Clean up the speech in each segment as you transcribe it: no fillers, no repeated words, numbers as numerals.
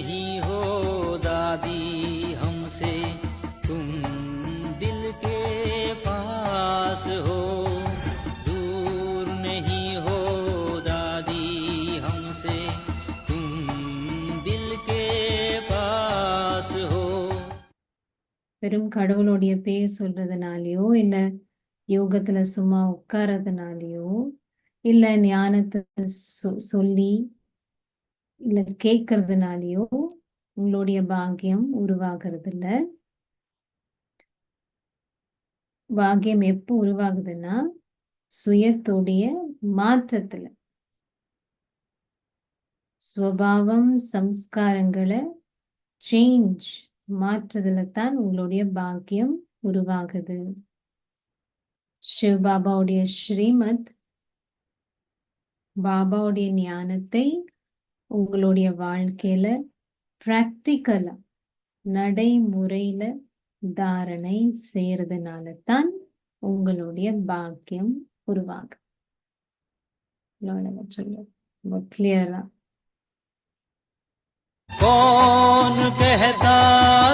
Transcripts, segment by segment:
नहीं हो दादी हमसे, तुम दिल के पास हो। दूर नहीं हो दादी हमसे, तुम दिल के पास हो। வெறும் கடவுளுடைய பேர் சொல்றதுனாலயோ இல்ல யோகத்துல சும்மா உட்கார்றதுனாலயோ இல்ல ஞானத்தை சொல்லி இல்ல கேட்கறதுனாலயோ உங்களுடைய பாக்கியம் உருவாகிறது இல்ல. பாக்கியம் எப்போ உருவாகுதுன்னா சுயத்துடைய மாற்றத்துல, ஸ்வபாவம் சம்ஸ்காரங்களை சேஞ்ச் மாற்றுறதுல தான் உங்களுடைய பாக்கியம் உருவாகுது. சிவ பாபாவுடைய ஸ்ரீமத், பாபாவுடைய ஞானத்தை உங்களுடைய வாழ்க்கையில பிராக்டிக்கலா நடைமுறையில தாரணை செய்யறதுனால தான் உங்களுடைய பாக்கியம் உருவாகுது. சொல்ல கிளியரா कौन कहता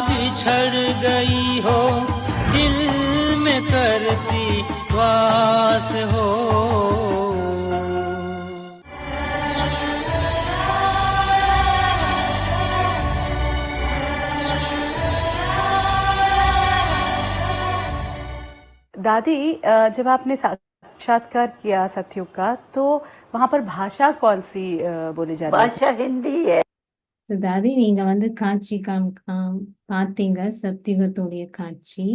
बिछड़ गई हो, दिल में करती वास हो। दादी, जब आपने साक्षात्कार किया सतयुग का, तो वहां पर भाषा कौन सी बोली जा रही है? भाषा हिंदी है। தாதி நீங்க காட்சி பார்த்தீங்க, சத்யுகத்துடைய காட்சி.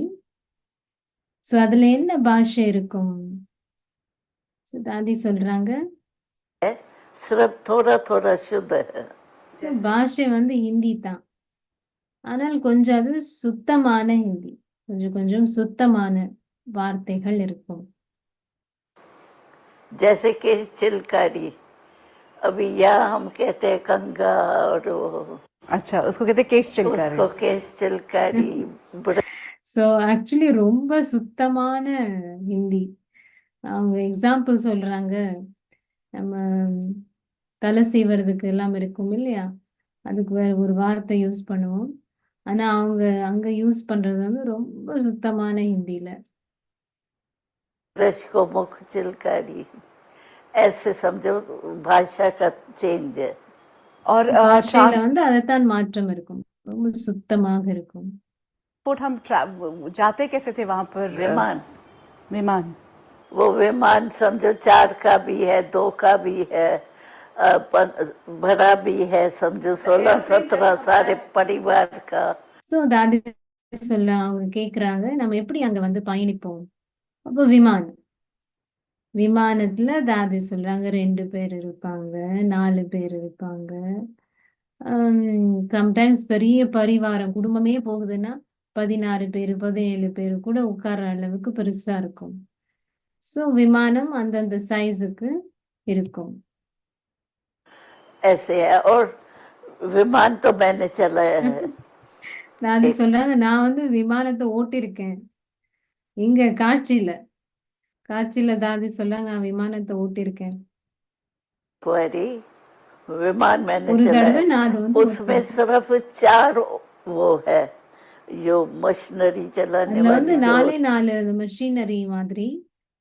சோ அதுல என்ன பாஷை இருக்கும்? தாதி சொல்றாங்க सिर्फ थोड़ा थोड़ा शुद्ध है। பாஷை ஹிந்தி தான், ஆனால் கொஞ்சம் அது சுத்தமான ஹிந்தி, கொஞ்சம் கொஞ்சம் சுத்தமான வார்த்தைகள் இருக்கும். जैसे कि चिलकारी, अभी यहाँ हम कहते हैं कंगा, और अच्छा, उसको कहते केश चिलकारी। उसको केश चिलकारी। ஸோ ஆக்சுவலி ரொம்ப சுத்தமான ஹிந்தி. அவங்க எக்ஸாம்பிள் சொல்றாங்க, நம்ம தலை சீவறதுக்கு எல்லாம் இருக்கும் இல்லையா, அதுக்கு வேற ஒரு வார்த்தை யூஸ் பண்ணுவோம். ஆனா அவங்க அங்க யூஸ் பண்றது ரொம்ப சுத்தமான ஹிந்தியில. ब्रश को मुख चिलकारी, ऐसे समझो भाषा का चेंज है। और பாஷையில அதைத்தான் மாற்றம் இருக்கும், ரொம்ப சுத்தமாக இருக்கும். हम जाते कैसे थे वहां पर? विमान। वो विमान समझो 4 का भी है, 2 का भी है, भरा भी है, समझो 16-17 सारे परिवार का। சோ தாதி சொல்ல அவங்க கேக்குறாங்க, நம்ம எப்படி அங்க பயணிப்போம்? அப்போ விமானத்துல தாதி சொல்றாங்க 2 பேர் இருப்பாங்க, 4 பேர் இருப்பாங்க. சம்டைம்ஸ் பெரிய பரிவாரம் குடும்பமே போகுதுன்னா 16 பேர் 17 பேர் கூட உட்கார்ற அளவுக்கு பெருசா இருக்கும். சோ விமானம் அந்தந்த சைஸுக்கு இருக்கும். ऐसे है, और विमान तो मैंने चलाया है। தாதி சொல்றாங்க, நான் விமானத்தை ஓட்டிருக்கேன். இங்க காட்சியில தாதி சொல்றாங்க, நான் விமானத்தை ஓட்டிருக்கேன். विमान मैंने चलाया, उसमें सिर्फ 4 वो है जो मशीनरी चलाने वाली, 4 मशीनरी மாதிரி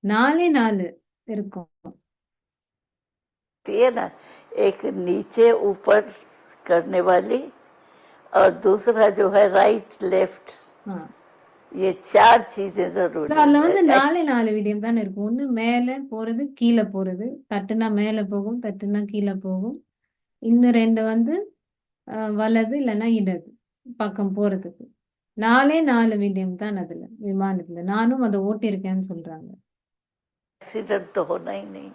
4 இருக்கும். ना एक नीचे ऊपर करने वाली, और दूसरा जो है राइट लेफ्ट, ये 4 चीजें जरूरी है। அதுல 4 விடியம் தான் இருக்கும். ஒண்ணு மேல போறது, கீழே போறது, தட்டுனா மேல போகும், தட்டுனா கீழே போகும். இன்னும் 2 வலது இல்லைன்னா இடது பக்கம் போறதுக்கு. 4 விடியம் தான் அதுல விமானத்துல. நானும் அதை ஓட்டிருக்கேன்னு சொல்றாங்க. एक्सीडेंट तो होना ही नहीं,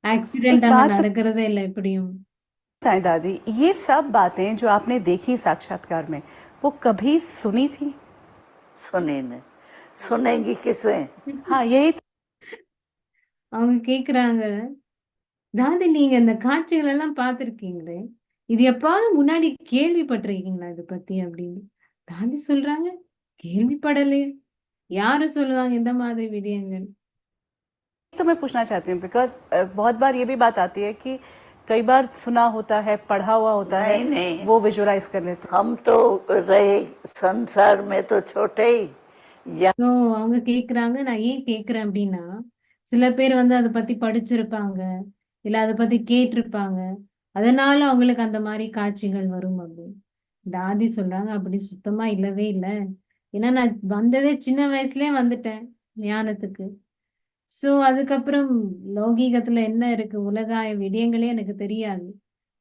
एक्सीडेंट நடக்கிறதே இல்லை எப்படியும். दादी, ये सब बातें जो आपने देखी साक्षात्कार में, वो कभी सुनी थी? सुनी नहीं, सुनेंगी किसे? हाँ, यही அவங்க கேக்குறாங்க, தாதி நீங்க இந்த காட்சிகள் எல்லாம் பார்த்திருக்கீங்களே, இது எப்பாவது முன்னாடி கேள்விப்பட்டிருக்கீங்களா இதை பத்தி அப்படின்னு. தாதி சொல்றாங்க, கேள்விப்படலையே, யாரு சொல்லுவாங்க இந்த மாதிரி விடயங்கள்? तो मैं पूछना चाहती हूँ, बिकॉज बहुत बार ये भी बात आती है कि कई बार सुना होता है, पढ़ा हुआ होता है, नहीं नहीं, वो विजुअलाइज कर लेते हम तो रहे संसार में तो छोटे ही या ஸோ அவங்க கேக்குறாங்க, நான் ஏன் கேக்குறேன் அப்படின்னா, சில பேர் வந்து அதை பத்தி படிச்சிருப்பாங்க, இல்ல அதை பத்தி கேட்டிருப்பாங்க, அதனால அவங்களுக்கு அந்த மாதிரி காட்சிகள் வரும் அப்படின்னு. தாதி சொல்றாங்க அப்படி சுத்தமா இல்லவே இல்லை. ஏன்னா நான் வந்ததே சின்ன வயசுலயே வந்துட்டேன் ஞானத்துக்கு. சோ அதுக்கப்புறம் லௌகீகத்துல என்ன இருக்கு, உலகாய விடயங்களே எனக்கு தெரியாது.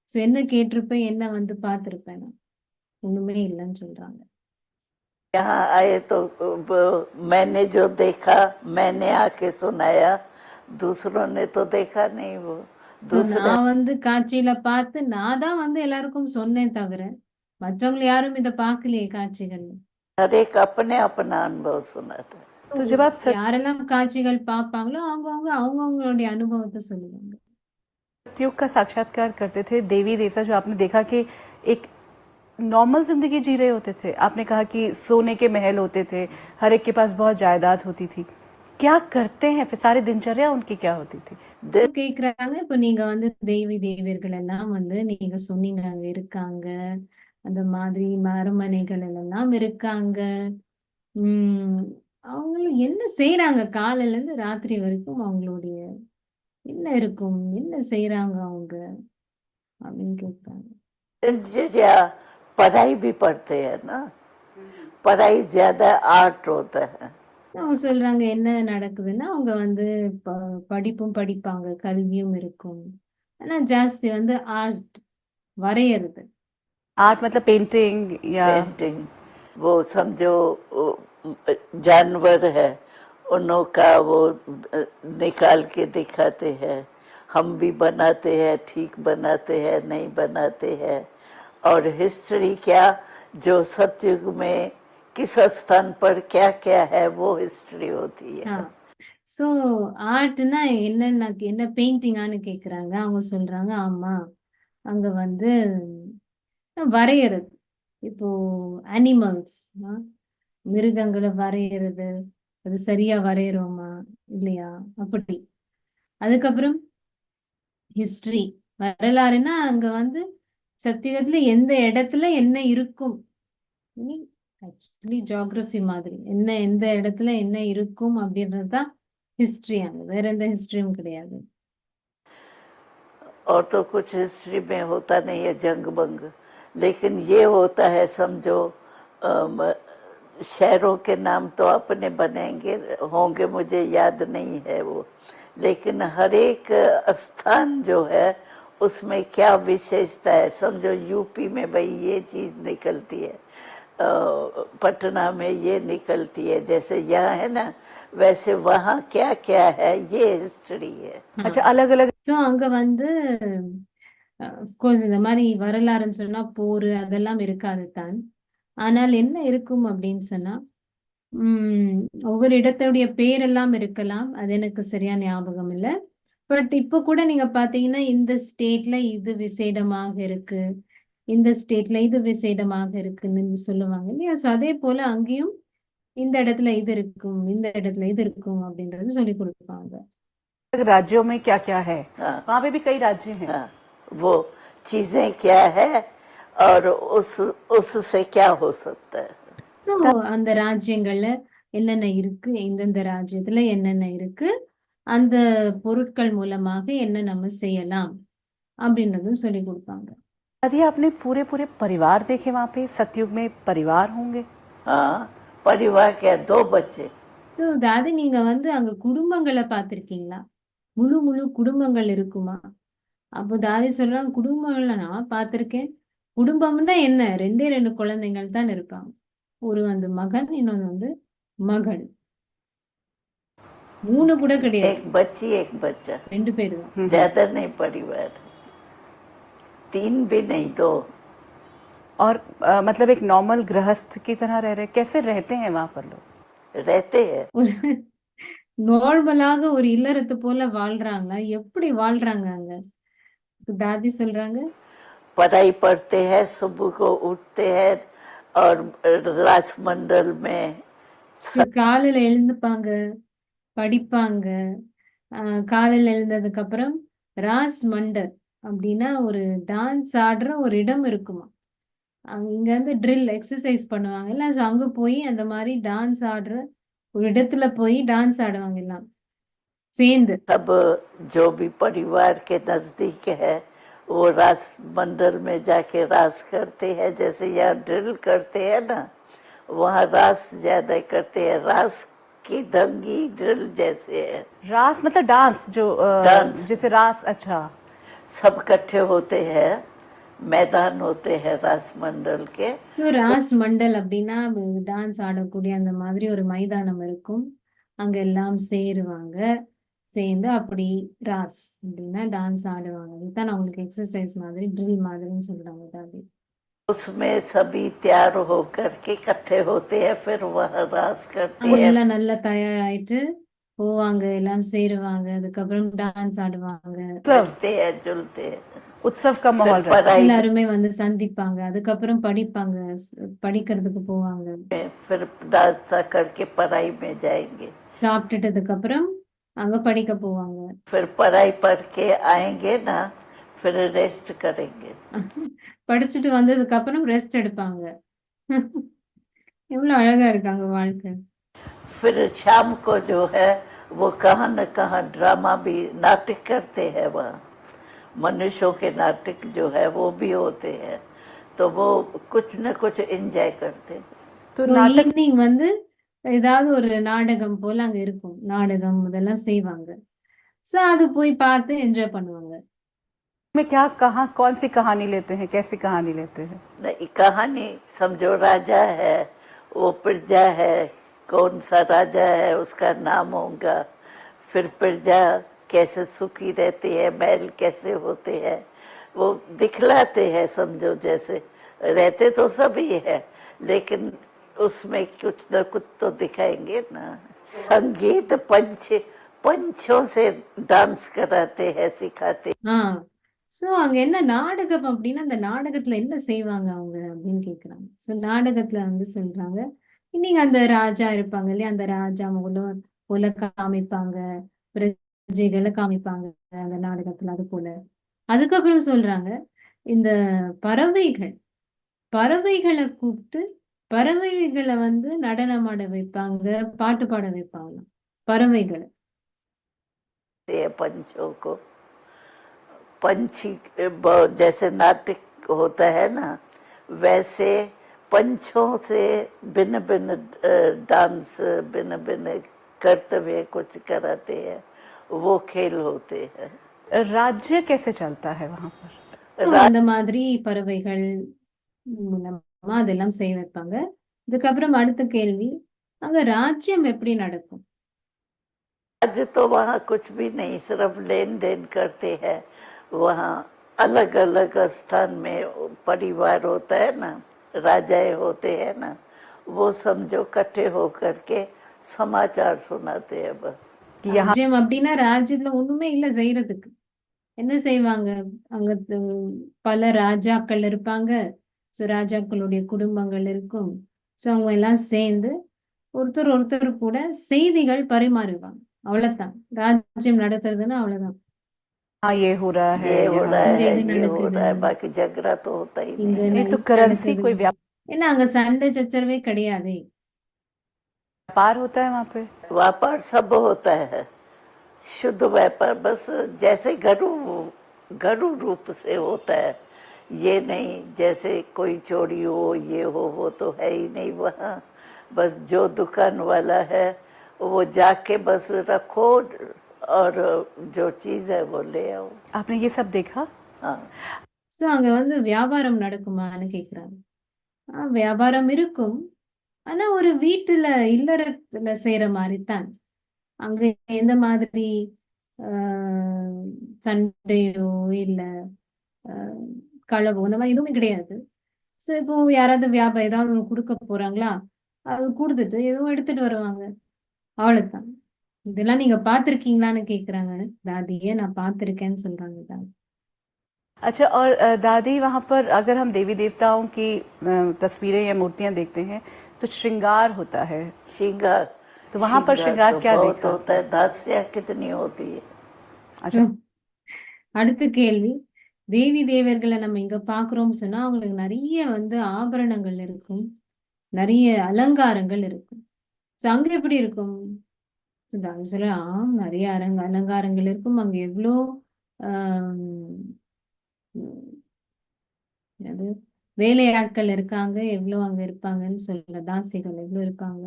சோ என்ன கேட்டிருப்பேன், என்ன வந்து பார்த்திருப்பேன், நான் ஒண்ணுமே இல்லைன்னு சொல்றாங்க. यहाँ आए तो मैंने जो देखा मैंने आके सुनाया, दूसरों ने तो देखा नहीं। वो So, दूसरे நான் வந்து காட்சியில பார்த்து நான் தான் வந்து எல்லாருக்கும் சொன்னேன் தவிர மற்றவங்க யாரும் இதை பார்க்கலையே காட்சிகள். हर एक अपने अपना अनुभव सुनाता है। तो जब आप யாரெல்லாம் காட்சிகள் பார்ப்பாங்களோ அவங்கவுங்க அவங்கவுங்களுடைய அனுபவத்தை சொல்லுவாங்க. सतयुग का साक्षात्कार करते थे, देवी देवता जो आपने देखा कि एक नॉर्मल जिंदगी जी रहे होते थे। आपने कहा कि सोने के महल होते थे, हर एक के पास बहुत जायदाद होती थी। क्या करते हैं फिर, सारी दिनचर्या उनकी क्या होती थी? கேக்குறாங்க, இப்ப நீங்க வந்து தெய்வி தேவியர்கள் எல்லாம் வந்து நீங்க சொன்னீங்க அங்க இருக்காங்க, அந்த மாதிரி அரண்மனைகள் எல்லாம் இருக்காங்க. அவங்க என்ன செய்யறாங்க காலையில இருந்து ராத்திரி வரைக்கும், அவங்களுடைய என்ன இருக்கும், என்ன செய்யறாங்க அவங்க அப்படின்னு கேட்கிறாங்க. दिनचर्या पढ़ाई भी पढ़ते हैं ना, पढ़ाई ज्यादा आर्ट होता है। அவங்க சொல்றாங்க என்ன நடக்குதுன்னா, அவங்க வந்து படிப்பும் படிப்பாங்க, கல்வியும் இருக்கும், ஆனா ஜாஸ்தி வந்து ஆர்ட், வரையறது. आर्ट मतलब पेंटिंग या पेंटिंग, वो समझो जानवर है उन्हों का वो निकाल के दिखाते हैं, हम भी बनाते हैं, ठीक बनाते हैं नहीं बनाते हैं। और हिस्ट्री क्या, जो सतयुग में किस स्थान पर क्या क्या है वो हिस्ट्री होती है। ஸோ ஆர்ட்னா என்னன்னா, என்ன பெயிண்டிங்கான்னு கேக்குறாங்க. அவங்க சொல்றாங்க ஆமா, அங்க வந்து வரையறது. இப்போ அனிமல்ஸ், மிருகங்களை வரையறது, அது சரியா வரையறோமா இல்லையா அப்படி. அதுக்கப்புறம் ஹிஸ்டரி, வரலாறுனா அங்க வந்து சத்தியுகத்துல எந்த இடத்துல என்ன இருக்கும், ஆக்சுவலி ஜியோகிராஃபி மாதிரி என்ன எந்த இடத்துல என்ன இருக்கும் அப்படின்றதுதான் हिस्ट्री, அங்க வேற எந்த ஹிஸ்டரியும் கிடையாது. और तो कुछ हिस्ट्री में होता नहीं है जंग बंग, लेकिन ये होता है समझो शहरों के नाम तो अपने बनेंगे होंगे, मुझे याद नहीं है वो, लेकिन हर एक स्थान जो है उसमें क्या विशेषता है। समझो यूपी में भाई ये चीज निकलती है, पटना में ये निकलती है, जैसे यहाँ है ना वैसे वहाँ क्या क्या है, ये हिस्ट्री है। अच्छा, अलग अलग। ஸோ அங்க வந்து கோர்ஸ் இந்த மாதிரி வரலாறுன்னு சொன்னா போர் அதெல்லாம் இருக்காது தான். ஆனால் என்ன இருக்கும் அப்படின்னு சொன்னா, ஒவ்வொரு இடத்துடைய பேரெல்லாம் இருக்கலாம், அது எனக்கு சரியா ஞாபகம் இல்லை. பட் இப்போ கூட நீங்க பாத்தீங்கன்னா இந்த ஸ்டேட்ல இது விசேடமாக இருக்கு, இந்த ஸ்டேட்ல இது விசேடமாக இருக்குன்னு சொல்லுவாங்க இல்லையா. ஸோ அதே போல அங்கேயும் இந்த இடத்துல இது இருக்கும், இந்த இடத்துல இது இருக்கும் அப்படின்றது சொல்லி கொடுப்பாங்க. राज्यों में क्या क्या है, हाँ, वहाँ पे भी कई राज्य हैं। हाँ, वो चीजें क्या है और उससे क्या हो सकता है। ஸோ அந்த ராஜ்யங்கள்ல என்னென்ன இருக்கு, எந்தெந்த ராஜ்யத்துல என்னென்ன இருக்கு, அந்த பொருட்கள் மூலமாக என்ன நம்ம செய்யலாம் அப்படின்றதும் சொல்லி கொடுப்பாங்க. दादी, आपने पूरे पूरे परिवार देखे वहाँ पे? सतयुग में परिवार होंगे? हाँ, परिवार क्या, 2 बच्चे। ஸோ அதாவது நீங்க வந்து அங்க குடும்பங்களை பார்த்திருக்கீங்களா, முழு முழு குடும்பங்கள் இருக்குமா? அப்போ தாதி சொல்றாங்க குடும்பங்கள்ல நான் பார்த்திருக்கேன். குடும்பம்னா என்ன, 2 குழந்தைகள் தான் இருப்பாங்க, ஒரு வந்து மகன், இன்னொன்னு வந்து மகள், 3 கூட கிடையாது, एक बच्ची एक बच्चा, 2 பேர் தான். ज्यादा नहीं परिवार, 3 भी नहीं 2। और मतलब एक नॉर्मल गृहस्थ की तरह रह रहे, कैसे रहते हैं वहाँ पर लोग? रहते हैं ஒரு நார்மலாக ஒரு இல்லறத்தை போல வாழ்றாங்களா, எப்படி வாழ்றாங்க அங்க? தாதி சொல்றாங்க पढ़ाई पढ़ते हैं, सुबह को उठते हैं और राजमंडल में காலையில எழுந்துப்பாங்க, படிப்பாங்க. காலையில எழுந்ததுக்கு அப்புறம் ராஸ் மண்டர், அப்படின்னா ஒரு டான்ஸ் ஆடுற ஒரு இடம் இருக்குமா. இங்க வந்து ட்ரில் எக்ஸசைஸ் பண்ணுவாங்கல்ல. ஸோ அங்க போய் அந்த மாதிரி டான்ஸ் ஆடுற ஒரு இடத்துல போய் டான்ஸ் ஆடுவாங்க எல்லாம் சேர்ந்து. सब जो भी परिवार के नजदीक है वो रास मंडल में जाके रास करते हैं। जैसे यहाँ ड्रिल करते हैं ना, वहाँ रास ज्यादा करते हैं। रास की दंगी ड्रिल जैसे है। रास मतलब डांस, जो डांस। जैसे रास, अच्छा। सब इकट्ठे होते हैं, मैदान होते हैं रास मंडल के। ஸோ ராஸ் மண்டல் அப்படின்னா டான்ஸ் ஆடக்கூடிய அந்த மாதிரி ஒரு மைதானம் இருக்கும். அங்க எல்லாம் சேருவாங்க. சேர்ந்து அப்படி ராஸ் அப்படின்னா டான்ஸ் ஆடுவாங்க. இதுதான் அவங்களுக்கு எக்ஸசைஸ் மாதிரி ட்ரில் மாதிரின்னு சொல்றாங்க தாதி. उसमें सभी तैयार होकर के इकट्ठे होते हैं, फिर वह रास करते அவங்க हैं। எல்லாம் நல்லா தயாராயிட்டு போவாங்க, எல்லாம் சேருவாங்க, அதுக்கப்புறம் டான்ஸ் ஆடுவாங்க. बैठते हैं, झूलते हैं। उत्सव का फिर माहौल रहता है। पढ़ाई எல்லாருமே வந்து சந்திப்பாங்க, அதுக்கப்புறம் படிப்பாங்க, படிக்கிறதுக்கு போவாங்க. में, फिर नाश्ता करके पढ़ाई में जाएंगे। சாப்பிட்டுட்டதுக்கு அப்புறம் அங்க படிக்க போவாங்க. फिर पढ़ाई पढ़ के आएंगे ना, फिर रेस्ट करेंगे। படிச்சுட்டு வந்ததுக்கு அப்புறம் ரெஸ்ட் எடுப்பாங்க. எவ்வளவு அழகா இருக்காங்க வாழ்க்கை. फिर शाम को जो है वो कहाँ न कहाँ ड्रामा भी, नाटक करते हैं वहाँ। मनुष्यों के नाटक जो है वो भी होते हैं, तो वो कुछ न कुछ एंजॉय करते हैं। तो So, नाटक ஈவினிங் வந்து ஏதாவது ஒரு நாடகம் போல அங்க இருக்கும். நாடகம் இதெல்லாம் செய்வாங்க. சோ அது போய் பார்த்து என்ஜாய் பண்ணுவாங்க. में क्या, कहाँ कौन सी कहानी लेते हैं, कैसी कहानी लेते हैं? नहीं, कहानी समझो राजा है, वो प्रजा है, कौन सा राजा है उसका नाम होगा, फिर प्रजा कैसे सुखी रहती है, महल कैसे होते हैं वो दिखलाते हैं। समझो जैसे रहते तो सभी है, लेकिन उसमें कुछ न कुछ तो दिखाएंगे ना। संगीत पंचों से डांस कराते हैं, सिखाते हैं। சோ அங்க என்ன நாடகம் அப்படின்னா அந்த நாடகத்துல என்ன செய்வாங்க அவங்க அப்படின்னு கேக்குறாங்க. சோ நாடகத்துல வந்து சொல்றாங்க, இன்னைக்கு அந்த ராஜா இருப்பாங்க இல்லையா, அந்த ராஜா போல காமிப்பாங்க, பிரஜைகளை காமிப்பாங்க அந்த நாடகத்துல. அது போல அதுக்கப்புறம் சொல்றாங்க, இந்த பறவைகளை கூப்பிட்டு பறவைகளை வந்து நடனமாட வைப்பாங்க, பாட்டு பாட வைப்பாங்க பறவைகளை. पंचों को पंछी जैसे नाटक होता है ना, वैसे पंछों से भिन्न भिन्न डांस, भिन्न भिन्न कर्तव्य कुछ कराते हैं, वो खेल होते हैं। राज्य कैसे चलता है वहां पर? அந்த மாதிரி பறவைகள் மூலமா அதெல்லாம் செய்ய வைப்பாங்க. இதுக்கப்புறம் அடுத்த கேள்வி, அங்க ராஜ்யம் எப்படி நடக்கும்? आज तो वहाँ कुछ भी नहीं, सिर्फ लेन देन करते हैं। वहाँ अलग अलग स्थान में परिवार होता है ना, राजाएं होते हैं ना, वो समझो इकट्ठे होकर के समाचार सुनाते हैं बस। कि यहाँ ராஜ்யம் அப்படின்னா ராஜ்யத்துல ஒண்ணுமே இல்ல செய்யறதுக்கு. என்ன செய்வாங்க, அங்க பல ராஜாக்கள் இருப்பாங்க. சோ ராஜாக்களுடைய குடும்பங்கள் இருக்கும். சோ அவங்க எல்லாம் சேர்ந்து ஒருத்தர் கூட செய்திகள் பரிமாறுவாங்க. அவ்வளவுதான் ராஜ்யம் நடத்துறதுன்னா அவ்வளவுதான். हाँ, ये हो रहा है, ये हो रहा இங்க है, இது ये हो நடக்குது, रहा है, बाकी झगड़ा तो होता ही இங்க नहीं है। नहीं तो இது करेंसी நடக்குது. कोई ஏன்னா அங்க சண்டை சச்சரவே கிடையாதே. व्यापार होता है वहां पे? व्यापार सब होता है, शुद्ध व्यापार, बस जैसे घरू रूप से होता है। ये नहीं जैसे कोई चोरी हो, ये हो, वो तो है ही नहीं वहाँ। बस जो दुकान वाला है वो जाके बस रखो और जो चीज है वो ले आओ। आपने ये सब देखा? हाँ, சோ அங்க வந்து வியாபாரம் நடக்குமான்னு கேக்குறாங்க. வியாபாரம் இருக்கும், ஆனா ஒரு வீட்டுல இல்லறத்துல செய்யற மாதிரி தான். அங்க எந்த மாதிரி சண்டையோ இல்ல களவோ அந்த மாதிரி எதுவுமே கிடையாது. சோ இப்போ யாராவது வியாபாரம் ஏதாவது ஒண்ணு கொடுக்க போறாங்களா, அது கொடுத்துட்டு எதுவும் எடுத்துட்டு வருவாங்க, அவ்வளவுதான். இதெல்லாம் நீங்க பாத்திருக்கீங்களான்னு கேக்குறாங்க தாதியே. நான் பாத்திருக்கேன்னு சொல்றாங்க தாதி. अच्छा, और दादी वहां पर अगर हम देवी देवताओं की तस्वीरें या मूर्तियां देखते हैं तो श्रृंगार होता है, श्रृंगार। तो वहां पर श्रृंगार तो क्या बहुत देखा? होता है, दासियां कितनी होती है। अच्छा, அடுத்த கேள்வி, தேவி தேவர்களை நம்ம இங்க பாக்குறோம்னு சொன்னா அவங்களுக்கு நிறைய வந்து ஆபரணங்கள் இருக்கும், நிறைய அலங்காரங்கள் இருக்கும். ஸோ அங்க எப்படி இருக்கும்? சொல்ல நிறைய அலங்காரங்கள் இருக்கும். அங்க எவ்வளோ ஆஹ் அது வேலையாட்கள் இருக்காங்க, எவ்வளோ அங்க இருப்பாங்கன்னு சொல்ல, தாசிகள் எவ்வளோ இருப்பாங்க.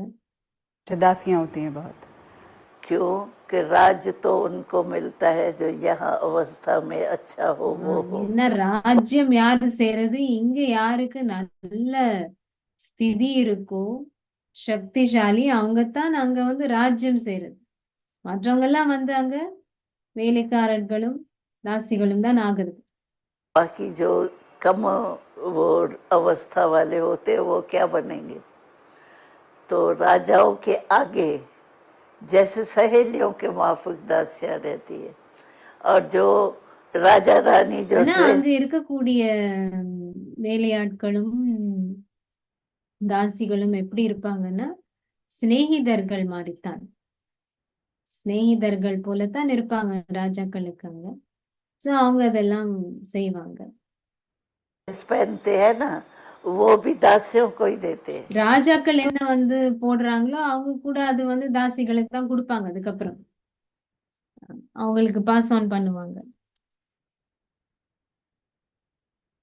दासियां होती हैं बहुत। क्यों कि राज्य तो उनको मिलता है जो यहाँ अवस्था में अच्छा हो वो हो। என்ன ராஜ்யம் யாரு செய்யறது? இங்க யாருக்கு நல்ல ஸ்திதி இருக்கோ, சக்திசாலி, அவங்கத்தான் அங்க வந்து ராஜ்யம் செய்யறது. மற்றவங்க எல்லாம் வந்து அங்க வேலைக்காரர்களும் தாசிகளும் தான் ஆகுது. बाकी जो कम वो अवस्था वाले होते हैं वो क्या बनेंगे? तो राजाओं के आगे जैसे सहेलियों के माफिक दासियां रहती है, और जो राजा रानी जो ஆனா ड्रेस அங்க இருக்கக்கூடிய வேலையாட்களும் தாசிகளும் எப்படி இருப்பாங்கன்னா சிநேகிதர்கள் மாதிரித்தான், சிநேகிதர்கள் போலத்தான் இருப்பாங்க ராஜாக்களுக்கு அங்க. சோ அவங்க அதெல்லாம் செய்வாங்க. पहनते हैं ना, वो भी दासियों को ही देते हैं। ராஜாக்கள் என்ன வந்து போடுறாங்களோ அவங்க கூட அது வந்து தாசிகளுக்கு தான் கொடுப்பாங்க. அதுக்கப்புறம் அவங்களுக்கு பாஸ் ஆன் பண்ணுவாங்க.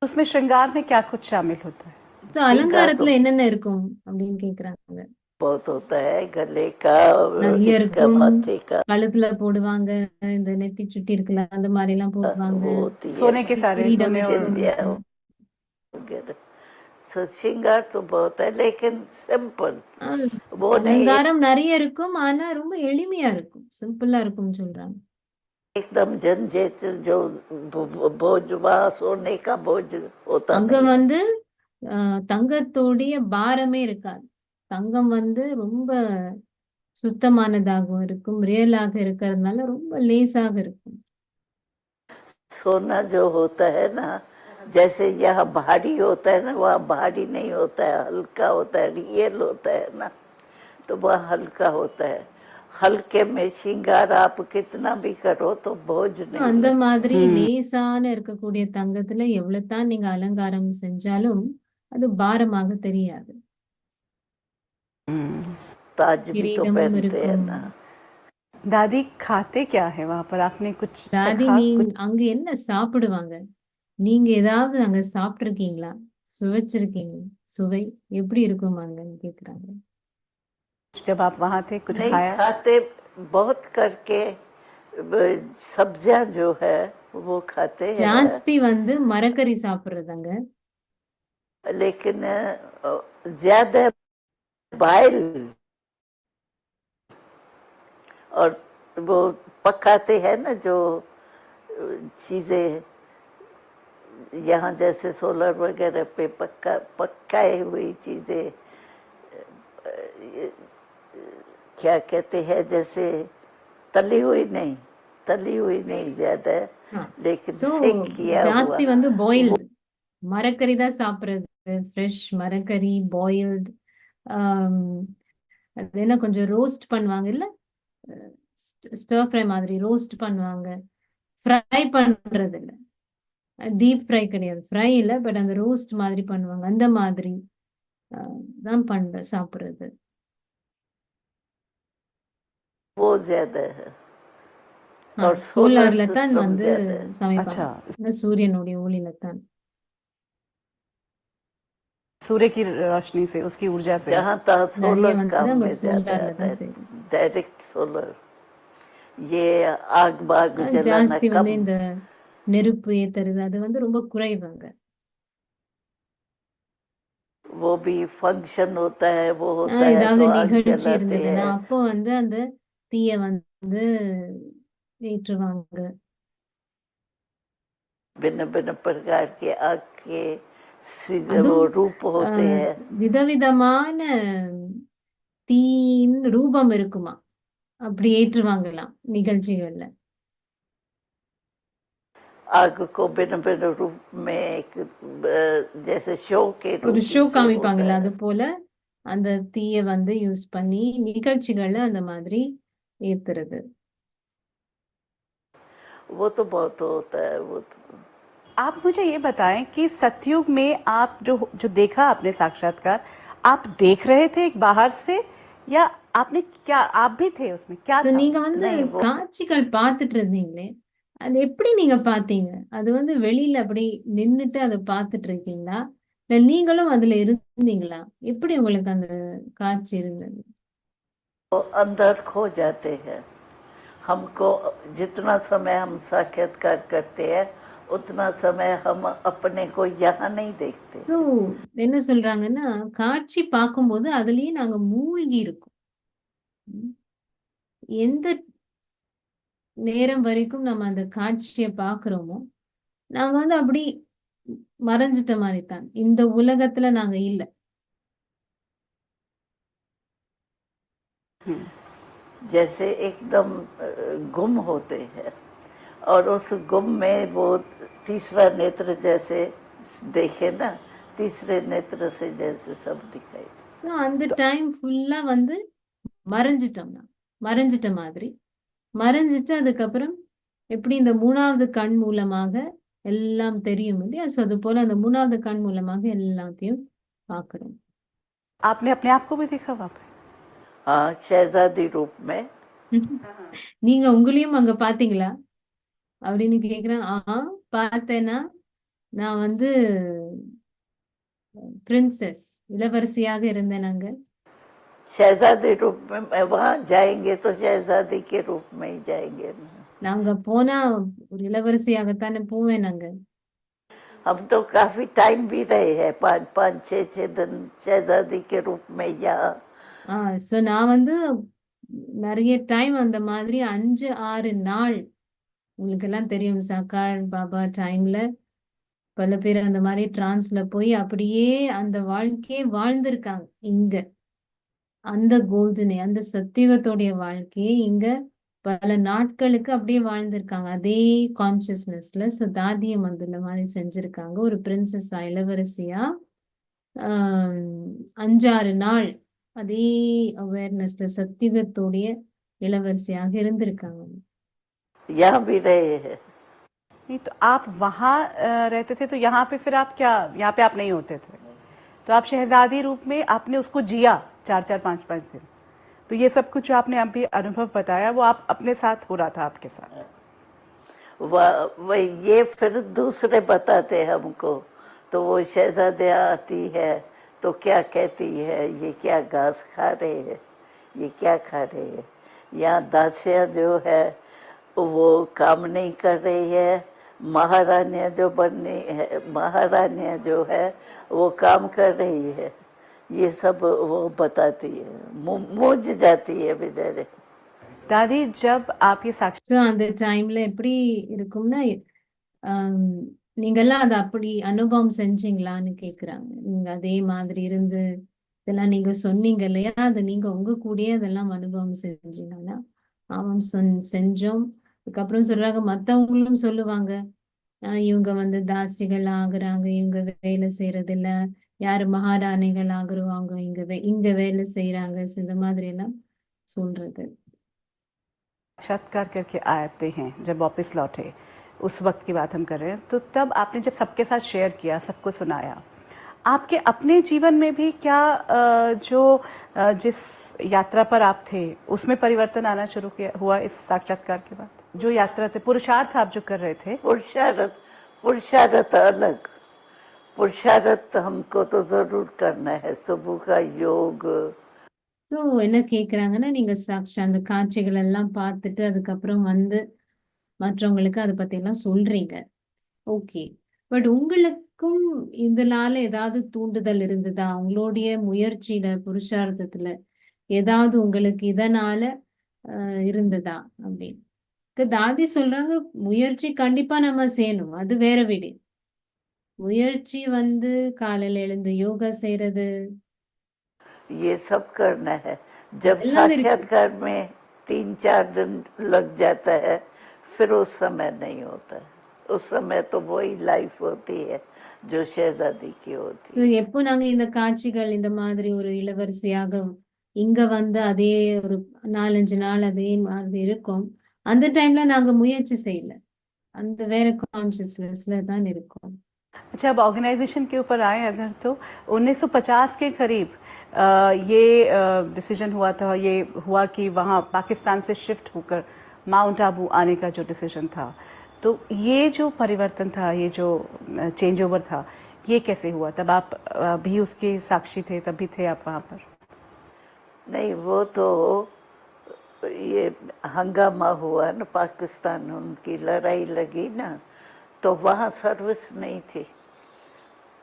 उसमें श्रृंगार में क्या कुछ शामिल होता है? சோ அலங்காரத்துல என்னென்ன இருக்கும் அப்படின்னு கேக்குறாங்க. बहुत होता है, गले का, நிறைய इसका, இருக்கும். माथे का, கழுத்துல போடுவாங்க, இந்த நெத்தி சுட்டி இருக்குல்ல அந்த மாதிரி எல்லாம் போடுவாங்க. वो होती है सोने के सारे கிரீடம் सोने और चिंदिया वगैरह। सो श्रृंगार तो बहुत है लेकिन सिंपल वो नहीं, அலங்காரம் நிறைய இருக்கும், ஆனா ரொம்ப எளிமையா இருக்கும், சிம்பிளா இருக்கும்னு சொல்றாங்க. एकदम झंझट जो बोझ वहाँ सोने का बोझ होता அங்க नहीं। வந்து தங்கத்தோடைய பாரமே இருக்காது. தங்கம் வந்து ரொம்ப சுத்தமானதாகவும் இருக்கும், ரியலாக இருக்கிறதுனால ரொம்ப லேசாக இருக்கும். सोना जो होता है ना, जैसे यहाँ भारी होता है ना, वहाँ भारी नहीं होता है, हल्का होता है, रियल होता है ना, तो वह हल्का होता है। हल्के में श्रृंगार आप कितना भी करो तो बोझ नहीं அந்த लगता। மாதிரி லேசான இருக்கக்கூடிய தங்கத்துல எவ்வளவுதான் நீங்க அலங்காரம் செஞ்சாலும் அது பாரமாக தெரியாது. ताज भी तो கிரீடமும் पहनते हैं இருக்கும். ना। दादी खाते क्या है वहां पर? आपने कुछ தாதி चखा? நீங்க कुछ அங்க என்ன சாப்பிடுவாங்க? நீங்க ஏதாவது அங்க சாப்பிட்டிருக்கீங்களா? சுவைச்சிருக்கீங்க? சுவை எப்படி இருக்கும் அங்கன்னு கேக்குறாங்க. जब आप वहां थे कुछ नहीं खाया? खाते, बहुत करके सब्जियां जो है वो खाते हैं, ஜாஸ்தி வந்து மரக்கறி சாப்பிடுறதாங்க. लेकिन ज्यादा बाइल और वो पकाते हैं ना जो चीजें, यहाँ जैसे सोलर वगैरह पे पकाई हुई चीजें, क्या कहते हैं, जैसे तली हुई नहीं ज्यादा, लेकिन சோ सेक किया हुआ। ஜாஸ்தி வந்து பாயில்டு மரக்கறி தான் சாப்பிடுறது. ஃப்ரெஷ் மரக்கறி பாயில்டு. அது என்ன கொஞ்சம் ரோஸ்ட் பண்ணுவாங்க இல்ல, ஸ்டர் ஃப்ரை மாதிரி ரோஸ்ட் பண்ணுவாங்க. ஃப்ரை பண்றது இல்ல, டீப் ஃப்ரை கிடையாது, ஃப்ரை இல்ல, பட் அந்த ரோஸ்ட் மாதிரி பண்ணுவாங்க. அந்த மாதிரி தான் சாப்பிடுறது. वो ज्यादा है और सोलर சோலார்ல தான் सिस्टम வந்து ज्यादा है। சமைப்பாங்க. अच्छा, இந்த சூரியனுடைய ஒளியில தான். सूर्य की रोशनी से, उसकी ऊर्जा से। जहाँ तहाँ நிறைய सोलर வந்து काम அங்க में ज्यादा சோலார்ல आता தான் है, செய்யும். Direct solar. ये आग बाग जलाना ஜாஸ்தி कम, வந்து இந்த நெருப்பு ஏத்துறது அது வந்து ரொம்ப குறைவாங்க. वो भी फंक्शन होता है, वो होता है ஏதாவது तो आग நிகழ்ச்சி जलाते இருந்ததுன்னா हैं। அப்போ வந்து அந்த தீய வந்து ஏற்றுவாங்க. भिन्न भिन्न प्रकार के आग के वो அதுவும் रूप होते हैं। விதவிதமான தீயின் ரூபம் இருக்குமா, அப்படி ஏற்றுவாங்களாம் நிகழ்ச்சிகள்ல. आग को भिन्न भिन्न रूप में एक जैसे शो के ஒரு रूप ஷோ से होता காமிப்பாங்கல்ல, है। அது போல அந்த தீய வந்து யூஸ் பண்ணி நிகழ்ச்சிகள்ல அந்த மாதிரி ஏத்துறது. वो तो बहुत होता है वो तो। आप मुझे ये बताएं कि सतयुग में आप जो देखा आपने साक्षात्कार, आप देख रहे थे एक बाहर से, या आपने क्या, आप भी थे उसमें, क्या சோ था? நீங்க வந்து नहीं वो காட்சிகள் பார்த்துட்டு இருந்தீங்களே, அது எப்படி நீங்க பார்த்தீங்க? அது வந்து வெளியில அப்படி நின்னுட்டு அதை பார்த்துட்டு இருக்கீங்களா, இல்ல நீங்களும் அதுல இருந்தீங்களா? எப்படி உங்களுக்கு அந்த காட்சி இருந்தது? अंदर खो जाते हैं। हमको जितना समय हम साक्षात्कार करते हैं उतना समय हम अपने को यहाँ नहीं देखते சோ हैं। என்ன சொல்றாங்கன்னா, காட்சி பார்க்கும்போது அதுலயே நாங்க மூழ்கி இருக்கோம். ம். எந்த நேரம் வரைக்கும் நம்ம அந்த காட்சிய பார்க்கிறோமோ, நாங்க வந்து அப்படி மறைஞ்சிட்ட மாரி தான். இந்த உலகத்துல நாங்க இல்ல. जैसे एकदम गुम होते हैं और उस गुम में वो तीसरा नेत्र जैसे देखे ना, तीसरे नेत्र से जैसे सब दिखाई। So, அந்த டைம் ஃபுல்லா வந்து மறைஞ்சிட்டோம் நான். மறைஞ்சிட்ட மாதிரி. மறைஞ்சிட்டு அதுக்கப்புறம் எப்படி இந்த 3வது கண் மூலமாக எல்லாம் தெரியும் இல்லையா? சோ அதுபோல அந்த 3வது கண் மூலமாக எல்லாத்தையும் பார்க்கிறோம். आपने अपने आप को भी देखा वहां पे? हाँ, शहजादी रूप में। நீங்க உங்களையும் அங்க பார்த்தீங்களா? அப்படின்னு கேக்குறாங்க. பார்த்தேன்னா, நான் வந்து பிரின்சஸ் இளவரசியாக இருந்தேன் அங்க. शहजादी रूप में मैं वहां जाएंगे तो शहजादी के रूप में ही जाएंगे। நாங்க போனா ஒரு இளவரசியாகத்தானே போவேன் அங்க. हम तो काफी टाइम भी रहे हैं, 5-5 6 दिन शहजादी के रूप में यहाँ। சோ நான் வந்து நிறைய டைம் அந்த மாதிரி 5, 6 நாள், உங்களுக்கு எல்லாம் தெரியும் சக்கார் பாபா டைம்ல பல பேர் அந்த மாதிரி டிரான்ஸ்ல போய் அப்படியே அந்த வாழ்க்கையே வாழ்ந்திருக்காங்க இங்க. அந்த கோல்டனே அந்த சத்தியுகத்தோடைய வாழ்க்கையை இங்க பல நாட்களுக்கு அப்படியே வாழ்ந்திருக்காங்க அதே கான்சியஸ்னஸ்ல. ஸோ தாதியம் வந்து இந்த மாதிரி செஞ்சிருக்காங்க. ஒரு பிரின்சஸா இளவரசியா 5-6 நாள் அதே அவேர்னஸ்ல சத்தியுகத்தோடைய இளவரசியாக இருந்திருக்காங்க. यहाँ भी रहे हैं। नहीं तो आप वहां रहते थे, तो यहाँ पे फिर आप क्या, यहाँ पे आप नहीं होते थे, तो आप शहजादी रूप में आपने उसको जिया 4-4 5-5 दिन। तो ये सब कुछ जो आपने अभी अनुभव बताया वो आप अपने साथ हो रहा था आपके साथ। वही ये फिर दूसरे बताते हैं हमको। तो वो शहजादियाँ आती है तो क्या कहती है, ये क्या घास खा रहे हैं, ये क्या खा रहे हैं। यहाँ दासियाँ जो है वो काम नहीं कर रही है, महारानियाँ जो बननी है, महारानियाँ जो है वो काम कर रही है। ये सब वो बताती है, मूझ जाती है बेचारे। दादी जब आप ये साक्षी ஸோ அந்த டைம்ல எப்படி இருக்கும்னா, நீங்கெல்லாம் அதை அப்படி அனுபவம் செஞ்சீங்களான்னு கேக்குறாங்க. நீங்க அதே மாதிரி இருந்து இதெல்லாம் நீங்க சொன்னீங்க இல்லையா, அது நீங்க உங்க கூடயே அதெல்லாம் அனுபவம் செஞ்சீங்கன்னா? ஆமாம் செஞ்சோம். அதுக்கப்புறம் சொல்றாங்க, மத்தவங்களும் சொல்லுவாங்க, இவங்க வந்து தாசிகள் ஆகுறாங்க, இவங்க வேலை செய்யறது இல்ல, யாரு மகாராணிகள் ஆகுறவாங்க, இங்க வேலை செய்யறாங்க. இந்த மாதிரி எல்லாம் சொல்றது. साक्षात्कार करके आते हैं, जब वापस लौटे उस वक्त की बात हम कर रहे हैं, तो तब आपने जब सबके साथ शेयर किया, सबको सुनाया, आपके अपने जीवन में भी क्या जिस यात्रा पर आप थे उसमें परिवर्तन आना शुरू हुआ इस साक्षात्कार के बाद? जो यात्रा थे, पुरुषार्थ आप जो कर रहे थे, पुरुषार्थ अलग, पुरुषार्थ हमको तो जरूर करना है, सुबह का योग। ஸோ என்ன கேக்குறாங்கன்னா, நீங்க சாட்சி அந்த காட்சிகள் எல்லாம் பார்த்துட்டு அதுக்கப்புறம் வந்து மற்றவங்களுக்கு அதை பத்தி எல்லாம் சொல்றீங்க. ஓகே, பட் உங்களுக்கும் இதனால ஏதாவது தூண்டுதல் இருந்ததா? உங்களுடைய முயற்சியில, புருஷார்த்தத்துல ஏதாவது உங்களுக்கு இதனால இருந்ததா அப்படின்னு? தாதி சொல்றாங்க, முயற்சி கண்டிப்பா நம்ம செய்யணும், அது வேற வீடு. முயற்சி வந்து காலையில எழுந்து யோகா செய்யறது, ये सब करना है। जब साक्षात्कार में 3-4 दिन लग जाता है फिर उस समय नहीं होता है। उस समय तो वही लाइफ होती है जो शहजादी की होती है। எப்போ நாங்க இந்த காட்சிகள் இந்த மாதிரி ஒரு இளவரசியாக இங்க வந்து அதே ஒரு 4-5 நாள் அதே மாதிரி இருக்கும், அந்த டைம்ல நாங்க முயற்சி செய்யல. அந்த வேற கான்சியஸ்னஸ்ல தான் இருக்கும். अच्छा, अब ऑर्गेनाइजेशन के ऊपर आए अगर, तो 1950 के करीब ये डिसीजन हुआ था, ये हुआ कि वहाँ पाकिस्तान से शिफ्ट होकर माउंट आबू आने का जो डिसीजन था, तो ये जो परिवर्तन था, ये जो चेंज ओवर था, ये कैसे हुआ? तब आप भी उसके साक्षी थे, तब भी थे आप वहाँ पर? नहीं, वो तो ये हंगामा हुआ ना, पाकिस्तान उनकी लड़ाई लगी ना, तो वहाँ सर्विस नहीं थी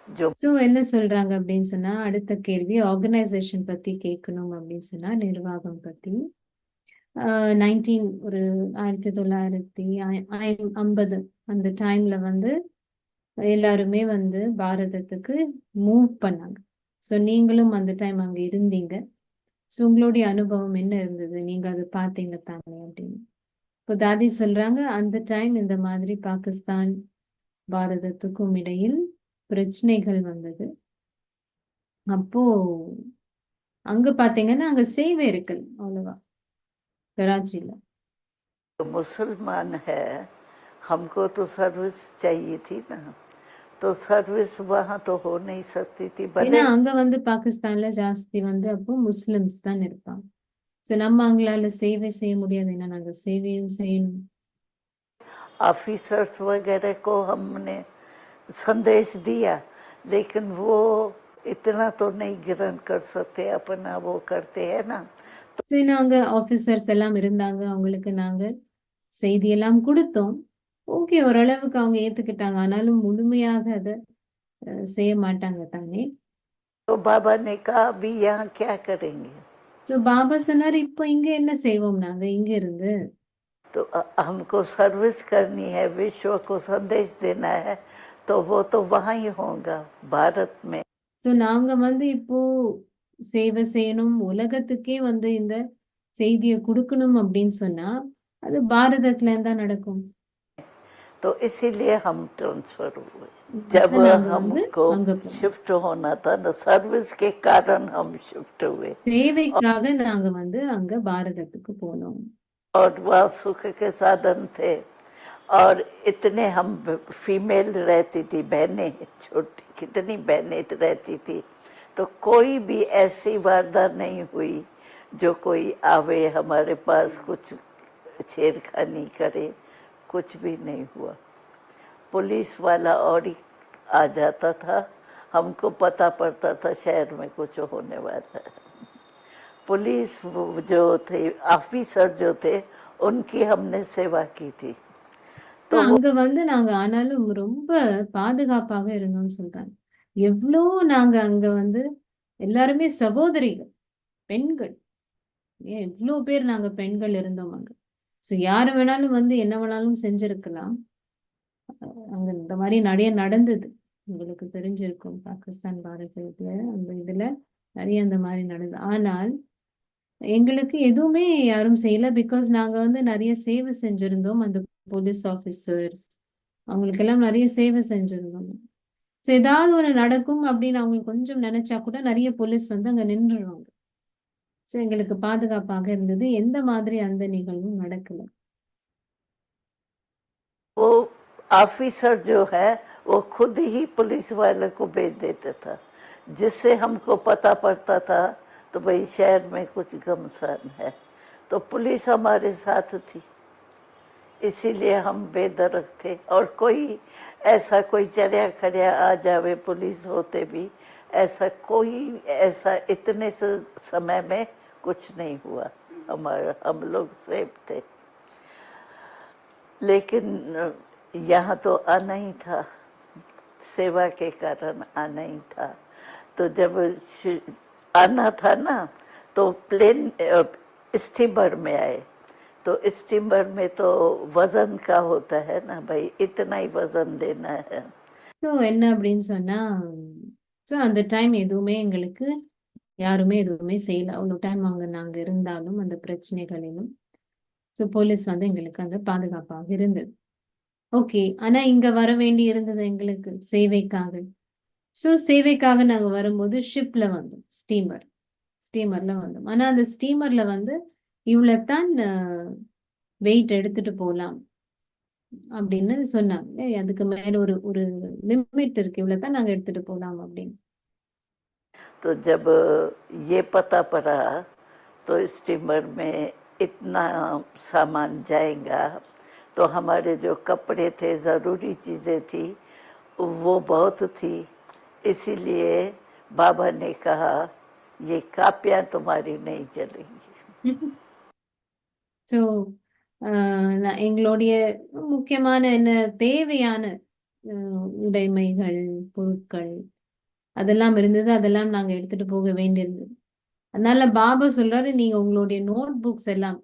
जो। ஸோ என்ன சொல்றாங்க அப்படின்னு சொன்னா, அடுத்த கேள்வி ஆர்கனைசேஷன் பத்தி கேட்கணும் அப்படின்னு சொன்னா, நிர்வாகம் பத்தி. 1950 அந்த டைம்ல வந்து எல்லாருமே வந்து பாரதத்துக்கு மூவ் பண்ணாங்க. ஸோ நீங்களும் அந்த டைம் அங்க இருந்தீங்க. ஸோ உங்களுடைய அனுபவம் என்ன இருந்தது? நீங்க அதை பார்த்தீங்க தானே அப்படின்னு. இப்போ தாதி சொல்றாங்க, அந்த டைம் இந்த மாதிரி பாகிஸ்தான் பாரதத்துக்கும் இடையில் பிரச்சனைகள் வந்தது. அப்போ அங்க பாத்தீங்கன்னா அங்க சேவையர்கள் அவ்வளவா कराचीல. तो मुसलमान है, हमको तो सर्विस चाहिए थी ना, तो सर्विस वहाँ तो हो नहीं सकती थी। ஏன்னா भले அங்க வந்து பாகிஸ்தான்ல ஜாஸ்தி வந்து அப்போ முஸ்லிம்ஸ் தான் இருப்பாங்க. ஸோ நம்ம அவங்களால சேவை செய்ய முடியாது, ஏன்னா நாங்க சேவையும் செய்யணும். ऑफिसर्स वगैरह को हमने संदेश दिया, लेकिन वो इतना तो नहीं ग्रहण कर सकते, अपना वो करते हैं ना। ஸோ நாங்க ஆஃபீஸர்ஸ் எல்லாம் இருந்தாங்க, அவங்களுக்கு நாங்க செய்தியெல்லாம் கொடுத்தோம். ஓகே, ஓரளவுக்கு அவங்க ஏத்துக்கிட்டாங்க. ஆனாலும் முழுமையாக அதை செய்ய மாட்டாங்க தானே. तो बाबा ने कहा अभी यहाँ क्या करेंगे, ஸோ பாபா சொன்னாரு, இப்போ இங்க என்ன செய்வோம் நாங்க இங்க இருந்து? तो हमको सर्विस करनी है, विश्व को संदेश देना है, तो वो तो वहाँ ही होगा, भारत में। ஸோ நாங்க வந்து இப்போ சேவை செய்யணும், உலகத்துக்கே வந்து இந்த செய்தியை கொடுக்கணும் அப்படின்னு சொன்னா அது பாரதத்துல இருந்தா நடக்கும். तो इसीलिए हम ट्रांसफर हुए। जब அப்ப நாங்க வந்து हमको அங்க போனோம். शिफ्ट होना था ना, सर्विस के कारण हम शिफ्ट हुए, சேவைக்காக நாங்க வந்து அங்க பாரதத்துக்கு போனோம். और वहाँ सुख के साधन थे, और इतने हम फीमेल रहती थी, बहनें छोटी, कितनी बहनें रहती थी, तो कोई भी ऐसी वारदात नहीं हुई जो कोई आवे हमारे पास कुछ छेड़खानी करे, कुछ भी नहीं हुआ। पुलिस वाला और ही आ जाता था, हमको पता पड़ता था शहर में कुछ होने वाला है। पुलिस जो थे, ऑफिसर जो थे, उनकी हमने सेवा की थी। तो वो அங்க வந்து நாங்க ஆனாலும் ரொம்ப பாதுகாப்பாக இருந்தோம்னு சொல்றாங்க. எவ்வளோ நாங்க அங்க வந்து எல்லாருமே சகோதரிகள், பெண்கள், ஏன் இவ்வளோ பேர் நாங்க பெண்கள் இருந்தோம் அங்க. ஸோ யாரு வேணாலும் வந்து என்ன வேணாலும் செஞ்சிருக்கலாம். அங்க இந்த மாதிரி நிறைய நடந்தது, உங்களுக்கு தெரிஞ்சிருக்கும். பாகிஸ்தான் பாரதத்துல அந்த இதுல நிறைய அந்த மாதிரி நடந்தது. ஆனால் எங்களுக்கு எதுவுமே யாரும் செய்யல. பிகாஸ் நாங்க வந்து நிறைய சேவை செஞ்சிருந்தோம். அந்த போலீஸ் ஆஃபீஸர்ஸ் அவங்களுக்கு எல்லாம் நிறைய சேவை செஞ்சிருந்தோம். ஸோ ஏதாவது ஒன்று நடக்கும் அப்படின்னு அவங்களுக்கு கொஞ்சம் நினைச்சா கூட நிறைய போலீஸ் வந்து அங்க நின்றுடுவாங்க. ஸோ எங்களுக்கு பாதுகாப்பாக இருந்தது. எந்த மாதிரி அந்த நிகழ்வும் நடக்கல. वो ऑफिसर जो है वो खुद ही पुलिस वाले को भेज देता था, जिससे हमको पता पड़ता था तो भाई शहर में कुछ घमसान है, तो पुलिस हमारे साथ थी, इसीलिए हम बेदरक थे। और कोई ऐसा कोई चढ़िया खड़िया आ जावे पुलिस होते भी, ऐसा कोई ऐसा इतने से समय में कुछ नहीं हुआ, हमारा हम लोग सेफ थे। लेकिन यहाँ तो आना ही था, सेवा के कारण आना ही था। तो जब आना था ना, तो प्लेन स्टीमर में आए, तो स्टीमर में तो वजन का होता है ना भाई, इतना ही वजन लेना है। ஸோ என்ன அப்படின்னு சொன்னா, ஸோ அந்த டைம் எதுவுமே எங்களுக்கு யாருமே எதுவுமே செய்யல. அவ்வளோ டைம் அங்க நாங்க இருந்தாலும் அந்த பிரச்சனைகளிலும் ஸோ போலீஸ் வந்து எங்களுக்கு அந்த பாதுகாப்பாக இருந்தது. ஓகே, ஆனா இங்க வர வேண்டி இருந்தது எங்களுக்கு சேவைக்காக. ஸோ சேவைக்காக நாங்க வரும்போது ஷிப்ல வந்தோம், ஸ்டீமர்ல வந்தோம். ஆனா அந்த ஸ்டீமர்ல வந்து இவ்வளவுதான் வெயிட் எடுத்துட்டு போகலாம், அப்படின்னு சொன்னாங்க. அதுக்கு மேல ஒரு ஒரு லிமிட் இருக்கு, இவ்வளவுதான் நாங்க எடுத்துட்டு போலாம் அப்படின்னு. तो जब ये पता पड़ा तो स्टीमर में इतना सामान जाएगा, तो हमारे जो कपड़े थे, ज़रूरी चीज़ें थी, वो बहुत थी। इसीलिए बाबा ने कहा ये कापियाँ तुम्हारी नहीं चलेंगी। ஸோ எங்களுடைய முக்கியமான என்ன தேவையான உடைமைகள், பொருட்கள் அதெல்லாம் இருந்தது. அதெல்லாம் நாங்க எடுத்துட்டு போக வேண்டியிருந்தது. அதனால பாபா சொல்றாரு, நீங்க உங்களுடைய நோட் புக்ஸ் எல்லாம்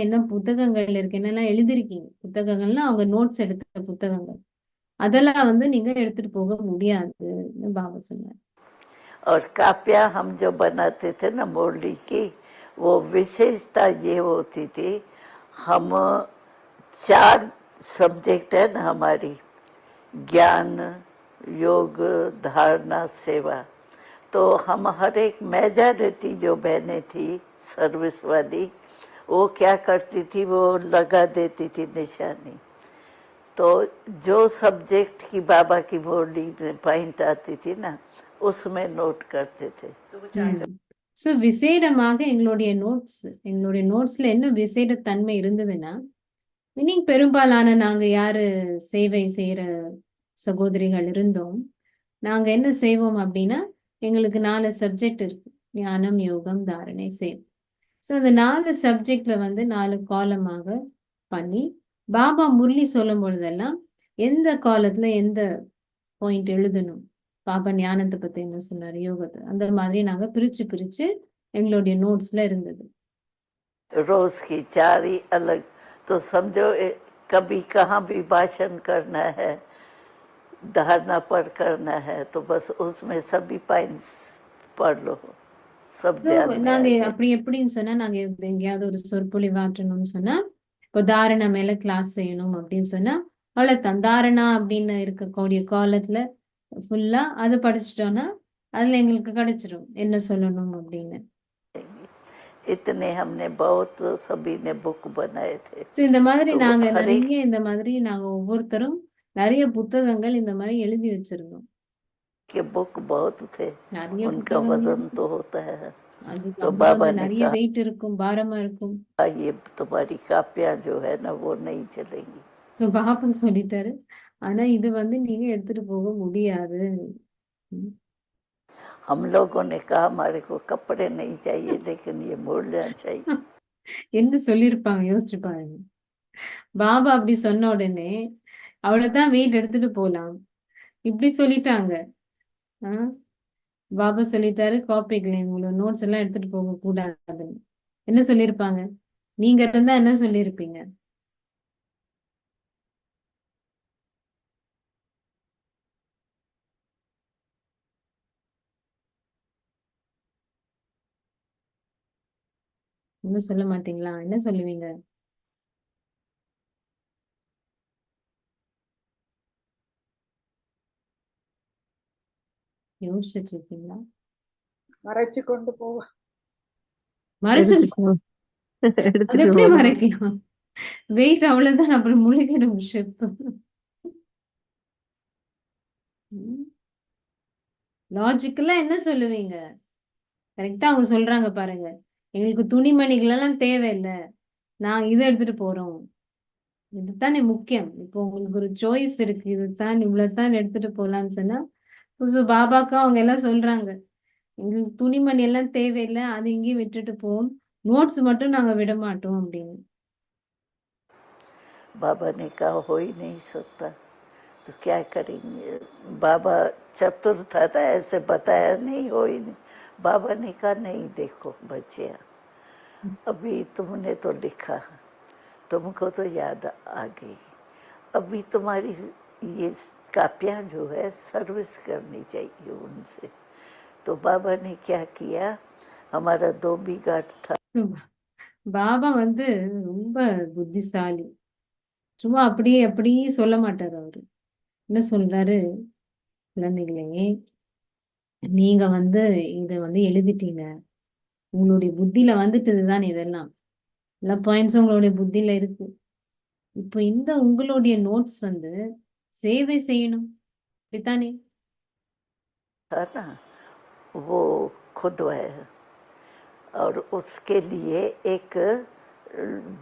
என்ன புத்தகங்கள் இருக்கு, என்னெல்லாம் எழுதிருக்கீங்க, புத்தகங்கள்னா அவங்க நோட்ஸ் எடுத்த புத்தகங்கள், அதெல்லாம் வந்து நீங்க எடுத்துட்டு போக முடியாதுன்னு பாபா சொன்னார். और कापियाँ हम जो बनाते थे ना मुरली की, वो विशेषता ये होती थी, हम 4 सब्जेक्ट है ना हमारी, ज्ञान, योग, धारणा, सेवा। तो हम हर एक मेजॉरिटी जो बहनें थी सर्विस वाली, वो क्या करती थी, वो लगा देती थी निशानी। तो जो सब्जेक्ट की बाबा की मुरली में पॉइंट आती थी ना, उसमें नोट करते थे। ஸோ விசேடமாக எங்களுடைய நோட்ஸ்ல என்ன விசேட தன்மை இருந்ததுன்னா, மீனிங் பெரும்பாலான நாங்க யாரு சேவை செய்யற சகோதரிகள் இருந்தோம், நாங்க என்ன செய்வோம் அப்படின்னா, எங்களுக்கு 4 சப்ஜெக்ட் இருக்கு, ஞானம், யோகம், தாரணை, சேவை. ஸோ அந்த 4 சப்ஜெக்ட்ல வந்து 4 காலமாக பண்ணி, பாபா முரளி சொல்லும் பொழுதெல்லாம் எந்த காலத்துல எந்த பாயிண்ட் எழுதணும், பாபா ஞானத்தை பத்தி என்ன சொன்னாரு, யோகத்தை, அந்த மாதிரி நாங்க பிரிச்சு பிரிச்சு எங்களுடைய நோட்ஸ்ல இருந்தது. रोज की 4 ही अलग। तो समझो कभी कहाँ भी भाषण करना है, धारणा पर करना है, तो बस उसमें सभी पॉइंट्स पढ़ लो, सब ஸோ ध्यान में आ நாங்க जाए। அப்படி எப்படின்னு சொன்னா, நாங்க எங்கேயாவது ஒரு சொற்பொழிவாற்றணும்னு சொன்னா, இப்போ தாரணா மேல கிளாஸ் செய்யணும் அப்படின்னு சொன்னா, அவ்வளவுதான், தாரணா அப்படின்னு இருக்கக்கூடிய காலத்துல ஃபுல்லா அது படிச்சுட்டோம்னா அதுல எங்களுக்கு கிடைச்சிரும் என்ன சொல்லணும் அப்படின்னு. इतने हमने बहुत सभी ने बुक बनाए थे। ஸோ இந்த மாதிரி तो நாங்க हर एक நிறைய இந்த மாதிரி நாங்க ஒவ்வொருத்தரும் நிறைய புத்தகங்கள் இந்த மாதிரி எழுதி வச்சிருந்தோம். के बुक बहुत थे, நிறைய उनका புத்தகங்கள் वजन तो होता है। அது तो அது बाबा வந்து ने நிறைய कहा வெயிட் இருக்கும், பாரமா இருக்கும். ये तुम्हारी कापियाँ जो है ना वो नहीं चलेंगी। ஸோ பாபா சொல்லிட்டாரு, ஆனா இது வந்து நீங்க எடுத்துட்டு போக முடியாது. ம். हम लोगों ने कहा हमारे को कपड़े नहीं चाहिए, लेकिन ये मूल्य चाहिए। என்ன சொல்லியிருப்பாங்க யோசிச்சு பாருங்க. பாபா அப்படி சொன்ன உடனே அவ்வளவுதான், வெயிட் எடுத்துட்டு போலாம், இப்படி சொல்லிட்டாங்க. ஆ? பாபா சொல்லிட்டாரு, காப்பிகளை உங்களோட நோட்ஸ் எல்லாம் எடுத்துட்டு போக கூடாதுன்னு. என்ன சொல்லியிருப்பாங்க? நீங்க இருந்தா என்ன சொல்லியிருப்பீங்க? ஒன்னும் சொல்ல மாட்டீங்களா? என்ன சொல்லுவீங்க? யோசிச்சுட்டு இருக்கீங்களா? மறைச்சு கொண்டு போவ மறைச்சு எடுத்துட்டு அது எடுத்துட்டு எப்படி போகணும். மறைக்கலாம்? வெயிட் அவ்வளவுதான், அப்புறம் முழுகிடும் ஷிப். லாஜிக்கலா என்ன சொல்லுவீங்க? கரெக்டா அவங்க சொல்றாங்க பாருங்க, எங்களுக்கு துணிமணிகள் எல்லாம் தேவையில்லை, நாங்க இதை எடுத்துட்டு போறோம், இதுதானே முக்கியம். இப்போ உங்களுக்கு ஒரு சாய்ஸ் இருக்கு, இதுதான் இவ்வளவுதான் எடுத்துட்டு போலான்னு சொன்னா, புதுசு பாபாக்கா அவங்க எல்லாம் சொல்றாங்க, எங்களுக்கு துணிமணி எல்லாம் தேவையில்லை, அது இங்கேயும் விட்டுட்டு போவோம், நோட்ஸ் மட்டும் நாங்க விட மாட்டோம் அப்படின்னு. बाबा ने कहा हो ही नहीं सकता, तो क्या करेंगे। बाबा चतुर था ना, ऐसे बताया नहीं, हो ही नहीं। बाबा ने कहा नहीं, देखो बच्चिया, अभी तुमने तो लिखा, तुमको तो याद आ गई, अभी तुम्हारी ये कापियाँ जो है सर्विस करनी चाहिए उनसे। तो बाबा ने क्या किया, हमारा 2 बिघाट था। பாபா வந்து ரொம்ப புத்திசாலி, சும்மா அப்படியே அப்படியே சொல்ல மாட்டாரு அவரு. என்ன சொல்றாரு, குழந்தைகளே, நீங்க வந்து இத வந்து எழுதிட்டீங்க, உங்களுடைய புத்தியில வந்துட்டு இதுதான், இதெல்லாம் எல்லா பாயிண்ட்ஸும் உங்களுடைய புத்தியில இருக்கு, இப்போ இந்த உங்களுடைய நோட்ஸ் வந்து சேவை செய்யணும், அப்படித்தானே? है ना, वो खुद है। और उसके लिए एक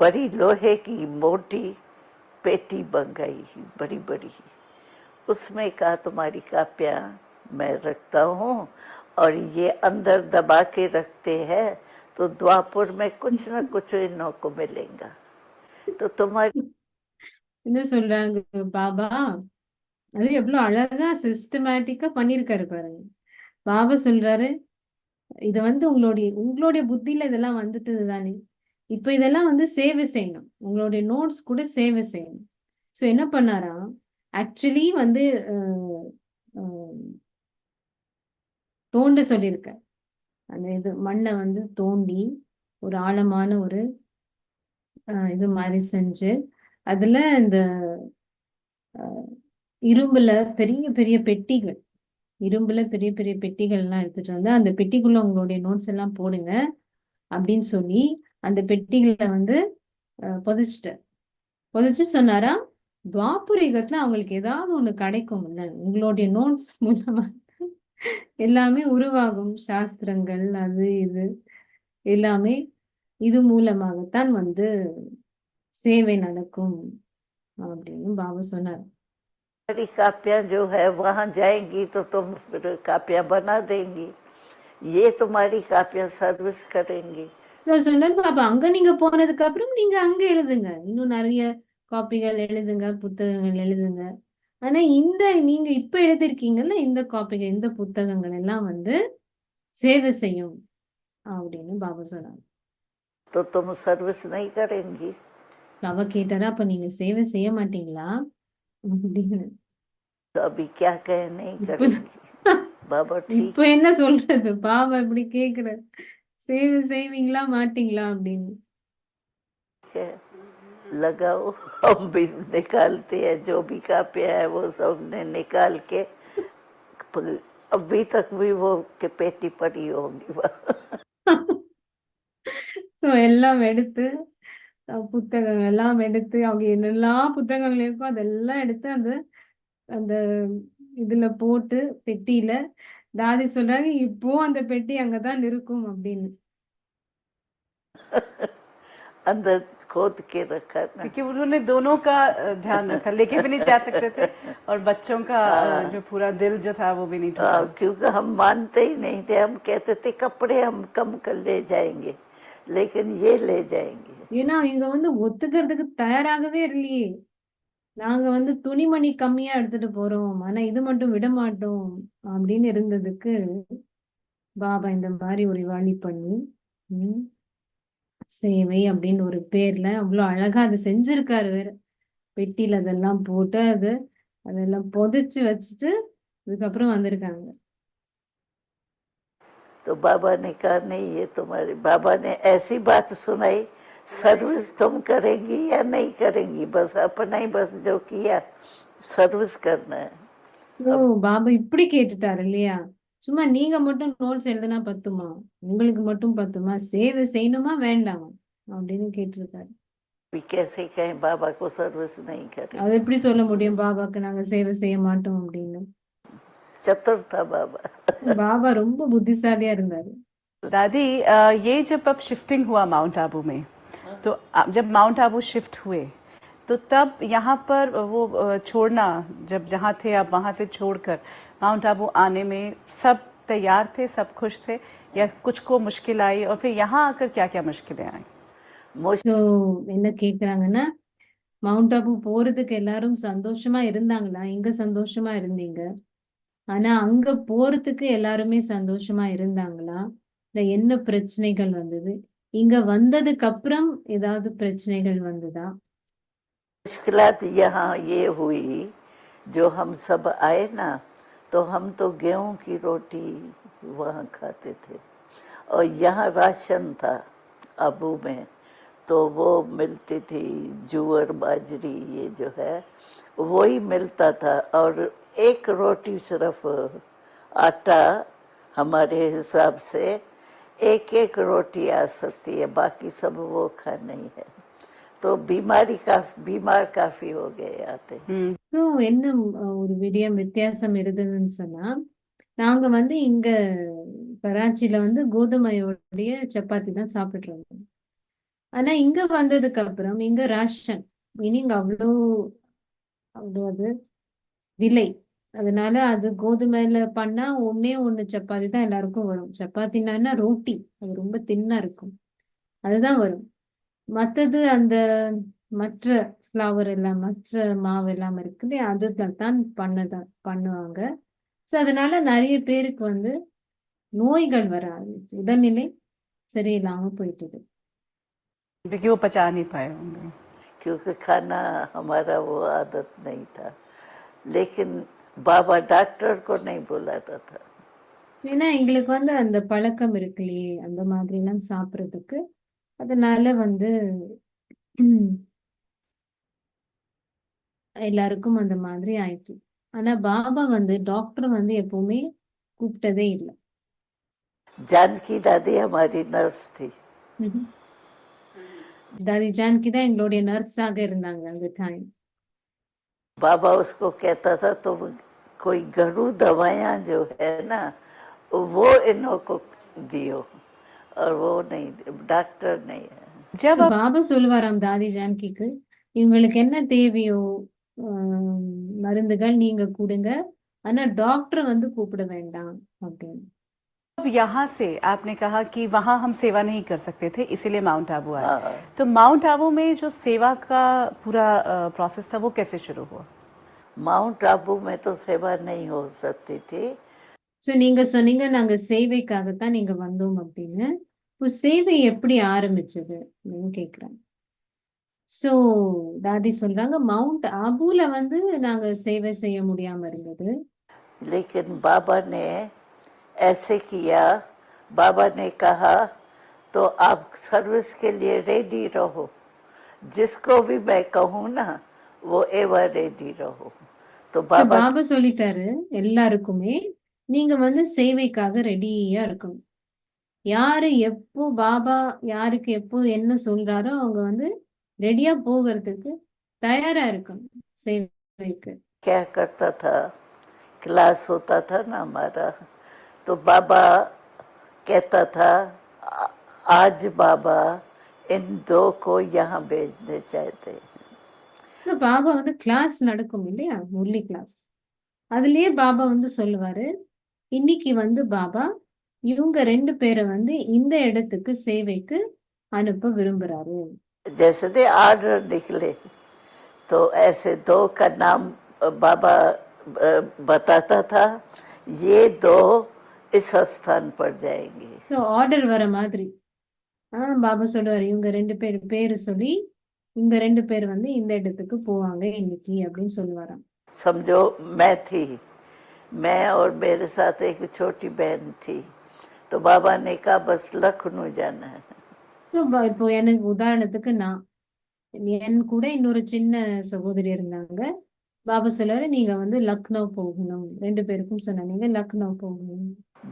बड़ी लोहे की मोटी पेटी बन गई, बड़ी बड़ी। उसमें कहा तुम्हारी कापियाँ मैं रखता हूँ, और ये अंदर दबा के रखते हैं, तो द्वापुर में कुछ न कुछ इन्हों को मिलेगा। तो तुम्हारी என்ன சொல்றாங்க பாபா, அது எவ்வளவு அழகா சிஸ்டமேட்டிக்கா பண்ணிருக்காரு பாருங்க. பாபா சொல்றாரு, இது வந்து உங்களுடைய புத்தியில இதெல்லாம் வந்துட்டு தானே, இப்ப இதெல்லாம் வந்து சேவை செய்யணும், உங்களுடைய நோட்ஸ் கூட சேவை செய்யணும். ஸோ என்ன பண்ணாராம், ஆக்சுவலி வந்து தோண்ட சொல்லியிருக்க அந்த இது மண்ணை வந்து தோண்டி ஒரு ஆழமான ஒரு இது மாதிரி செஞ்சு அதுல இந்த இரும்புல பெரிய பெரிய பெட்டிகள், இரும்புல பெரிய பெரிய பெட்டிகள் எல்லாம் எடுத்துட்டு வந்து அந்த பெட்டிக்குள்ள உங்களுடைய நோட்ஸ் எல்லாம் போடுங்க அப்படின்னு சொல்லி அந்த பெட்டிகளை வந்து புதைச்சு சொன்னாரா, துவாபுரிகத்துல அவங்களுக்கு ஏதாவது ஒண்ணு கிடைக்கும், உங்களுடைய நோட்ஸ் மூலமா எல்லாமே உருவாகும், சாஸ்திரங்கள் அது இது எல்லாமே இது மூலமாகத்தான் வந்து சேவை நடக்கும் அப்படின்னு பாபா சொன்னார். कापियां जो है वहां जाएंगी तो तुम फिर कापियां बना देंगी, ये तुम्हारी कापियां सर्विस करेंगी। சொன்னார் பாபா, அங்க நீங்க போனதுக்கு அப்புறம் நீங்க அங்க எழுதுங்க, இன்னும் நிறைய காப்பிகள் எழுதுங்க, புத்தகங்கள் எழுதுங்க. ஆனா இந்த நீங்க இப்ப எழுதிருக்கீங்கல்ல இந்த காப்பிகள், இந்த புத்தகங்கள் எல்லாம் வந்து சேவை செய்யும் அப்படின்னு பாபா சொன்னாங்க. तो तुम सर्विस नहीं करेंगी। பாபா கேட்டாரா, அப்ப நீங்க சேவை செய்ய மாட்டீங்களா அப்படின்னு. तो अभी क्या कहे नहीं करेंगी। बाबा ठीक இப்ப என்ன சொல்றது, பாபா இப்படி கேக்குற, சேவை செய்வீங்களா மாட்டீங்களா அப்படின்னு. है, लगाओ। हम भी निकालते हैं, जो भी कापियां है वो सबने निकाल के, अभी तक भी वो के पेटी पड़ी होगी। எல்லாம் எடுத்து புத்தகங்கள் எல்லாம் எடுத்து அவங்க என்னெல்லாம் புத்தகங்கள் இருக்கோ அதெல்லாம் எடுத்து அந்த அந்த இதுல போட்டு பெட்டியில தாதி சொல்றாங்க, இப்போ அந்த பெட்டி அங்கதான் இருக்கும் அப்படின்னு. अंदर खोद के रखा ना, क्योंकि उन्होंने दोनों का ध्यान रखा, लेके भी नहीं जा सकते थे और बच्चों का जो पूरा दिल जो था वो भी नहीं टूटा। क्योंकि हम मानते ही नहीं थे, हम कहते थे कपड़े हम कम कर ले जाएंगे, लेकिन ये ले जाएंगे। ஏன்னா இங்க வந்து ஒத்துக்கிறதுக்கு தயாராகவே இல்லையே, நாங்க வந்து துணிமணி கம்மியா எடுத்துட்டு போறோம், ஆனா இது மட்டும் விட மாட்டோம் அப்படின்னு இருந்ததுக்கு பாபா இந்த மாதிரி ஒரு வழி பண்ணி சேவை அப்படின்னு ஒரு பேர்ல அவ்வளவு அழகா அது செஞ்சிருக்காரு வேற. பெட்டியில அதெல்லாம் போட்டு அதெல்லாம் புதைச்சு வச்சுட்டு அதுக்கப்புறம் வந்திருக்காங்க. तो बाबा ने कहा नहीं, ये तुम्हारे, बाबा ने ऐसी बात सुनाई, सर्विस तुम करेंगी या नहीं करेंगी, बस अपना ही बस जो किया सर्विस करना है। பாபா இப்படி கேட்டுட்டாரு இல்லையா, சும்மா நீங்க மட்டும் நோட்ஸ் எழுதுனா பத்துமா, உங்களுக்கு மட்டும் பத்துமா, சேவை செய்யணுமா வேண்டாமா அப்படின்னு கேட்டிருக்காரு. कैसे कहें बाबा को सर्विस नहीं करें, அது எப்படி சொல்ல முடியும் பாபாக்கு நாங்க சேவை செய்ய மாட்டோம் அப்படின்னு. चतुर था बाबा। பாபா ரொம்ப புத்திசாலியா இருந்தாரு. दादी, ये जब अब शिफ्टिंग हुआ माउंट आबू में, तो जब माउंट आबू शिफ्ट हुए तो तब यहाँ पर वो छोड़ना, जब जहाँ थे आप वहाँ से छोड़कर माउंट आबू आने में सब तैयार थे, सब खुश थे, या कुछ को मुश्किल आई, और फिर यहाँ आकर क्या क्या मुश्किलें आई? ஸோ என்ன கேக்குறாங்கன்னா, மவுண்ட் ஆபு போறதுக்கு எல்லாரும் சந்தோஷமா இருந்தாங்களா, எங்க சந்தோஷமா இருந்தீங்க, ஆனா அங்க போறதுக்கு எல்லாருமே சந்தோஷமா இருந்தாங்களா, இல்ல என்ன பிரச்சனைகள் வந்தது, இங்க வந்ததுக்கு அப்புறம் ஏதாவது பிரச்சனைகள் வந்ததா? मुश्किलात यहाँ ये हुई, जो हम सब आए ना, तो हम तो गेहूं की रोटी वहाँ खाते थे, और यहाँ राशन था आबू में, तो वो मिलती थी जूअर बाजरी, ये जो है वो ही मिलता था, और एक रोटी सिर्फ आटा हमारे हिसाब से एक एक रोटी आ सकती है, बाकी सब वो खाना ही है। तो बीमार काफी हो गए आते। ஸோ என்ன ஒரு வித்தியாசம் இருந்ததுன்னு சொன்னா, நாங்க வந்து இங்க கராச்சில வந்து கோதுமையோடைய சப்பாத்தி தான் சாப்பிட்டுட்டு இருந்தோம். ஆனா இங்க வந்ததுக்கு அப்புறம் இங்க ரேஷன் மீனிங் அவ்வளோ அது விலை. அதனால அது கோதுமையில பண்ணா ஒண்ணே ஒண்ணு சப்பாத்தி தான் எல்லாருக்கும் வரும். சப்பாத்தினா என்ன ரோட்டி. அது ரொம்ப தின்னா இருக்கும். அதுதான் வரும். மத்தது அந்த மற்ற ஃப்ளவர் எல்லாம் மற்ற மாவு எல்லாம் இருக்கு இல்லையா? அதுல தான் பண்ணுவாங்க. ஸோ அதனால நிறைய பேருக்கு வந்து நோய்கள் வர ஆரம்பிச்சு. உடல்நிலை சரியில்லாம போயிட்டுது. क्योंकि वो पचा नहीं पाए होंगे। क्योंकि खाना हमारा वो आदत नहीं था। लेकिन बाबा डॉक्टर को नहीं बुलाता था। ஏன்னா எங்களுக்கு வந்து அந்த பழக்கம் இருக்கு இல்லையே அந்த மாதிரி எல்லாம் சாப்பிடுறதுக்கு. அதனால வந்து எல்லாருக்கும் அந்த மாதிரி ஆயிடுச்சு. ஆனா பாபா வந்து டாக்டர் வந்து எப்பவுமே கூப்பிட்டதே இல்லை. जानकी दादी हमारी नर्स थी। தாதி ஜானகி தான் எங்களுடைய நர்ஸாக இருந்தாங்க அந்த டைம். बाबा उसको कहता था तो कोई घरेलू दवाइयाँ जो है ना वो इन्हों को दियो और वो नहीं, डॉक्टर नहीं है। जब आप பாபா சொல்லுவாராம் தாதி ஜானகிக்கு, இவங்களுக்கு என்ன தேவையோ மருந்துகள் நீங்க கொடுங்க, ஆனா டாக்டர் வந்து கூப்பிட வேண்டாம் அப்படின்னு. यहाँ से आपने कहा कि वहाँ हम सेवा नहीं कर सकते थे, इसीलिए माउंट आबू आए। हाँ। तो माउंट आबू में जो सेवा का पूरा प्रोसेस था वो कैसे शुरू हुआ? माउंट आबू में तो सेवा नहीं हो सकती थी। ஸோ நீங்க சொன்னீங்க நாங்க சேவைக்காகத்தான் நீங்க வந்தோம் அப்படின்னு. இப்போ சேவை எப்படி ஆரம்பிச்சது அப்படின்னு கேக்குறேன். ஸோ தாதி சொல்றாங்க மவுண்ட் ஆபூல வந்து நாங்க சேவை செய்ய முடியாம இருந்தது. लेकिन बाबा ने ऐसे किया, बाबा ने कहा तो आप सर्विस के लिए रेडी रहो, जिसको भी मैं कहूँ ना वो एवर रेडी रहो। तो बाबा பாபா சொல்லிட்டாரு எல்லாருக்குமே நீங்க வந்து சேவைக்காக ரெடியா இருக்கணும். யாரு எப்போ பாபா யாருக்கு எப்போ என்ன சொல்றாரோ அவங்க வந்து ரெடியா போகிறதுக்கு தயாரா இருக்கணும் சேவைக்கு. क्या करता था, क्लास होता था ना हमारा, तो बाबा कहता था आज बाबा इन दो को यहाँ भेजने चाहते। பாபா வந்து கிளாஸ் நடக்கும் இல்லையா முரளி கிளாஸ், அதுலயே பாபா வந்து சொல்லுவாரு இன்னைக்கு வந்து பாபா இவங்க 2 பேரை வந்து இந்த இடத்துக்கு சேவைக்கு அனுப்ப விரும்புறாரு. जैसे आर्डर निकले तो ऐसे दो का नाम बाबा बताता था, ये दो इस स्थान पर जाएंगे। ஸோ ஆர்டர் வர மாதிரி பாபா சொல்லுவாரு இவங்க 2 பேர் பேரு சொல்லி இவங்க 2 பேர் வந்து இந்த இடத்துக்கு போவாங்க இன்னைக்கு அப்படின்னு சொல்லுவாராம். समझो मैं थी, मैं और मेरे साथ एक छोटी बहन थी, तो बाबा ने कहा बस लखनऊ जाना है। ஸோ இப்போ எனக்கு உதாரணத்துக்கு என் கூட இன்னொரு சின்ன சகோதரி இருந்தாங்க. பாபா சொல்லுவாரு நீங்க வந்து லக்னோ போகணும். 2 பேருக்கும் சொன்னாங்க நீங்க லக்னோ போகணும்.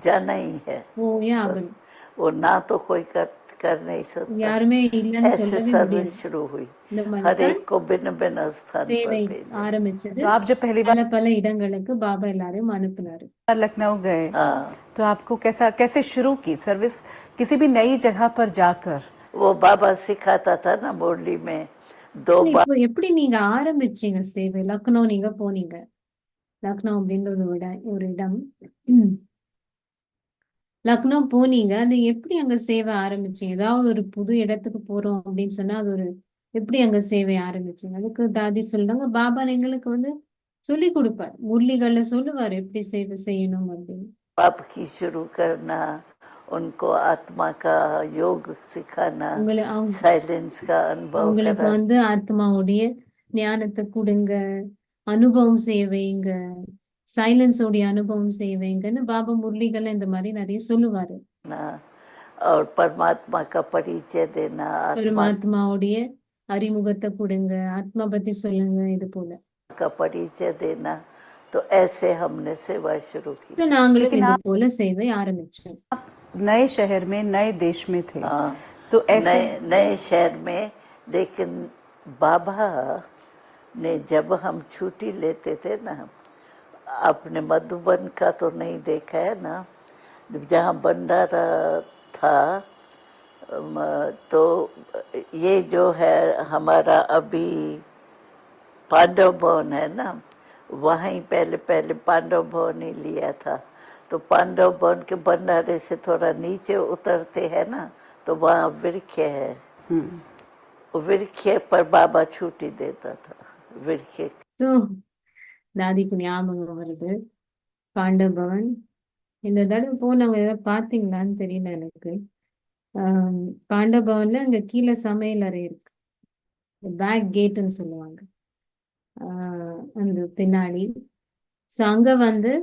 जाना ही है, போயே बस ஆகணும். वो ना तो कोई कर नहीं सकता। யாருமே இல்லைன்னு ऐसे சொல்லவே सर्विस முடியாது. शुरू हुई, இந்த हर மாதிரி தான் एक को भिन्न भिन्न स्थान சேவை पर भेजा। ஆரம்பிச்சது. तो आप जब पहली बार பல இடங்களுக்கு பாபா எல்லாரையும் அனுப்புனாரு. लखनऊ गए हाँ, तो आपको कैसे शुरू की सर्विस किसी भी नई जगह पर जाकर? वो बाबा सिखाता था ना मुरली में 2 बार। இப்போ எப்படி நீங்க ஆரம்பிச்சீங்க சேவை? லக்னோ நீங்க போனீங்க. லக்னோ அப்படின்ற ஒரு இடம். லக்னோ போனீங்க. அது எப்படி அங்க சேவை ஆரம்பிச்சீங்க? ஏதாவது ஒரு புது இடத்துக்கு போறோம் அப்படின்னு சொன்னா அது ஒரு எப்படி அங்க சேவை ஆரம்பிச்சீங்க? அதுக்கு தாதி சொல்றாங்க பாபா எங்களுக்கு வந்து சொல்லி கொடுப்பார். முரளிகள்ல சொல்லுவார் எப்படி சேவை செய்யணும் அப்படின்னு. पाप की शुरू करना, उनको आत्मा का योग सिखाना, साइलेंस का अनुभव அவங்களுக்கு कराना। வந்து ஆத்மாவுடைய ஞானத்தை கொடுங்க, அனுபவம் செய்ய வைங்க, சைலன்ஸோடைய அனுபவம் செய்ய வைங்கன்னு பாபா முரளிகள் இந்த மாதிரி நிறைய சொல்லுவாரு. और परमात्मा का परिचय देना, आत्मा பரமாத்மாவுடைய அறிமுகத்தை கொடுங்க, ஆத்மா பத்தி சொல்லுங்க, இது போல. का परिचय देना। तो ऐसे हमने सेवा शुरू की। So, நாங்களும் लेकिन இது आप போல சேவை ஆரம்பிச்சோம். नए शहर में नए देश में थे, हाँ, तो ऐसे नए शहर में लेकिन बाबा ने जब हम छुट्टी लेते थे ना, आपने मधुबन का तो नहीं देखा है ना, जहाँ भंडारा था, तो ये जो है हमारा अभी पांडव भवन है ना, वहीं पहले पहले पांडव भवन ही लिया था। तो पांडव भवन के भंडारे से थोड़ा नीचे उतरते हैं ना, तो वहाँ वृक्ष है। वृक्ष पर बाबा छुट्टी देता था, वृक्ष। ஸோ தாதிக்கு ஞாபகம் வருது பாண்டவ பவன். இந்த தடவை போனவங்க ஏதாவது பார்த்தீங்களான்னு தெரியல எனக்கு. பாண்டவ பவன்ல அங்க கீழே சமையல் அறை இருக்கு, பேக் கேட்டுன்னு சொல்லுவாங்க, அந்த பின்னாடி. ஸோ அங்க வந்து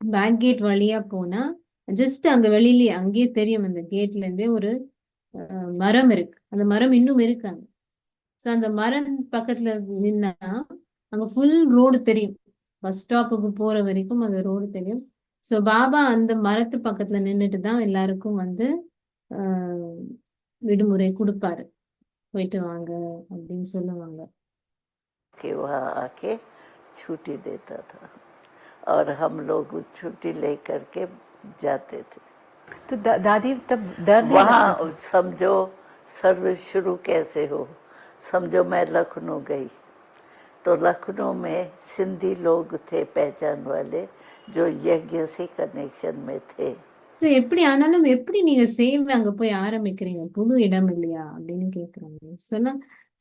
பேக் கேட் வழியா போனா ஜஸ்ட் அங்க வெளியிலே அங்கேயே தெரியும், அந்த கேட்ல இருந்தே ஒரு மரம் இருக்கு. அந்த மரம் இன்னும் இருக்காங்க. ஸோ அந்த மரம் பக்கத்துல நின்னா அங்க ஃபுல் ரோடு தெரியும், பஸ் ஸ்டாப்புக்கு போற வரைக்கும் அந்த ரோடு தெரியும். ஸோ பாபா அந்த மரத்து பக்கத்துல நின்றுட்டு தான் எல்லாருக்கும் வந்து விடுமுறை கொடுப்பாரு, போயிட்டு வாங்க அப்படின்னு சொல்லுவாங்க. कि वहाँ आके छुट्टी देता था और हम लोग छुट्टी लेकर के जाते थे। तो दादी तब डर नहीं वहाँ लगता था? समझो सर्विस शुरू कैसे हो, समझो मैं लखनऊ गई, तो लखनऊ में सिंधी लोग थे पहचान वाले, जो यज्ञ से कनेक्शन में थे। ஸோ எப்படி ஆனாலும் எப்படி நீங்க சேவை அங்க போய் ஆரம்பிக்கிறீங்க, புது இடம் இல்லையா அப்படின்னு கேக்குறாங்க. சொன்னா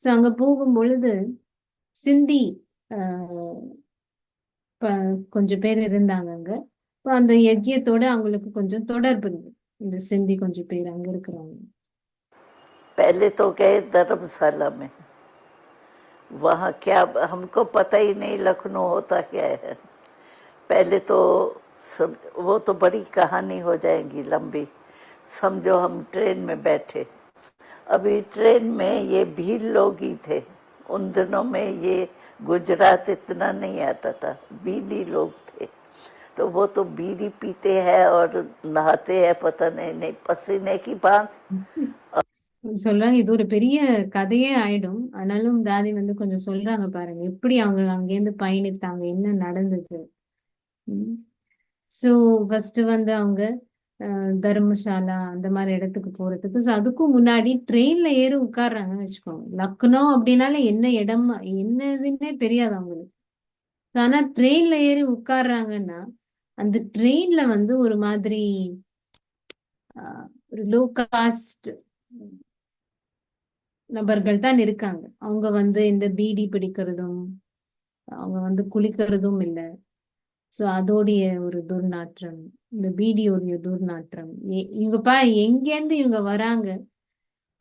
ஸோ அங்க போகும் பொழுது சிந்தி கொஞ்சம் பேர் இருந்தாங்க அங்க. இப்போ அந்த யஜ்யத்தோட அவங்களுக்கு கொஞ்சம் தொடர்பு இருந்தது, இந்த சிந்தி கொஞ்சம் பேர் அங்க இருக்கிறவங்க. पहले तो गए धर्मशाला में, वहाँ क्या हमको पता ही नहीं लखनऊ होता क्या है। पहले तो वो तो बड़ी कहानी हो जाएगी लंबी। समझो हम ट्रेन में बैठे, अभी ट्रेन में ये भीड़ लोग ही थे। उन दिनों में ये गुजरात इतना नहीं आता था, बीड़ी लोग थे, तो वो तो बीड़ी पीते हैं और नहाते हैं, पता नहीं पसीने की बांस। சொல்றாங்க இது ஒரு பெரிய கதையே ஆயிடும், ஆனாலும் தாதி வந்து கொஞ்சம் சொல்றாங்க பாருங்க எப்படி அவங்க அங்கேருந்து பயணித்தாங்க, என்ன நடந்தது. ஸோ ஃபர்ஸ்ட் வந்து அவங்க தர்மசாலா அந்த மாதிரி இடத்துக்கு போறதுக்கு, ஸோ அதுக்கும் முன்னாடி ட்ரெயின்ல ஏறி உட்கார்றாங்கன்னு வச்சுக்கோங்க. லக்னோ அப்படின்னாலே என்ன இடம் என்னதுன்னே தெரியாது அவங்களுக்கு. ஆனா ட்ரெயின்ல ஏறி உட்கார்றாங்கன்னா அந்த ட்ரெயின்ல வந்து ஒரு மாதிரி ஒரு லோ காஸ்ட் நபர்கள் தான் இருக்காங்க. அவங்க வந்து இந்த பீடி பிடிக்கிறதும் அவங்க வந்து குளிக்கிறதும் இல்லை. ஸோ அதோடைய ஒரு துர்நாற்றம், இந்த பீடியோடைய துர்நாற்றம், இவங்க எங்கேருந்து இவங்க வராங்க,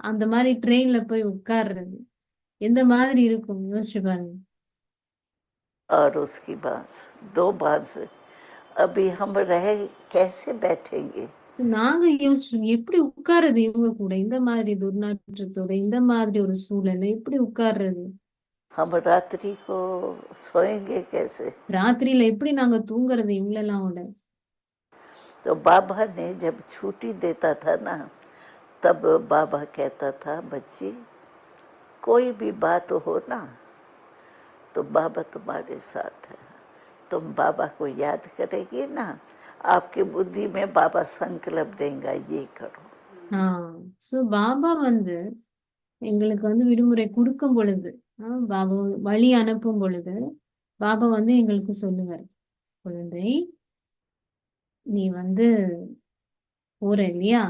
அந்த மாதிரி ட்ரெயின்ல போய் உட்கார்றது எந்த மாதிரி இருக்கும் யோசிச்சு பாருங்க. और उसकी बांस, दो बांस, अभी हम रह कैसे बैठेंगे। நாங்க யோசிச்சு எப்படி உட்கார்றது இவங்க கூட, இந்த மாதிரி துர்நாற்றத்தோட இந்த மாதிரி ஒரு சூழல்ல எப்படி உட்கார்றது, हम रात्रि को सोएंगे कैसे। ராத்திரியில எப்படி நாங்க தூங்குறது இவங்களெல்லாம் விட. तो बाबा ने जब छुट्टी देता था ना, तब बाबा कहता था बच्ची कोई भी बात हो ना, तो बाबा तुम्हारे साथ है, तुम बाबा को याद करेगी ना, आपके बुद्धि में बाबा संकल्प देगा ये करो। ஸோ பாபா வந்து எங்களுக்கு வந்து விடுமுறை கொடுக்கும் பொழுது, பாபா வழி அனுப்பும் பொழுது பாபா வந்து எங்களுக்கு சொல்லுவார், குழந்தை நீ வந்து போற இல்லையா,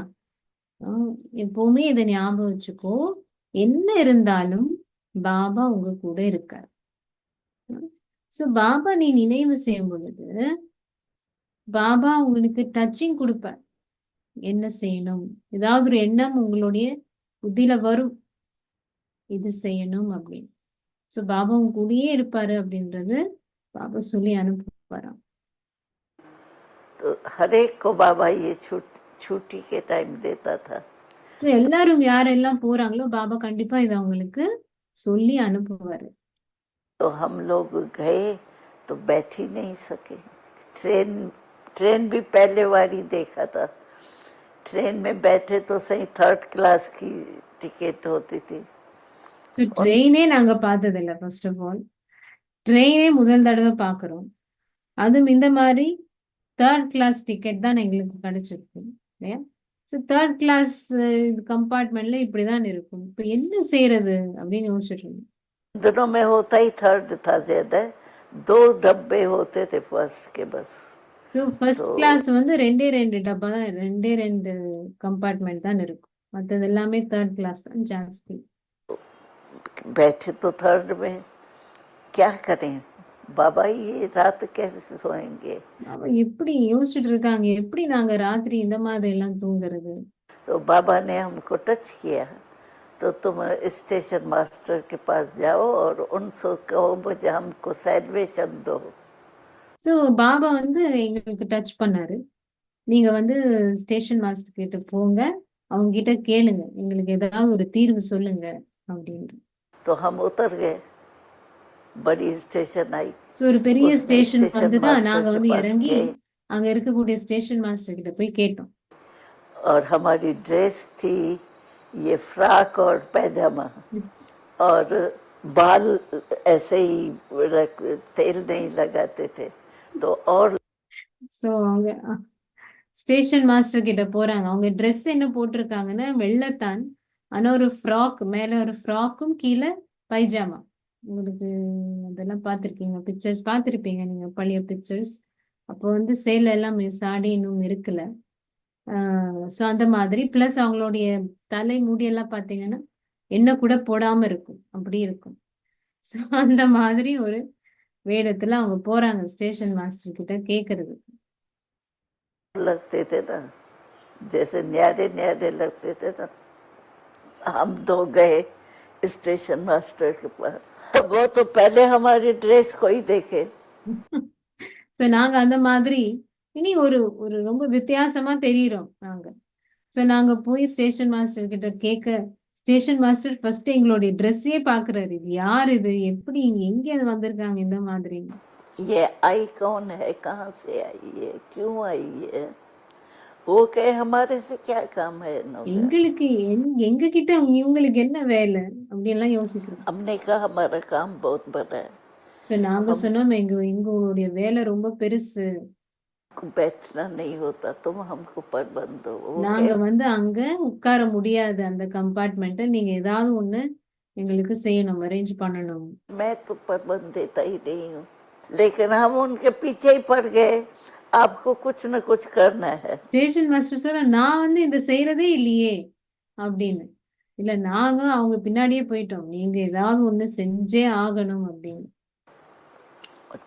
எப்பவுமே இதை ஞாபகம் வச்சுக்கோ, என்ன இருந்தாலும் பாபா உங்க கூட இருக்கார். ஸோ பாபா நீ நினைவு செய்யும் பொழுது பாபா உங்களுக்கு டச்சிங் கொடுப்பார், என்ன செய்யணும், ஏதாவது ஒரு எண்ணம் உங்களுடைய புத்தியில வரும், இது செய்யணும் அப்படின்னு. ஸோ பாபா உங்க கூடயே இருப்பாரு அப்படின்றது பாபா சொல்லி அனுப்புவாராம். तो हर एक को बाबा ये छुट्टी के टाइम देता था। ஸோ எல்லாரும் யாரெல்லாம் போறாங்களோ பாபா கண்டிப்பா இதை அவங்களுக்கு சொல்லி அனுப்புவாரு. तो हम लोग गए तो बैठ ही नहीं सके। ट्रेन भी पहले वाली देखा था, ट्रेन में बैठे तो सही 3rd क्लास की टिकट होती थी, ஸோ ட்ரெயினே நாங்க பார்த்ததில்ல ஃபர்ஸ்ட் ஆஃப் ஆல். ட்ரெயினே முதல் தடவை பார்க்குறோம். அதுவும் இந்த மாதிரி தேர்ட் கிளாஸ் டிக்கெட் தான் எங்களுக்கு கிடைச்சிருக்கு இல்லையா? ஸோ தேர்ட் கிளாஸ் இது கம்பார்ட்மெண்ட்ல இப்படிதான் இருக்கும். இப்போ என்ன செய்யறது அப்படின்னு யோசிச்சுட்டு இருந்தோம். दिनों में होता ही थर्ड था ज्यादा, 2 डब्बे होते थे फर्स्ट के बस। ஸோ ஃபர்ஸ்ட் तो கிளாஸ் வந்து ரெண்டே ரெண்டு டப்பா தான், ரெண்டே ரெண்டு கம்பார்ட்மெண்ட் தான் இருக்கும். மற்றது எல்லாமே தேர்ட் கிளாஸ் தான் ஜாஸ்தி. बैठे तो थर्ड में, क्या करें बाबा, ये रात कैसे सोएंगे। அவ எப்படி யோசிச்சுட்டு இருக்காங்க, எப்படி நாங்க ராத்திரி இந்த மாதிரி எல்லாம் தூங்குறது? तो बाबा ने हमको टच किया, तो तुम स्टेशन मास्टर के पास जाओ और उनसे कहो मुझे हमको सैल्वेशन दो। ஸோ பாபா வந்து எங்களுக்கு டச் பண்ணாரு. நீங்க வந்து ஸ்டேஷன் மாஸ்டர் கிட்ட போங்க, அவங்க கிட்ட கேளுங்க, எங்களுக்கு ஏதாவது ஒரு தீர்வு சொல்லுங்க அப்படின்னு. तो हम उतर गए, बड़ी स्टेशन आई, ஸோ ஒரு பெரிய उसमें ஸ்டேஷன் स्टेशन வந்து தான் मास्टर நாங்க के வந்து पास இறங்கி गए அங்க இருக்கக்கூடிய ஸ்டேஷன் மாஸ்டர் கிட்ட போய் கேட்டோம். और हमारी ड्रेस थी ये फ्रॉक और पैजामा, और बाल ऐसे ही रख, तेल नहीं लगाते थे तो और ஸோ அவங்க ஸ்டேஷன் மாஸ்டர் கிட்ட போறாங்க. அவங்க ட்ரெஸ் என்ன போட்டிருக்காங்கன்னா வெள்ளத்தான், ஆனா ஒரு ஃப்ராக், மேல ஒரு ஃப்ராக்கும் கீழே பைஜாமா. உங்களுக்கு அதெல்லாம் பார்த்துருக்கீங்க, பிக்சர்ஸ் பார்த்துருப்பீங்க நீங்க, பழைய பிக்சர்ஸ். அப்போ வந்து சேலை எல்லாம் சாடி இன்னும் இருக்கல. ஸோ அந்த மாதிரி ப்ளஸ் அவங்களுடைய தலை முடியெல்லாம் பார்த்தீங்கன்னா எண்ணெய் கூட போடாம இருக்கும், அப்படி இருக்கும். ஸோ அந்த மாதிரி ஒரு வேடத்துல அவங்க போறாங்க ஸ்டேஷன் மாஸ்டர் கிட்ட கேட்கறது. लगते थे ना, जैसे न्यारे न्यारे लगते थे ना। हम दो गए स्टेशन मास्टर के पास, वो तो पहले हमारी ड्रेस को ही देखे। ஸோ நாங்க அந்த மாதிரி இனி ஒரு ஒரு ரொம்ப வித்தியாசமா தெரியிறோம் நாங்க. ஸோ நாங்க போய் ஸ்டேஷன் மாஸ்டர் கிட்ட கேட்க, ஸ்டேஷன் மாஸ்டர் ஃபர்ஸ்ட் எங்களுடைய ட்ரெஸ்ஸே பாக்குறாரு. இது யார், இது எப்படி, எங்க இது வந்திருக்காங்க இந்த மாதிரி? ये आई कौन है, कहाँ से आई है, क्यों आई है। वो कहे हमारे से क्या काम है इन्होंने। எங்களுக்கு எங்க கிட்ட இவங்களுக்கு என்ன வேலை அப்படி எல்லாம் யோசிக்கிறோம். हमने कहा हमारा काम बहुत बड़ा है, ஸோ நாங்க சொன்னோம் எங்களுடைய வேலை ரொம்ப பெருசு, बैठना नहीं होता, तुम हमको प्रबंध दो। वो நாங்க कहे வந்து அங்க உட்கார முடியாது அந்த கம்பார்ட்மெண்ட்டை, நீங்க ஏதாவது ஒண்ணு எங்களுக்கு செய்யணும், அரேஞ்ச் பண்ணணும். मैं तो प्रबंध देता ही नहीं हूँ, लेकिन हम उनके पीछे ही पड़ गए, आपको कुछ न कुछ करना है। ஸ்டேஷன் மாஸ்டர் சொல்ல, நான் வந்து இந்த செய்யறதே இல்லையே அப்படின்னு. இல்ல நாங்க அவங்க பின்னாடியே போயிட்டோம், நீங்க ஏதாவது ஒண்ணு செஞ்சே ஆகணும் அப்படின்னு.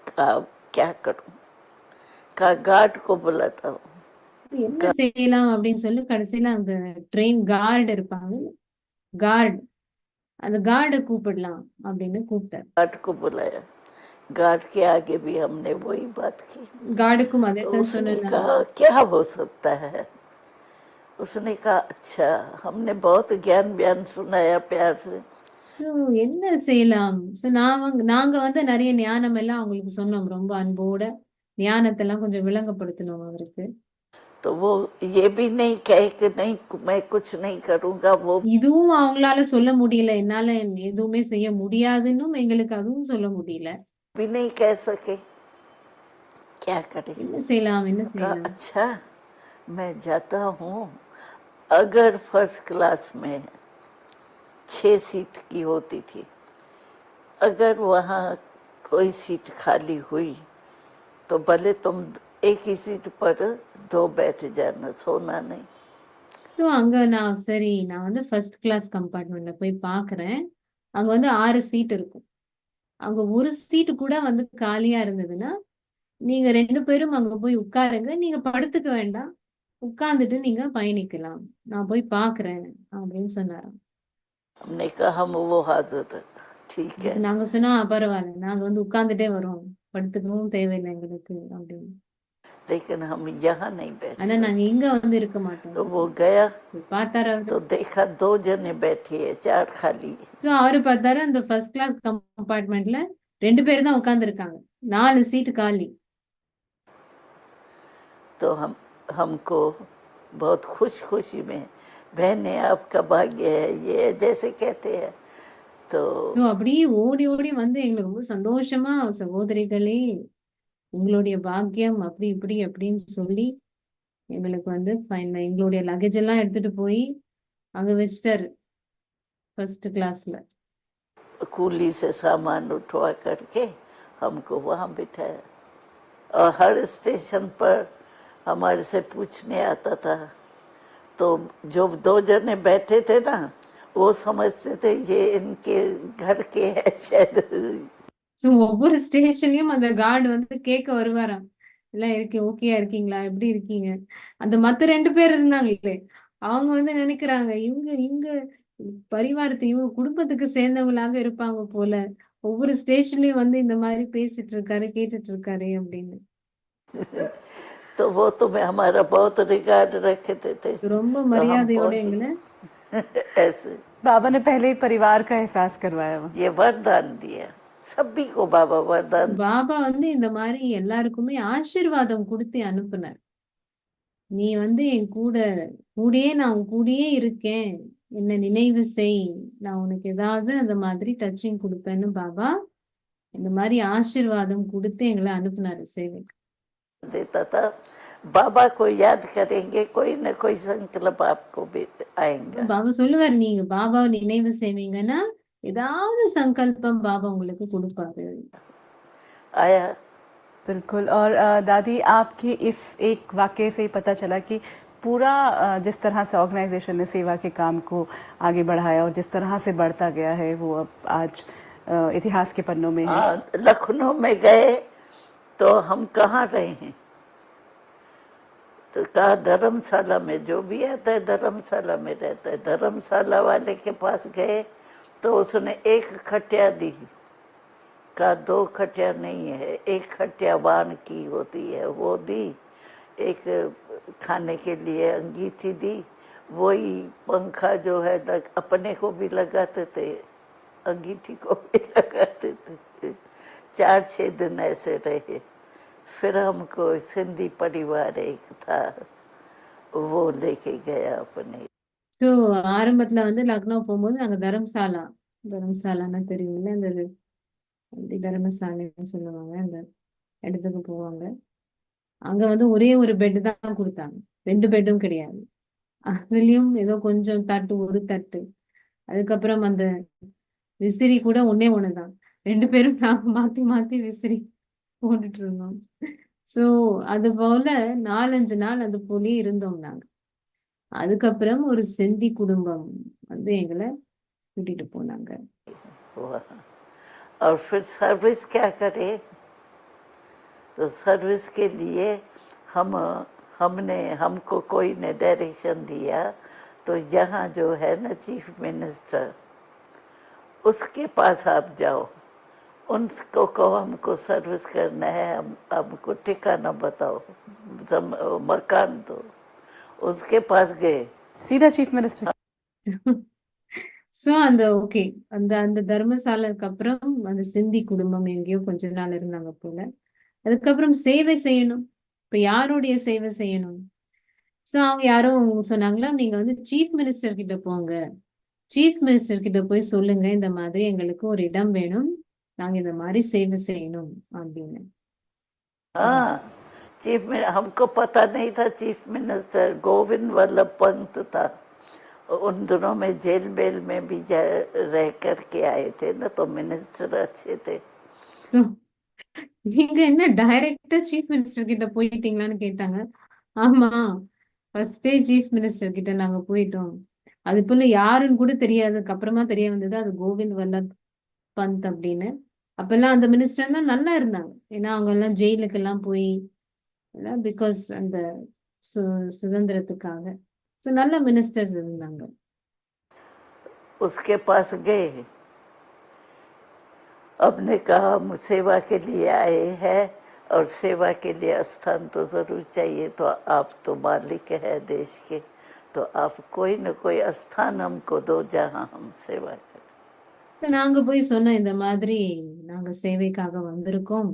कहा क्या करूं, कहा गार्ड को बुलाता हूँ। என்ன செய்யலாம் அப்படின்னு சொல்லி கடைசியில அந்த ட்ரெயின் கார்டு இருப்பாங்க, கார்டு, அந்த கார்டை கூப்பிடலாம் அப்படின்னு கூப்பிட்டாரு. गार्ड को बुलाया, गार्ड के आगे भी हमने वही बात की, கார்டுக்கும் அதே तो தான் उसने சொன்னேன். कहा क्या हो सकता है। उसने कहा अच्छा, हमने बहुत ज्ञान व्यान सुनाया प्यार से। என்ன செய்யலாம்? ஸோ நாங்க வந்து நிறைய ஞானம் எல்லாம் அவங்களுக்கு சொன்னோம், ரொம்ப அன்போட ஞானத்தெல்லாம் கொஞ்சம் விளங்கப்படுத்தணும் அவருக்கு. तो वो ये भी नहीं कहे कि नहीं मैं कुछ नहीं करूंगा, वो இதுவும் அவங்களால சொல்ல முடியல, என்னால எதுவுமே செய்ய முடியாதுன்னும் எங்களுக்கு அதுவும் சொல்ல முடியல. भी नहीं कह सके, क्या करें। என்ன செய்யலாம், என்ன कहा செய்யலாம்? अच्छा मैं जाता हूँ, अगर फर्स्ट क्लास में 6 सीट की होती थी, अगर वहाँ कोई सीट खाली हुई तो भले तुम एक ही सीट पर 2 बैठ जाना, सोना नहीं। ஸோ அங்க நான் வந்து ஃபர்ஸ்ட் கிளாஸ் கம்பார்ட்மெண்ட்ல போய் பார்க்குறேன். அங்க வந்து 6 சீட் இருக்கும். அங்க ஒரு சீட்டு கூட வந்து காலியா இருந்ததுன்னா நீங்க 2 பேரும் அங்க போய் உட்காருங்க, நீங்க படுத்துக்க வேண்டாம், உட்கார்ந்துட்டு நீங்க பயணிக்கலாம், நான் போய் பார்க்குறேன் அப்படின்னு சொன்னாராம். हमने कहा हम वो हाजिर है, ठीक है। அதுக்கு நாங்க சொன்னா பரவாயில்ல, நாங்க வந்து உட்கார்ந்துட்டே வரோம், படுத்துக்கவும் தேவையில்லை எங்களுக்கு அப்படின்னு. लेकिन हम यहाँ नहीं बैठ ஆனா நாங்க सकते। இங்க வந்து இருக்க மாட்டோம். तो वो गया போய் பார்த்தாரு அவரு. तो देखा 2 जने बैठी है, 4 खाली है। ஸோ அவரு பார்த்தாரு அந்த ஃபர்ஸ்ட் கிளாஸ் கம்பார்ட்மெண்ட்ல 2 பேர் தான் உட்கார்ந்துருக்காங்க, 4 சீட் காலி. तो हमको बहुत खुश खुशी में, बहने आपका भाग्य है, ये जैसे कहते हैं, तो ஸோ அப்படியே ஓடி ஓடி வந்து எங்களுக்கு ரொம்ப சந்தோஷமா சகோதரிகளே உங்களுடைய பாக்கியம் அப்படி இப்படி அப்படின்னு சொல்லி எங்களுக்கு வந்து எங்களுடைய லக்கேஜ் எல்லாம் எடுத்துட்டு போய் அங்க வச்சுட்டாரு ஃபர்ஸ்ட் கிளாஸ்ல. कूली से सामान उठवा करके हमको वहाँ बिठाया और हर स्टेशन पर हमारे से पूछने आता था। तो जो दो जने बैठे थे ना वो समझते थे ये इनके घर के है शायद। ஸோ ஒவ்வொரு ஸ்டேஷன்லயும் அந்த கார்டு வந்து கேட்க வருவாராம், எல்லாம் இருக்கு ஓகேயா இருக்கீங்களா எப்படி இருக்கீங்க. அந்த மத்த 2 பேர் இருந்தாங்களே அவங்க வந்து நினைக்கிறாங்க இவங்க இவங்க பரிவாரத்தை இவங்க குடும்பத்துக்கு சேர்ந்தவங்களாக இருப்பாங்க போல, ஒவ்வொரு ஸ்டேஷன்லயும் வந்து இந்த மாதிரி பேசிட்டு இருக்காரு கேட்டுட்டு இருக்காரு அப்படின்னு. तो वो तुम्हें हमारा बहुत रिगार्ड रखते थे। ரொம்ப तो हम மரியாதையோட पहुंचे எங்களை ऐसे। बाबा ने पहले ही परिवार का एहसास करवाया वहाँ। ये वरदान दिया सभी को, बाबा वरदान। பாபா வந்து இந்த மாதிரி எல்லாருக்குமே ஆசீர்வாதம் கொடுத்து அனுப்புனார். நீ வந்து என் கூடயே நான் உன் கூடயே இருக்கேன், என்ன நினைவு செய், நான் உனக்கு ஏதாவது அந்த மாதிரி டச்சிங் கொடுப்பேன்னு பாபா இந்த மாதிரி ஆசீர்வாதம் கொடுத்து எங்களை அனுப்புனாரு சேவைக்கு. देता था बाबा को याद करेंगे कोई न कोई संकल्प आपको भी आएगा। பாபா சொல்லுவார், நீங்க பாபாவை நினைவு செய்வீங்கன்னா ஏதாவது சங்கல்பம் பாபா உங்களுக்கு கொடுப்பாரு. आया बिल्कुल। और दादी आपके इस एक वाक्य से ही पता चला कि पूरा जिस तरह से ऑर्गेनाइजेशन ने सेवा के काम को आगे बढ़ाया और जिस तरह से बढ़ता गया है वो अब आज इतिहास के पन्नों में है। लखनऊ में गए तो हम कहाँ रहे हैं, तो कहा धर्मशाला में, जो भी आता है धर्मशाला में रहता है। धर्मशाला वाले के पास गए तो उसने एक खटिया दी, का 2 खटिया नहीं है, 1 खटिया वान की होती है वो दी, एक खाने के लिए अंगीठी दी, वही पंखा जो है अपने को भी लगाते थे अंगीठी को भी लगाते थे। 4-6 दिन ऐसे रहे। फिर हमको सिंधी परिवार एक था वो लेके गया अपने। ஸோ ஆரம்பத்துல வந்து லக்னோ போகும்போது நாங்க தர்மசாலான்னா தெரியுமில்ல, அந்த தர்மசாலைன்னு சொல்லுவாங்க, அந்த இடத்துக்கு போவாங்க. அங்க வந்து ஒரே ஒரு பெட் தான் கொடுத்தாங்க, 2 பெட்டும் கிடையாது. அதுலயும் ஏதோ கொஞ்சம் தட்டு, ஒரு தட்டு. அதுக்கப்புறம் அந்த விசிறி கூட ஒன்னே ஒண்ணுதான். 2 பேரும் நாங்க மாத்தி மாத்தி விசிறி போட்டுட்டு இருந்தோம். ஸோ அது போல 4-5 நாள் அது போலயே இருந்தோம் நாங்க. அதுக்கப்புறம் ஒரு செந்தி குடும்பம் வந்து எங்களை கூட்டிட்டு போனாங்க. और फिर सर्विस क्या करे, तो सर्विस के लिए हमको कोई ने डायरेक्शन दिया। तो यहाँ जो है ना चीफ मिनिस्टर, उसके पास आप जाओ, उनको कहो हमको सर्विस करना है, हमको ठिकाना बताओ, मकान दो। उसके पास गए, सीधा चीफ मिनिस्टर। ஸோ ஓகே அந்த தர்மசாலைக்கு அப்புறம் அந்த சிந்தி குடும்பம் எங்கேயோ கொஞ்ச நாள் இருந்தாங்க போல. அதுக்கப்புறம் சேவை செய்யணும். இப்ப யாருடைய சேவை செய்யணும்? ஸோ அவங்க யாரோ சொன்னாங்களா, நீங்க வந்து சீஃப் மினிஸ்டர் கிட்ட போங்க, சீஃப் மினிஸ்டர் கிட்ட போய் சொல்லுங்க இந்த மாதிரி எங்களுக்கு ஒரு இடம் வேணும், நாங்க இந்த மாதிரி சேவை செய்யணும் அப்படின்னு. चीफ हमको पता नहीं था चीफ मिनिस्टर गोविंद वल्लभ पंत था। उन दिनों में जेल बेल में भी रह कर के आए थे ना, तो मिनिस्टर अच्छे थे। ஸோ நீங்க என்ன டைரக்டா சீஃப் மினிஸ்டர் கிட்ட போயிட்டீங்களான்னு கேட்டாங்க. ஆமா, ஃபர்ஸ்டே சீஃப் மினிஸ்டர் கிட்ட நாங்க போயிட்டோம். அது போல யாருன்னு கூட தெரியாதுக்கு அப்புறமா தெரிய வந்தது அது கோவிந்த் வல்லப் பந்த் அப்படின்னு. அப்பெல்லாம் அந்த மினிஸ்டர்னா நல்லா இருந்தாங்க, ஏன்னா அவங்க எல்லாம் ஜெயிலுக்கு எல்லாம் போய் பிகாஸ் அந்த சுதந்திரத்துக்காக. ஸோ நல்ல மினிஸ்டர்ஸ் இருந்தாங்க. उसके पास गए, अपने कहा हम सेवा के लिए आए हैं और सेवा के लिए स्थान तो जरूर चाहिए, तो आप तो मालिक है देश के, तो आप कोई न कोई स्थान हमको दो जहां हम सेवा करें। நாங்க போய் சொன்னோம், இந்த மாதிரி நாங்க சேவைக்காக வந்திருக்கோம்,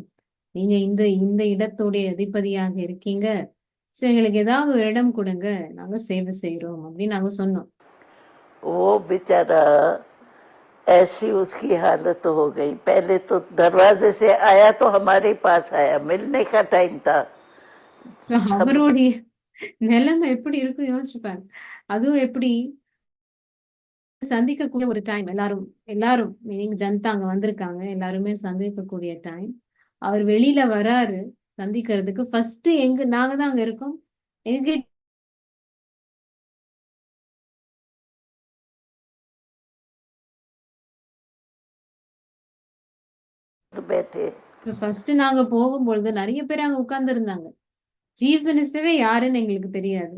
நீங்க இந்த இடத்துடைய அதிபதியாக இருக்கீங்க, ஸோ எங்களுக்கு ஏதாவது ஒரு இடம் கொடுங்க, நாங்க சேவை செய்யறோம் அப்படின்னு நாங்க சொன்னோம். वो बेचारा ऐसी उसकी हालत हो गई। पहले तो दरवाजे से आया तो हमारे पास आया, मिलने का टाइम था। ஸோ सब அவருடைய நிலைமை எப்படி இருக்கும் யோசிச்சு பாருங்க. அதுவும் எப்படி சந்திக்கக்கூடிய ஒரு டைம், எல்லாரும் எல்லாரும் மீனிங் ஜனதா அங்க வந்திருக்காங்க, எல்லாருமே சந்திக்கக்கூடிய டைம். அவர் வெளியில வராரு சந்திக்கிறதுக்கு. ஃபர்ஸ்ட் நாங்க தான் அங்க இருக்கோம். எங்க बैठे। ஃபர்ஸ்ட் நாங்க போகும்பொழுது நிறைய பேர் அங்க உட்கார்ந்து இருந்தாங்க. சீஃப் மினிஸ்டரே யாருன்னு எங்களுக்கு தெரியாது.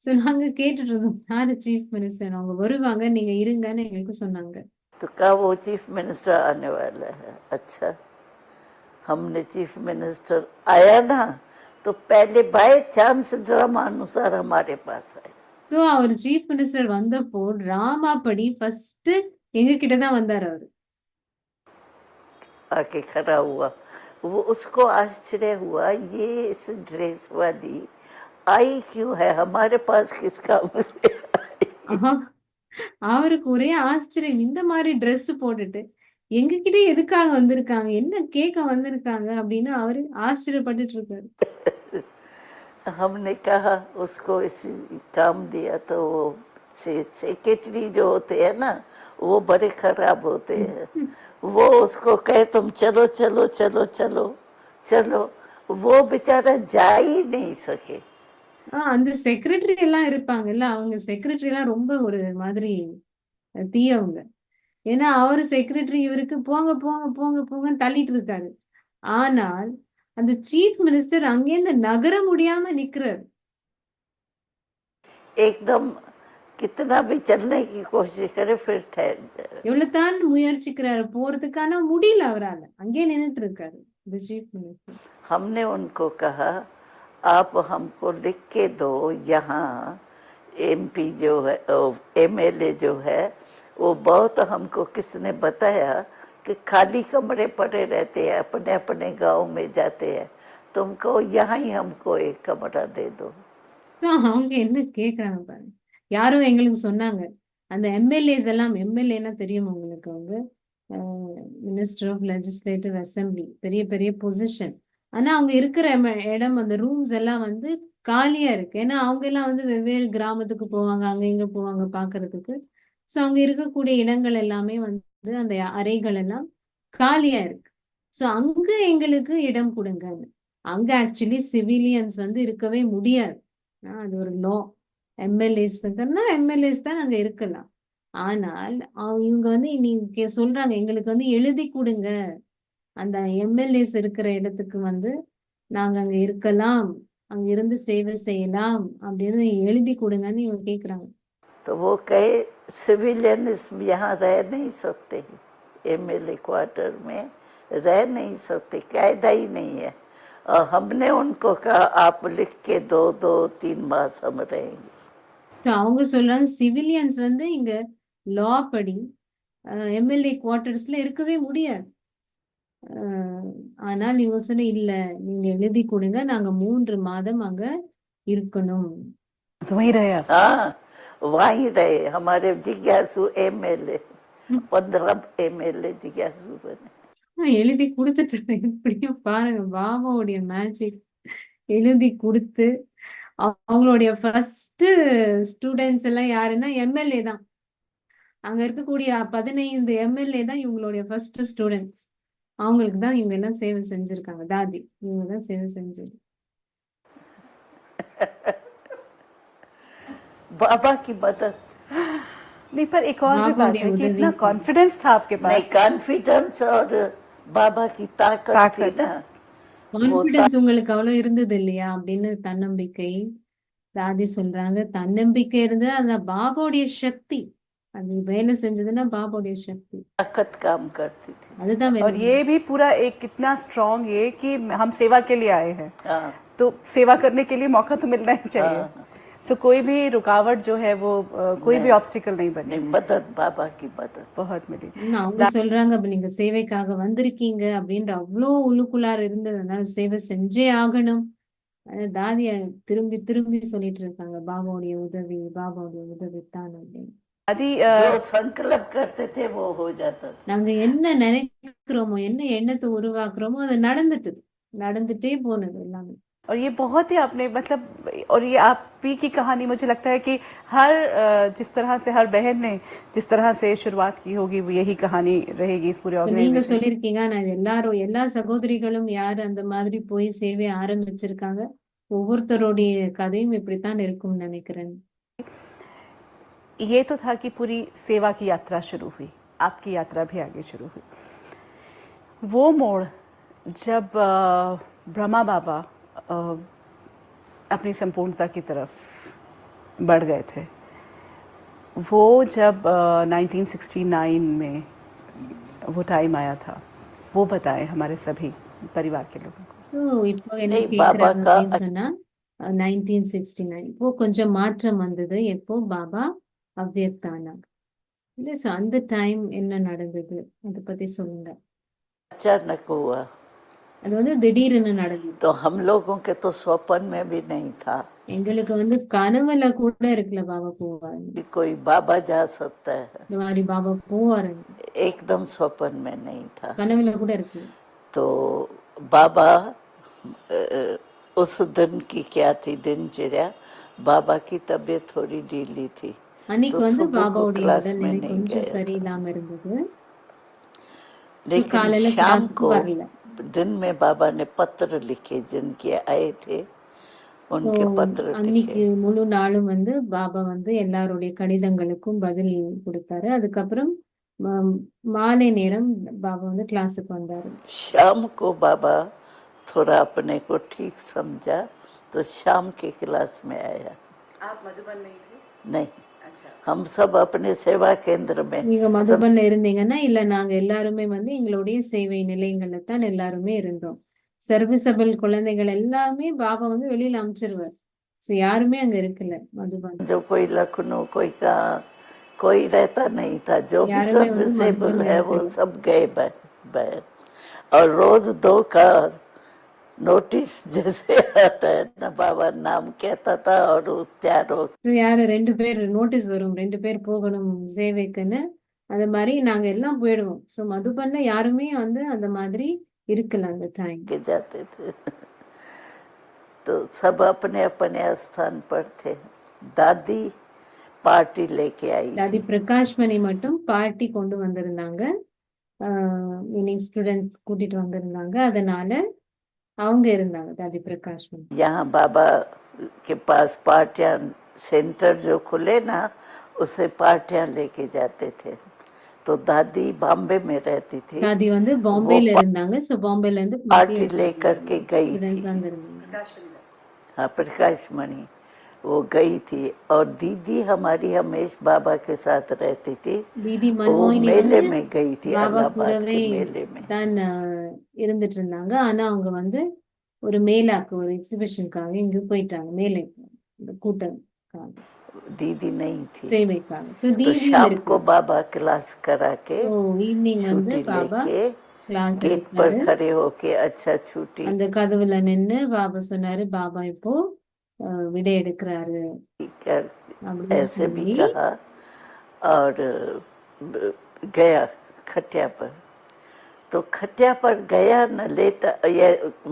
ஸோ நாங்க கேட்டுட்டு இருந்தோம், யாரு சீஃப் மினிஸ்டர், அவங்க வருவாங்க, நீங்க இருங்கன்னு எங்களுக்கு சொன்னாங்க. तो कहा वो चीफ मिनिस्टर आने वाला है। अच्छा, हमने चीफ मिनिस्टर आया ना, तो पहले बाय चांस ड्रामा अनुसार हमारे पास आए। ஸோ அவர் சீஃப் மினிஸ்டர் வந்தப்போ டிராமா படி ஃபர்ஸ்ட் எங்க கிட்ட தான் வந்தார் அவரு. आके खड़ा हुआ। वो उसको आश्चर्य हुआ, ये इस ड्रेस वाली आई क्यों है हमारे पास, किस काम से आई? ஆஹா, அவருக்கு ஒரே ஆச்சரியம், இந்த மாதிரி ட்ரெஸ் போட்டுட்டு எங்க கிட்ட எதுக்காக வந்திருக்காங்க, என்ன கேட்க வந்திருக்காங்க அப்படின்னு அவரு ஆச்சரியப்பட்டுட்டு இருக்காரு. हमने कहा उसको इसी काम दिया, तो वो सेक्रेटरी जो होते हैं ना, वो बड़े खराब होते हैं। वो उसको कहे तुम चलो चलो चलो चलो चलो, वो बेचारा जा ही नहीं सके। அந்த செக்ரட்டரி எல்லாம் இருப்பாங்கல்ல, அவங்க செக்ரட்டரி எல்லாம் ரொம்ப ஒரு மாதிரி தீயவங்க. ஏன்னா அவரு செக்ரட்டரி இவருக்கு போங்க போங்க போங்க போங்கன்னு தள்ளிட்டு இருக்காரு. ஆனால் அந்த சீஃப் மினிஸ்டர் அங்கேருந்து நகர முடியாம நிக்கிறாரு. एकदम कितना भी चलने की कोशिश करे फिर ठहर जाए। எவ்வளவுதான் முயற்சிக்கிறாரு போறதுக்கு, ஆனா முடியல அவரால, अங்கே நின்னுட்டு இருக்காரு இந்த चीफ मिनिस्टर. हमने उनको कहा आप हमको लिख के दो, यहाँ एमपी जो है एमएलए जो है वो बहुत, हमको किसने बताया कि खाली कमरे पड़े रहते हैं, अपने अपने गांव में जाते हैं, तुमको यहाँ ही हमको एक कमरा दे दो। சோ அவங்க என்ன கேக்குறாங்க பாருங்க. யாரும் எங்களுக்கு சொன்னாங்க, அந்த எம்எல்ஏஸ் எல்லாம், எம்எல்ஏன்னா தெரியும் உங்களுக்கு, அவங்க மினிஸ்டர் ஆஃப் லெஜிஸ்லேட்டிவ் அசம்பிளி, பெரிய பெரிய பொசிஷன். ஆனா அவங்க இருக்கிற இடம், அந்த ரூம்ஸ் எல்லாம் வந்து காலியா இருக்கு. ஏன்னா அவங்க எல்லாம் வந்து வெவ்வேறு கிராமத்துக்கு போவாங்க, அங்க இங்க போவாங்க பாக்குறதுக்கு. ஸோ அங்க இருக்கக்கூடிய இடங்கள் எல்லாமே வந்து அந்த அறைகள் எல்லாம் காலியா இருக்கு. ஸோ அங்க எங்களுக்கு இடம் கொடுங்கன்னு. அங்க ஆக்சுவலி சிவிலியன்ஸ் வந்து இருக்கவே முடியாது. அது ஒரு லா. எம்எல்ஏஸ் தான் அங்க இருக்கலாம். ஆனால் இவங்க வந்து நீங்க சொல்றாங்க, எங்களுக்கு வந்து எழுதி கொடுங்க, அந்த எம்எல்ஏஸ் இருக்கிற இடத்துக்கு வந்து நாங்க அங்க இருக்கலாம், அங்க இருந்து சேவை செய்யலாம் அப்படின்னு எழுதி கொடுங்கன்னு இவங்க கேக்குறாங்க. तो वो कहे सिविलियन यहाँ रह नहीं सकते, एमएलए क्वार्टर में रह नहीं सकते, कायदा ही नहीं है। और हमने उनको कहा आप लिख के दो, 2-3 मास हम रहेंगे। ஸோ அவங்க சொல்றாங்க சிவிலியன்ஸ் வந்து இங்க லா படி எம்எல்ஏ குவார்டர்ஸ்ல இருக்கவே முடியாது. ஆனால் நீங்க சொன்ன இல்ல, நீங்க எழுதி கொடுங்க, நாங்க 3 மாதம் அங்க இருக்கணும். वहीं रहे आप? हाँ, वहीं रहे हमारे जिज्ञासु एमएलए, 15 एमएलए जिज्ञासु बने। எழுதி கொடுத்துட்டாங்க. எப்படியும் பாருங்க பாபாவுடைய மேஜிக். எழுதி கொடுத்து அவங்களுடைய ஃபர்ஸ்ட் ஸ்டூடெண்ட்ஸ் எல்லாம் யாருன்னா எம்எல்ஏ தான். அங்க இருக்கக்கூடிய 15 எம்எல்ஏ தான் இவங்களுடைய ஃபர்ஸ்ட் ஸ்டூடெண்ட்ஸ். அவங்களுக்கு தான் இவங்க எல்லாம் சேவை செஞ்சிருக்காங்க. தாதி இவங்க தான் சேவை செஞ்சது. बाबा की मदद नहीं, पर एक और भी बाबा बात ने है कि उधर इतना भी की। कॉन्फिडेंस था आपके नहीं, पास। कॉन्फिडेंस और बाबा की ताकत थी ताकत। ना। கான்பிடன்ஸ் உங்களுக்கு அவ்வளவு இருந்தது இல்லையா அப்படின்னு தன்னம்பிக்கை. தாதி சொல்றாங்க, தன்னம்பிக்கை இருந்து அந்த பாபாவுடைய சக்தி, அது வேலை செஞ்சதுன்னா பாபாவுடைய சக்தி, ताकत काम करती थी। அதுதான் और வேணும். ये भी पूरा एक कितना स्ट्रांग ये कि हम सेवा के लिए आए हैं, हाँ, तो सेवा करने के लिए मौका तो मिलना ही चाहिए। हाँ। तो कोई भी रुकावट जो है वो कोई भी ऑब्स्टिकल नहीं बने, नहीं, मदद बाबा की मदद। बहुत मिली। அவங்க சொல்றாங்க, அப்ப நீங்க சேவைக்காக வந்திருக்கீங்க அப்படின்ற அவ்வளோ உள்ளுக்குள்ளார இருந்ததுனால சேவை செஞ்சே ஆகணும். தாதிய திரும்பி திரும்பி சொல்லிட்டு இருக்காங்க, பாபாவுடைய உதவி, பாபாவுடைய உதவி தான் அப்படின்னு. दादी जो संकल्प करते थे वो हो जाता था। நாங்க என்ன நினைக்கிறோமோ என்ன எண்ணத்தை உருவாக்குறோமோ அது நடந்துட்டே போனது எல்லாமே. और ये बहुत ही आपने मतलब, और ये आप ही की कहानी मुझे लगता है कि हर जिस तरह से हर बहन ने जिस तरह से शुरुआत की होगी वो यही कहानी रहेगी इस पूरे இப்ப நீங்க ऑर्गेनाइजेशन। சொல்லியிருக்கீங்க நான் எல்லா சகோதரிகளும் யார் அந்த மாதிரி போய் சேவை ஆரம்பிச்சிருக்காங்க, ஒவ்வொருத்தருடைய கதையும் இப்படித்தான் இருக்கும்னு நினைக்கிறேன். ये तो था कि पूरी सेवा की यात्रा शुरू हुई, आपकी यात्रा भी आगे शुरू हुई। वो मोड़ जब ब्रह्मा बाबा अपनी संपूर्णता की तरफ बढ़ गए थे, वो जब 1969 में वो टाइम आया था, वो बताएं हमारे सभी परिवार के लोगों को। ஸோ இப்போ என்ன नहीं, बाबा கேக்குறாங்க का அப்படின்னு சொன்னா 1969 இப்போ கொஞ்சம் மாற்றம் வந்தது. எப்போ பாபா அவ்வியக்தானாங்க இல்ல. ஸோ அந்த டைம் என்ன நடந்தது அதை பத்தி சொல்லுங்க. अचानक हुआ, அது வந்து திடீர்னு நடந்தது. तो हम लोगों के तो स्वप्न में भी नहीं था எங்களுக்கு வந்து கனவுல கூட இருக்கல பாபா போவாருங்க, कि कोई बाबा जा सकता है। இந்த மாதிரி பாபா போவாருங்க, एकदम स्वप्न में नहीं था। கனவுல கூட இருக்கு. तो बाबा उस दिन की क्या थी दिनचर्या, बाबा की तबीयत थोड़ी ढीली थी, அன்னைக்கு तो வந்து सुबह को பாபாவுடைய क्लास में உடல்நிலை नहीं கொஞ்சம் गया था। சரியில்லாம இருந்தது. लेकिन காலையில शाम கிளாஸுக்கு को வரல. दिन में बाबा ने पत्र लिखे, जिनके आए थे ஸோ उनके पत्र அன்னைக்கு लिखे। முழு நாளும் வந்து பாபா வந்து எல்லாருடைய கடிதங்களுக்கும் பதில் கொடுத்தாரு. அதுக்கப்புறம் மாலை நேரம் பாபா வந்து கிளாஸுக்கு வந்தாரு. शाम को बाबा थोड़ा अपने को ठीक समझा तो शाम के क्लास में आया। आप मधुबन में ही थे? नहीं, अच्छा। हम सब अपने सेवा केंद्र में நீங்க மதுபன்ல இருந்தீங்கன்னா இல்ல, நாங்க எல்லாருமே வந்து எங்களுடைய சேவை நிலையங்கள்ல தான் எல்லாருமே இருந்தோம். சர்வீசபிள் குழந்தைகள் எல்லாமே பாபா வந்து வெளியில அனுப்பிச்சிருவார். ஸோ யாருமே அங்க இருக்கல மதுபன். जो कोई लखनऊ कोई कहाँ कोई रहता नहीं था, जो भी யாருமே सब வந்து विसेबल மதுபன்ல है वो இருக்கல. सब गए बाहर। और रोज 2 का नोटिस जैसे आता है ना, बाबा नाम कहता था और त्यारो ஸோ யாரு 2 பேர் நோட்டீஸ் வரும், 2 பேர் போகணும் சேவைக்குன்னு. அது மாதிரி நாங்க எல்லாம் போயிடுவோம். ஸோ மதுபன்ல யாருமே வந்து அந்த மாதிரி இருக்கல அந்த டைம். के जाते थे। तो सब अपने अपने स्थान पर थे। दादी पार्टी लेके आई தாதி थी। பிரகாஷ்மணி மட்டும் பார்ட்டி கொண்டு வந்திருந்தாங்க. மீனிங் ஸ்டூடெண்ட்ஸ் கூட்டிட்டு வந்திருந்தாங்க. அதனால அவங்க இருந்தாங்க தாதி பிரகாஷ்மணி. यहाँ बाबा के पास पार्टियां सेंटर जो खुले ना, उससे पार्टियां लेके जाते थे। तो दादी बॉम्बे में रहती थी, தாதி வந்து பாம்பேல இருந்தாங்க. ஸோ பாம்பேல இருந்து पार्टी लेकर के गई ஸ்டூடெண்ட்ஸ் थी। வந்திருந்தாங்க. हाँ, प्रकाश मणि वो गई थी। और दीदी हमारी हमेश बाबा के साथ रहती थी। தீதி वो மன்மோகினி मेले வந்து में गई थी, பாபா इलाहाबाद கூடவே के मेले में। தான் இருந்துட்டு இருந்தாங்க. ஆனா அவங்க வந்து ஒரு மேலாக்கு ஒரு எக்ஸிபிஷனுக்காக இங்க போயிட்டாங்க, மேலே இந்த கூட்டம்காக दीदी नहीं थी। சேவைக்காக. ஸோ तो தீதியும் शाम இருக்கு. को बाबा क्लास करा के ஸோ ஈவினிங் வந்து छुट्टी பாபா लेके கிளாஸ் गेट पर எடுத்தாரு. खड़े होके, अच्छा छुट्टी அந்த கதவுல நின்னு பாபா சொன்னாரு, பாபா இப்போ விடை எடுக்கிறாரு कर அப்படின்னு ऐसे भी சொல்லி कहा। और गया खटिया पर। तो खटिया पर गया न, लेटा ये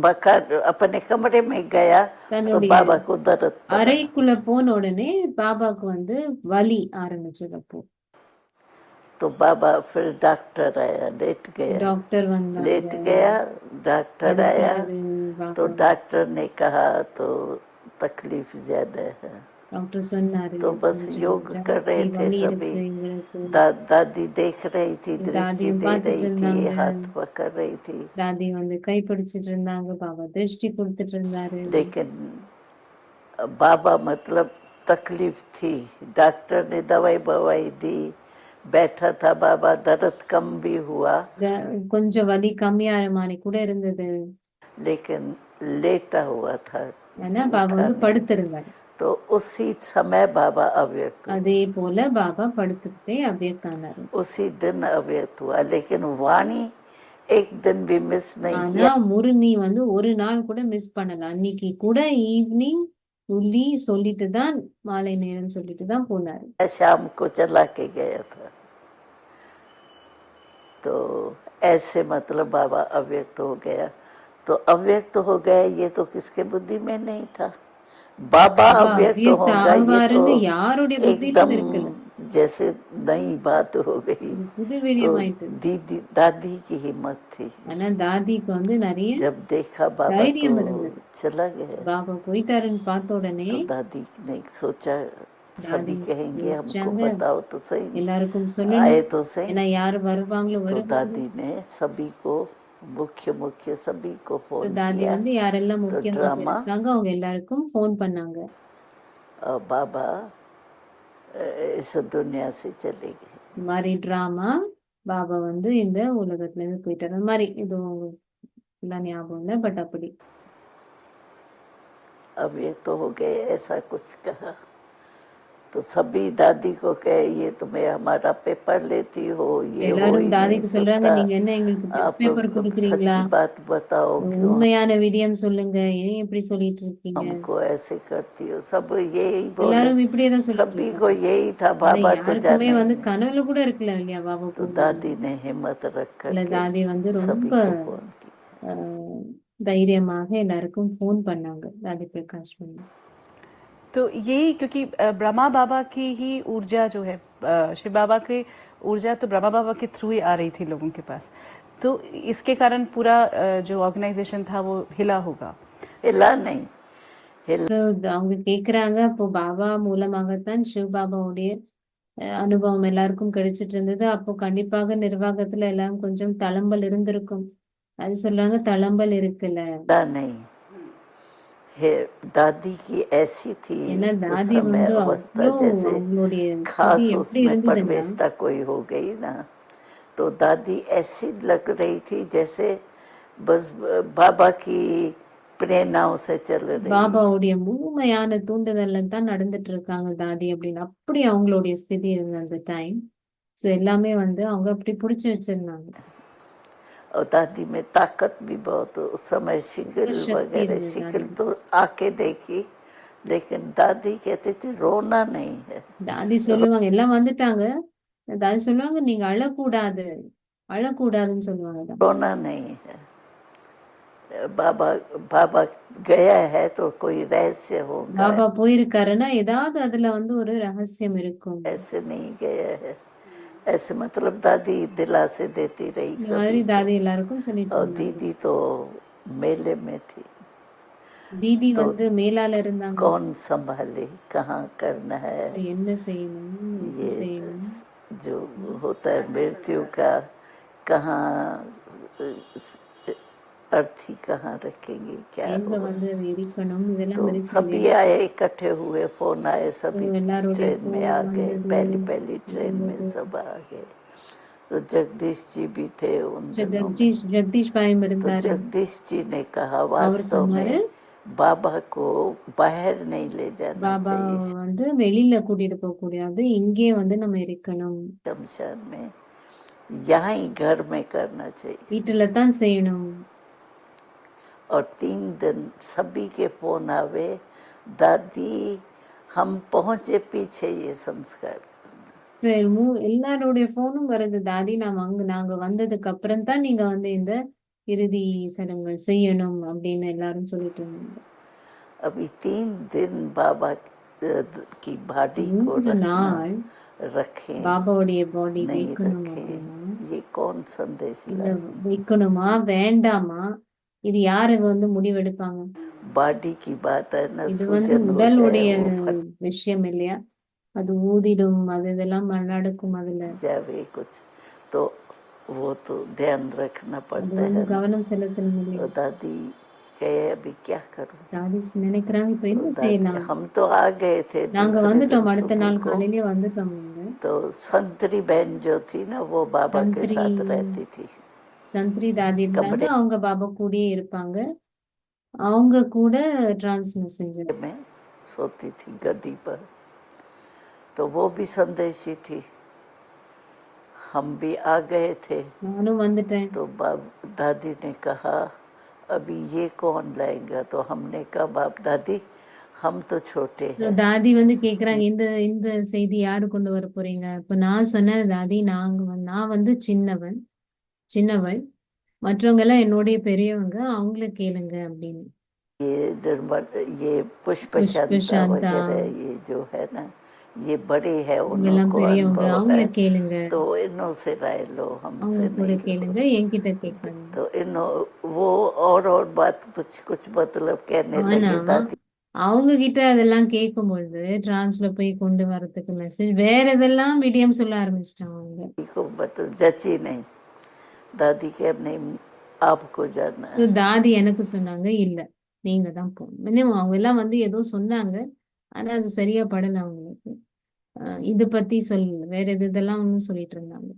मकान अपने कमरे में गया तो தன்னுடைய बाबा को दर्द पड़ा। அறைக்குள்ள போன உடனே பாபாக்கு வந்து வலி ஆரம்பிச்சது. அப்போ तो बाबा फिर डॉक्टर आया, लेट गया। டாக்டர் வந்தாங்க, लेट गया, डॉक्टर आया படுத்தாரு तो பாபா. डॉक्टर ने कहा तो तकलीफ ज्यादा है। டாக்டர் சொன்னாரு तो बस கொஞ்சம் योग कर ஜாஸ்தி रहे थे வலி सभी। இருக்கு எங்களுக்கு. दादी देख रही थी, दृष्टि தாதியும் दे பார்த்துட்டு रही थी, இருந்தாங்க. हाथ पकड़ रही थी। தாதி வந்து கை பிடிச்சிட்டு இருந்தாங்க, பாபா திருஷ்டி கொடுத்துட்டு இருந்தாரு. लेकिन बाबा मतलब तकलीफ थी। डॉक्टर ने दवाई बवाई दी, बैठा था बाबा, दर्द कम भी हुआ கொஞ்சம் வலி கம்மியாற மாதிரி கூட இருந்தது. लेकिन लेटा हुआ था, ஆனா பாபா उठा வந்து नहीं। படுத்திருந்தாரு. तो उसी समय बाबा अव्यक्त हुआ, அதே போல பாபா படுத்துக்கிட்டே அவ்வியக்தானாரு. उसी दिन अव्यक्त हुआ। लेकिन वाणी एक दिन भी मिस नहीं ஆனா किया। முருனி வந்து ஒரு நாள் கூட மிஸ் பண்ணல. அன்னைக்கு கூட ஈவினிங் சொல்லி சொல்லிட்டு தான் மாலை நேரம் சொல்லிட்டு தான் போனாரு. शाम को चला के गया था। तो ऐसे मतलब बाबा अव्यक्त हो गया। तो अव्यक्त हो गया ये तो किसके बुद्धि में नहीं था। बाबा அப்ப अव्यक्त அவ்வியக்த होगा ये तो ஆவாருன்னு யாருடைய புத்தியிலும் एकदम இருக்கல. जैसे नई बात हो गई। இது புது तो விடயம் ஆயிட்டு. दीदी दादी की हिम्मत थी। ஆனா தாதிக்கு வந்து நிறைய जब देखा बाबा तो தைரியம் இருந்தது. चला गया। பாபா போயிட்டாருன்னு பார்த்த உடனே तो दादी ने सोचा தாதி सभी कहेंगे हमको யோசிச்சாங்க, बताओ तो सही, எல்லாருக்கும் आए சொல்லணும். तो सही। ஏன்னா யார் வருவாங்களோ तो வருவாங்க. दादी ने सभी को मुख्य सभी को So, फोन தாதி किया। வந்து யாரெல்லாம் तो முக்கியமாக ड्रामा இருக்காங்க அவங்க எல்லாருக்கும் ஃபோன் பண்ணாங்க. और बाबा इस दुनिया से चले गए। இந்த மாதிரி டிராமா பாபா வந்து இந்த உலகத்துல இருந்து போயிட்டாரு. அந்த மாதிரி இது உங்களுக்கு எல்லாம் ஞாபகம் இல்லை, பட் அப்படி अब ये तो हो गए ऐसा कुछ कहा। तो सभी दादी को कहे ये तुम्हें हमारा पेपर लेती हो, ये हो எல்லாரும் ही नहीं தாதிக்கு சொல்றாங்க, सकता। நீங்க என்ன எங்களுக்கு டெஸ்ட் आप பேப்பர் கொடுக்குறீங்களா, सच्ची बात बताओ क्यों உண்மையான விடியம் சொல்லுங்க, ஏன் இப்படி சொல்லிட்டு இருக்கீங்க. हमको ऐसे करती हो। सब यही बोले, எல்லாரும் இப்படியே தான் சொல்லிட்டு सभी இருக்காங்க. को यही था। ஆனா बाबा तो யாருக்குமே जाने வந்து ही नहीं। கனவுல கூட இருக்கல இல்லையா பாபா तो போகணும். दादी ने हिम्मत रख இல்ல करके தாதி வந்து सभी ரொம்ப को फोन की। அஹ், தைரியமாக எல்லாருக்கும் ஃபோன் பண்ணாங்க தாதி பிரகாஷ் பண்ணி. तो यही क्योंकि ब्रह्मा बाबा की ही ऊर्जा जो है, शिव बाबा की ऊर्जा तो ब्रह्मा बाबा के थ्रू ही आ रही थी लोगों के पास। तो इसके कारण पूरा जो ऑर्गेनाइजेशन था वो हिला होगा। हिला नहीं, So, அவங்க கேக்குறாங்க, அப்போ பாபா மூலமாகத்தான் சிவ் பாபாவுடைய அனுபவம் எல்லாருக்கும் கிடைச்சிட்டு இருந்தது. அப்போ கண்டிப்பாக நிர்வாகத்துல எல்லாம் கொஞ்சம் தளம்பல் இருந்திருக்கும். அது சொல்றாங்க, தளம்பல் இருக்குல்ல. हिला नहीं। दादी की ऐसी थी ஏன்னா उस தாதி समय வந்து अवस्था, அவ்வளோ जैसे அவங்களுடைய ஸ்திதி खास எப்படி उसमें இருந்ததுன்னா, परवेशता कोई हो गई ना, तो दादी ऐसी लग रही थी जैसे बस बाबा की प्रेरणाओं से चल रही। பாபாவுடைய முழுமையான தூண்டுதல்ல தான் நடந்துட்டு இருக்காங்க தாதி அப்படின்னு அப்படி அவங்களுடைய ஸ்திதி இருந்த அந்த டைம். ஸோ எல்லாமே வந்து அவங்க அப்படி பிடிச்சி வச்சிருந்தாங்க. और दादी में ताकत भी बहुत। उस समय शिकिल शक्ति वगैरह, இருந்தது शिकिल தாதி. तो आके देखी, लेकिन दादी कहती थी रोना नहीं है। தாதி சொல்லுவாங்க, எல்லாம் வந்துட்டாங்க. தாதி சொல்லுவாங்க, நீங்க அழக்கூடாது, அழக்கூடாதுன்னு சொல்லுவாங்க தாதி. रोना नहीं है। बाबा बाबा गया है तो कोई रहस्य होगा, பாபா போயிருக்காருன்னா ஏதாவது அதுல வந்து ஒரு ரகசியம் இருக்கும். ऐसे नहीं गया है। ऐसे मतलब दादी दिलासे देती रही இந்த सभी மாதிரி को। தாதி எல்லாருக்கும் சொல்லிட்டு और இருந்தாங்க. दीदी तो मेले में थी। தீதி तो வந்து மேலால இருந்தாங்க. कौन संभाले, कहाँ करना है, என்ன செய்யணும், எப்படி ये செய்யணும். जो होता है मृत्यु का, कहाँ अर्थी कहाँ रखेंगे, क्या எங்க होगा। வந்து அது இருக்கணும், இதெல்லாம் तो இருக்கு सभी இல்லையா. आए, इकट्ठे हुए, फोन आए, सभी எல்லாருடைய ट्रेन में phone आ गए। வந்தது, पहली ट्रेन में வந்தது. सब आ गए। तो जगदीश जी भी थे उन दिनों में। ஜெகதீஷ் பாயும் तो இருந்தாரு. जगदीश जी ने कहा அவர் वास्तव சொன்னாரு, में बाबा को बाहर नहीं ले जाना பாபா चाहिए வந்து வெளியில கூட்டிட்டு போக கூடாது, இங்கே வந்து நம்ம இருக்கணும், शमशान में, यहाँ ही घर में करना चाहिए। வீட்டுல தான் செய்யணும். और 3 दिन सभी के फोन आवे, दादी हम पहुंचे पीछे ये संस्कार। சரி, எல்லாருடைய போனும் வருது, தாதி நாங்க வந்ததுக்கு அப்புறம் தான் நீங்க வந்து இந்த இறுதி சடங்குகள் செய்யணும் அப்படின்னு எல்லாரும் சொல்லிட்டு இருந்தாங்க. अभी 3 दिन बाबा की बॉडी को 3 நாள் रखें பாபாவுடைய பாடி नहीं வைக்கணும் रखें, அப்படின்னா, ये कौन संदेश இல்ல लाए। வைக்கணுமா வேண்டாமா, இது யாரு வந்து முடிவெடுப்பாங்க. बॉडी की बात है ना, இது வந்து सूजन हो உடலுடைய जाए, वो फट விஷயம் இல்லையா, அது ஊதிடும், அது இதெல்லாம் நடக்கும், அதுல जावे कुछ, तो वो तो ध्यान रखना அது पड़ता வந்து है ना। கவனம் செலுத்தணும் இல்லையா. तो दादी कहे अभी क्या करूं। தாதி நினைக்கிறாங்க, இப்ப तो என்ன दादी செய்யலாம். हम तो आ गए थे நாங்க दूसरे दिन வந்துட்டோம், அடுத்த सुबह நாள் को। காலையிலேயே வந்துட்டோம். இங்க तो संतरी बहन जो थी ना, वो बाबा के சந்திரி साथ रहती थी சந்திரி தாதி இருந்தாங்க, कमरे அவங்க பாபா கூடயே இருப்பாங்க. அவங்க கூட டிரான்ஸ் மெசேஞ்சர். में, सोती थी गद्दी पर। तो वो भी संदेशी थी, हम भी आ गए थे। நானும் வந்துட்டேன். तो दादी ने कहा अभी ये कौन लाएगा। तो हमने कहा बाप दादी हम तो छोटे ஸோ हैं। தாதி வந்து கேக்குறாங்க இந்த இந்த செய்தி யாரு கொண்டு வர போறீங்க? இப்ப நான் சொன்னேன் தாதி நான் வந்து சின்னவள் மற்றவங்க எல்லாம் என்னுடைய பெரியவங்க அவங்கள கேளுங்க அப்படின்னு. ये पुष्प புஷ்ப शांता சாந்தா वगैरह ये जो है ना, ये बड़े हैं, இவங்க எல்லாம் उनको பெரியவங்க अनुभव அவங்கள है, கேளுங்க, तो इन्हों से राय लो, அவங்க हमसे கூட नहीं लो। கேளுங்க, என்கிட்ட கேட்காதீங்க. तो इन्हों वो और बात कुछ कुछ मतलब कहने ஆனா लगे दादी அவங்க கிட்ட அதெல்லாம் கேட்கும் பொழுது டிரான்ஸ்ல போய் கொண்டு வரதுக்கு மெசேஜ் வேற இதெல்லாம் மீடியம் சொல்ல ஆரம்பிச்சிட்டாங்க அவங்க. को, मतलब जची नहीं। दादी के अब नहीं, आपको जाना ஸோ है। தாதி எனக்கு சொன்னாங்க இல்ல நீங்க தான் போகணும். இன்னும் அவங்க எல்லாம் வந்து ஏதோ சொன்னாங்க ஆனா அது சரியா படல அவங்களுக்கு. இது பத்தி வேற இதெல்லாம் ஒன்னும் சொல்லிட்டு இருந்தாங்க.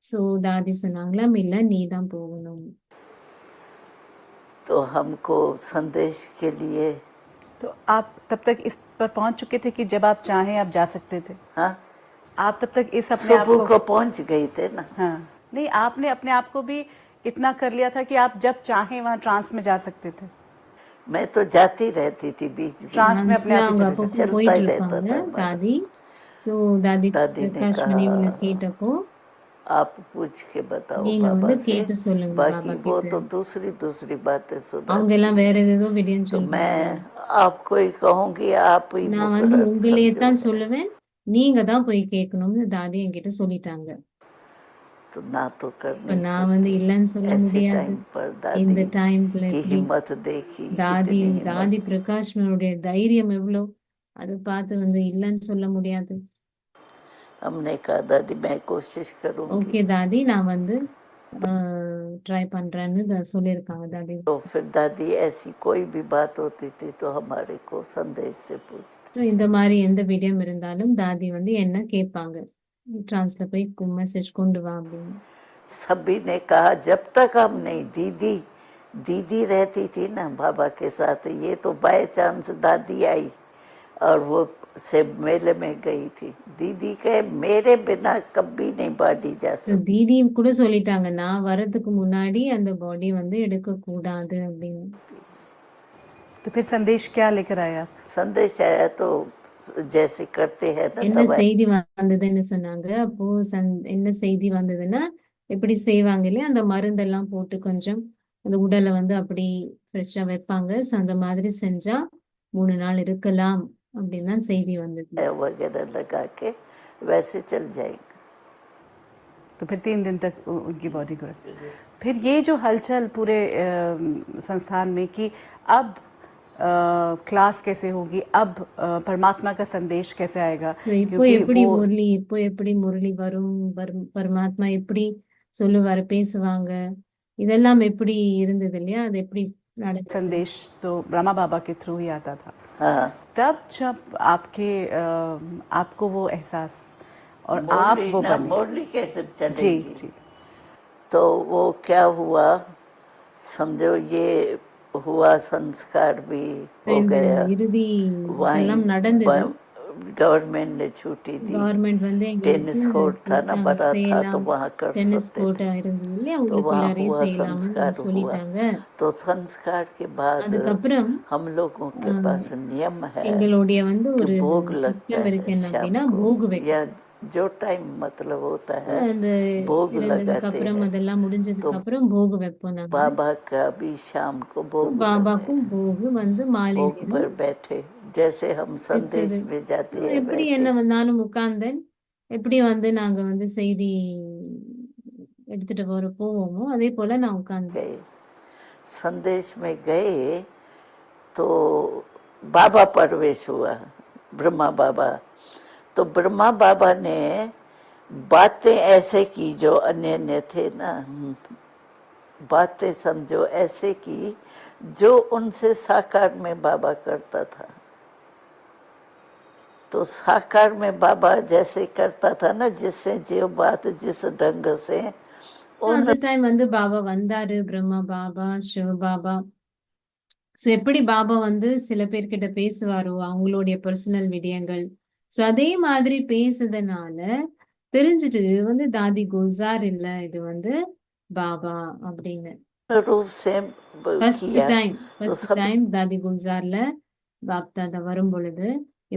ஸோ தாதி சொன்னாங்களாம் இல்ல நீ தான் போகணும். तो हमको संदेश के लिए, तो आप तब तक इस पर पहुंच चुके थे कि जब आप चाहें आप जा सकते थे? हाँ, आप तब तक इस अपने आप सुबह को पहुंच गई थे ना। हाँ, नहीं आपने अपने आप को भी इतना कर लिया था कि आप जब चाहें वहां ट्रांस में जा सकते थे? मैं तो जाती रहती थी बीच बीच ट्रांस में अपने டான்ஸ்ல आप ही அவங்க चले அப்பப்போ जाते। चलता போயிட்டு ही रहता இருப்பாங்க था हमारा। தாதி. ஸோ தாதி दादी ने பிரகாஷ் மணி உள்ள कहा கேட்டப்போ आप पूछ के बताओ நீங்க बाबा வந்து से, கேட்டு சொல்லுங்க बाकी பாபா वो கிட்ட. तो दूसरी दूसरी बातें அவங்க सुनाती எல்லாம் है। வேற ஏதேதோ விடியம் तो சொல்றாங்க. मैं आपको ही कहूंगी, आप ही நான் வந்து मुकर्रर உங்களையே समझो தான் है। சொல்லுவேன், நீங்க தான் போய் கேட்கணும்னு தாதி என்கிட்ட சொல்லிட்டாங்க. तो ना तो कर இப்ப नहीं நான் வந்து सकती। இல்லைன்னு சொல்ல ऐसे முடியாது. टाइम पर இந்த दादी டைம்ல की எப்படி हिम्मत देखी, தாதி इतनी हिम्मत। தாதி பிரகாஷ்மனுடைய தைரியம் எவ்வளோ அதை பார்த்து வந்து இல்லைன்னு சொல்ல முடியாது. हमने कहा दादी मैं कोशिश करूंगी। ஓகே தாதி நான் வந்து ட்ரை பண்றேன்னு சொல்லியிருக்காங்க தாதி. तो फिर दादी ऐसी कोई भी बात होती थी तो हमारे को संदेश से पूछती। ஸோ இந்த மாதிரி எந்த விடியம் இருந்தாலும் தாதி வந்து என்ன கேட்பாங்க, டிரான்ஸ்ல போய் மெசேஜ் கொண்டு வா அப்படின்னு. सभी ने कहा जब तक हम नहीं, दीदी दीदी रहती थी ना बाबा के साथ, ये तो बाय चांस दादी आई और वो से मेले में गई थी। दीदी कहे मेरे बिना कभी नहीं बाड़ी जा ஸோ सकती। தீதி கூட சொல்லிட்டாங்க நான் வர்றதுக்கு முன்னாடி அந்த பாடி வந்து எடுக்க கூடாது அப்படின்னு. तो फिर संदेश क्या लेकर आए आप? संदेश आया तो जैसे करते हैं ना என்ன दवाई, செய்தி வந்ததுன்னு சொன்னாங்க. அப்போ என்ன செய்தி வந்ததுன்னா எப்படி செய்வாங்க இல்லையா, அந்த மருந்தெல்லாம் போட்டு கொஞ்சம் அந்த உடலை வந்து அப்படி ஃப்ரெஷ்ஷா வைப்பாங்க. ஸோ அந்த மாதிரி செஞ்சா 3 நாள் இருக்கலாம் அப்படின்னு தான் செய்தி வந்தது. वगैरह लगा के वैसे चल जाएंगे। तो फिर 3 दिन तक उनकी बॉडी को रख। फिर ये जो हलचल पूरे संस्थान में कि अब क्लास कैसे होगी, अब परमात्मा का संदेश कैसे आएगा, ஸோ இப்போ क्योंकि எப்படி முரளி வரும், பரமாத்மா எப்படி சொல்லுவாரு, பேசுவாங்க, இதெல்லாம் எப்படி இருந்தது இல்லையா, அது எப்படி நடந்தது. संदेश तो ब्रह्मा बाबा के थ्रू ही आता था। हाँ, तब जब आपको वो एहसास और आप वो ना बने, मुरली कैसे जी चलेगी। जी, तो वो क्या हुआ, समझो ये हुआ, संस्कार भी हो இந்த गया। இறுதி वहीं இதெல்லாம் நடந்தது. गवर्नमेंट ने छुट्टी दी। கவர்மெண்ட் வந்து टेनिस எங்களுக்கு कोर्ट था ना, நாங்க बड़ा था, तो செய்யலாம், वहाँ कर டென்னிஸ் सकते கோர்ட் थे। இருந்தது இல்லையா, तो वहाँ உள்ளுக்குள்ளாரே हुआ, செய்யலாம்னு संस्कार हुआ। சொல்லிட்டாங்க. तो संस्कार के बाद அதுக்கப்புறம் हम लोगों के पास नियम है எங்களுடைய வந்து कि ஒரு भोग लगता சிஸ்டம் இருக்கு. है என்ன शाम அப்படின்னா को, போகு या வைக்கணும். जो टाइम मतलब होता है அந்த भोग இறந்ததுக்கு लगाते அப்புறம் हैं। அதெல்லாம் முடிஞ்சதுக்கு அப்புறம் போகு வைப்போம் நாங்க. बाबा का भी शाम को भोग लगे, பாபாக்கும் போகு வந்து மாலை भोग நேரம் पर बैठे, जैसे हम संदेश வச்சது. में जाते हैं எப்படி वैसे। என்ன நானும் உட்கார்ந்தேன், எப்படி வந்து நாங்க வந்து செய்தி எடுத்துட்டு போவோமோ அதே போல நான் உட்கார்ந்தேன். गए संदेश में गए तो बाबा प्रवेश हुआ, ब्रह्मा बाबा। तो ब्रह्मा बाबा ने बातें ऐसे की जो अन्य अन्य थे ना, बातें समझो ऐसे की जो उनसे साकार में बाबा करता था। तो साकार में बाबा जैसे करता था ना, जिससे जो बात जिस ढंग से அந்த டைம் வந்து பாபா வந்தாரு, பிரம்மா பாபா, சிவ பாபா. ஸோ எப்படி பாபா வந்து சில பேர்கிட்ட பேசுவாரோ அவங்களுடைய பர்சனல் விடயங்கள், ஸோ அதே மாதிரி பேசுறதுனால தெரிஞ்சிட்டு இது வந்து தாதி குல்சார் இல்ல, இது வந்து பாபா அப்படின்னு. रूप से ஃபர்ஸ்ட் किया டைம் तो सब தாதி குல்சார்ல பாப்தாதா வரும் பொழுது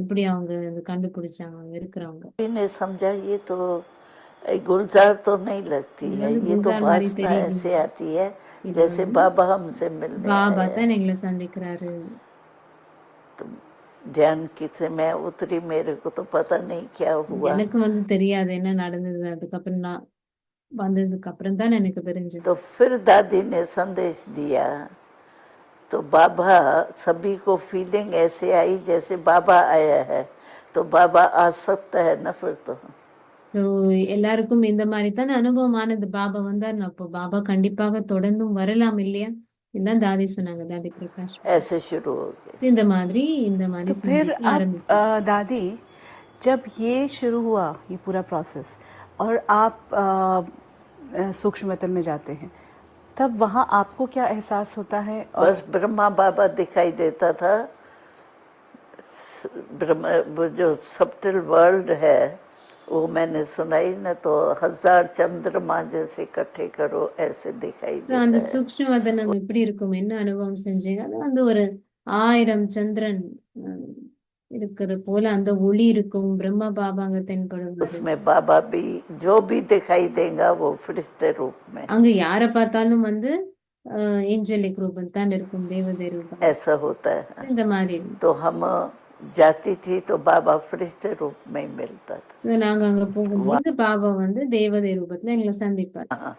எப்படி அவங்க இது கண்டுபிடிச்சாங்க அங்க இருக்கிறவங்க. ने समझा ये तो गुलजार तो नहीं लगती இது है, வந்து ये तो குல்ஜார் மாதிரி वासना தெரியுது, ऐसे आती है இது जैसे வந்து बाबा हमसे मिलने பாபா आए हैं। தான் எங்களை சந்திக்கிறாரு. तो ध्यान की से मैं उतरी, मेरे को तो पता नहीं क्या हुआ। எனக்கு வந்து தெரியாது என்ன நடந்தது. அதுக்கப்புறம் நான் வந்ததுக்கு அப்புறம் தான் எனக்கு தெரிஞ்சது. तो फिर दादी ने संदेश दिया, तो बाबा सभी को फीलिंग ऐसे आई जैसे बाबा आया है, तो बाबा आ सकता है ना फिर तो। ஸோ எல்லாருக்கும் இந்த மாதிரி தானே அனுபவமானது. பாபா வந்தார், அப்போ பாபா கண்டிப்பாக தொடர்ந்தும் வரலாம் இல்லையா? இதுதான் தாதி சொன்னாங்க, தாதி பிரகாஷ். ऐसे शुरू हो गए। இந்த மாதிரி तो फिर சந்திக்க आप ஆரம்பிச்சோம். दादी जब ये शुरू हुआ ये पूरा प्रोसेस और आप सूक्ष्म वतन में जाते हैं, तब वहाँ आपको क्या एहसास होता है? और बस ब्रह्मा बाबा दिखाई देता था, ब्रह्मा वो जो सब्टिल वर्ल्ड है वो मैंने सुनाई ना, तो 1000 चंद्रमा जैसे इकट्ठे करो ऐसे दिखाई ஸோ அந்த देता है। சூக்ஷ்மவதனம் எப்படி இருக்கும், என்ன அனுபவம் செஞ்சீங்க? அது வந்து ஒரு 1000 சந்திரன் இருக்கிற போல அந்த ஒளி இருக்கும். பிரம்மா பாபா அங்க தென்படும் போது उसमें बाबा भी जो भी दिखाई देगा वो फरिश्ते रूप में அங்க யாரை பார்த்தாலும் வந்து ஏஞ்சலிக் ரூபம் தான் இருக்கும், தேவதை ரூபம். ऐसा होता है। இந்த மாதிரி இருக்கும். तो हम जाती थी तो बाबा फरिश्ते रूप में ही मिलता था। ஸோ நாங்க அங்க போகும்போது பாபா வந்து தேவதை ரூபத்துல எங்களை சந்திப்பார். हाँ।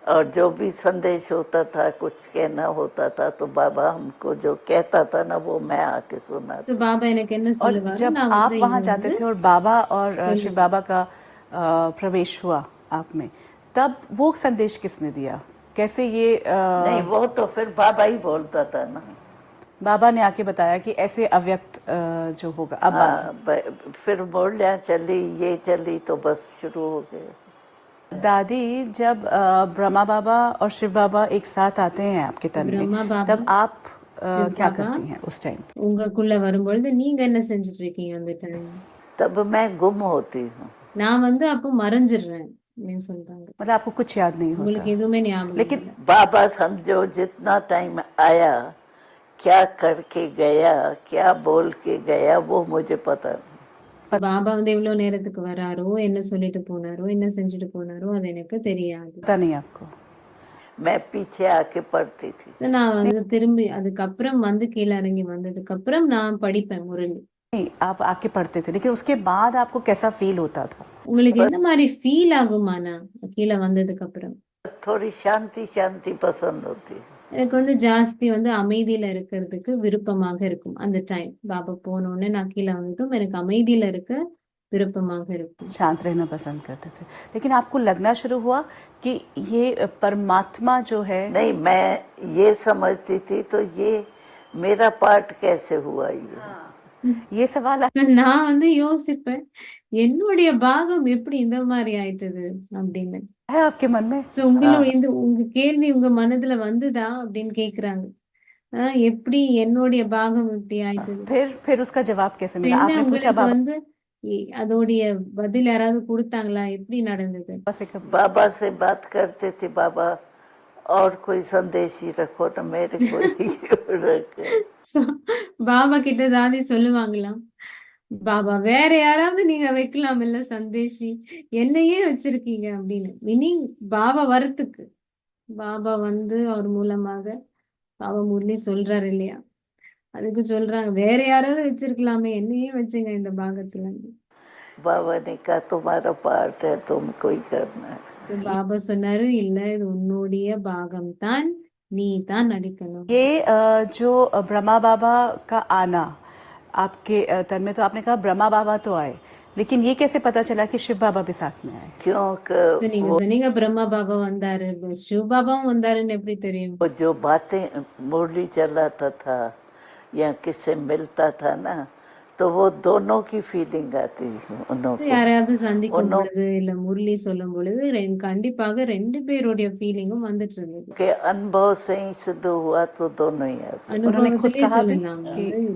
और जो भी संदेश होता था, कुछ कहना होता था, तो बाबा हमको जो कहता था ना वो मैं आके सुना ஸோ பாபா எனக்கு என்ன और சொல்லுவாரு, जब நான் आप வந்து वहाँ இங்க जाते வந்து थे और बाबा और शिव சொல்லுவேன். बाबा का प्रवेश हुआ आप में, तब वो संदेश किसने दिया? कैसे ये नहीं, वो तो फिर बाबा ही बोलता था ना। बाबा ने आके बताया कि ऐसे अव्यक्त जो होगा अब हाँ, फिर बोलियां चली, ये चली, तो बस शुरू हो गए। दादी जब ब्रह्मा बाबा और शिव बाबा एक साथ आते हैं आपके तन में, பிரம்மா பாபா तब आप शिव क्या बाबा करती हैं उस टाइम? உங்களுக்குள்ள வரும்பொழுது நீங்க என்ன செஞ்சுட்டு இருக்கீங்க அந்த டைம்? तब मैं गुम होती हूँ। நான் வந்து அப்போ மறைஞ்சிடுறேன் அப்படின்னு சொல்றாங்க. मतलब आपको कुछ याद नहीं உங்களுக்கு होता, எதுவுமே ஞாபகம் लेकिन இல்லை. बाबा समझो जितना टाइम आया, क्या करके गया, क्या बोल के गया, वो मुझे पता नहीं। பாபா வந்து எவ்வளவு நேரத்துக்கு வராரோ, என்ன சொல்லிட்டு போனாரோ, என்ன செஞ்சுட்டு போனாரோ அது எனக்கு தெரியாது. पता नहीं आपको? मैं पीछे आके पढ़ती थी। So, நான் வந்து திரும்பி அதுக்கப்புறம் வந்து கீழே இறங்கி வந்ததுக்கு அப்புறம் நான் படிப்பேன் முரளி. नहीं, आप आके पढ़ते थे, लेकिन उसके बाद आपको कैसा फील होता था? உங்களுக்கு எந்த மாதிரி ஃபீல் ஆகுமாண்ணா கீழே வந்ததுக்கு அப்புறம்? बस थोड़ी शांति शांति पसंद होती है। எனக்கு வந்து ஜாஸ்தி வந்து அமைதியில இருக்கிறதுக்கு விருப்பமாக இருக்கும். அந்த டைம் பாபா போனோடனே நான் கீழே வந்ததும் எனக்கு அமைதியில இருக்க விருப்பமாக இருக்கும். शांत रहना पसंद करते थे, लेकिन आपको लगना शुरू हुआ कि ये परमात्मा जो है, नहीं, मैं ये समझती थी, तो ये मेरा पार्ट कैसे हुआ ये सवाल நான் வந்து யோசிப்பேன், என்னுடைய பாகம் எப்படி இந்த மாதிரி ஆயிட்டது அப்படின்னு. है आपके मन में? சோ உங்களோட இந்த உங்க கேள்வி உங்க மனதுல வந்துதா அப்படின்னு கேக்குறாங்க. எப்படி என்னுடைய பாகம் இப்படி ஆயிட்டது? फिर उसका जवाब कैसे मिला? என்ன आपने पूछा உங்களுக்கு बाबा வந்து அதோடைய பதில் யாராவது கொடுத்தாங்களா? எப்படி நடந்தது? से कब? बाबा से बात करते थे, बाबा और कोई संदेश ही रखो ना, मेरे को ही रखो। So, பாபா கிட்ட தாதி சொல்லுவாங்களாம், பாபா வேற யாராவது நீங்க வைக்கலாம் இல்ல சந்தேஷி, என்னையே வச்சிருக்கீங்க அப்படின்னு. மீனிங் பாபா வரத்துக்கு, பாபா வந்து அவர் மூலமாக பாபா முரளி சொல்றாரு இல்லையா, அதுக்கு சொல்றாங்க வேற யாராவது வச்சிருக்கலாமே, என்னையே வச்சுங்க இந்த பாகத்துல. बाबा ने कहा तुम्हारा पार्ट है, तुमको ही करना है। பாபா சொன்னாரு, இல்ல இது உன்னுடைய பாகம் தான், நீ தான் நடிக்கணும். ये जो ब्रह्मा बाबा का आना आपके तन में, तो आपने कहा ब्रह्मा बाबा तो आए, लेकिन ये कैसे पता चला कि शिव बाबा भी साथ में आए? क्योंकि So, நீங்க சொன்னீங்க பிரம்மா பாபா வந்தாரு, சிவ பாபாவும் வந்தாருன்னு எப்படி தெரியும்? वो जो बातें मुरली चलाता था या किससे मिलता था ना, तो वो दोनों की फीलिंग आती थी उन्हों को। யாரையாவது சந்திக்கும் பொழுது இல்ல முரளி சொல்லும் பொழுது கண்டிப்பாக 2 பேருடைய ஃபீலிங்கும் வந்துட்டு இருந்தது. के अनुभव से ही सिद्ध हुआ, तो दोनों ही आते। அனுபவத்திலே कहा भी சொல்லலாம்,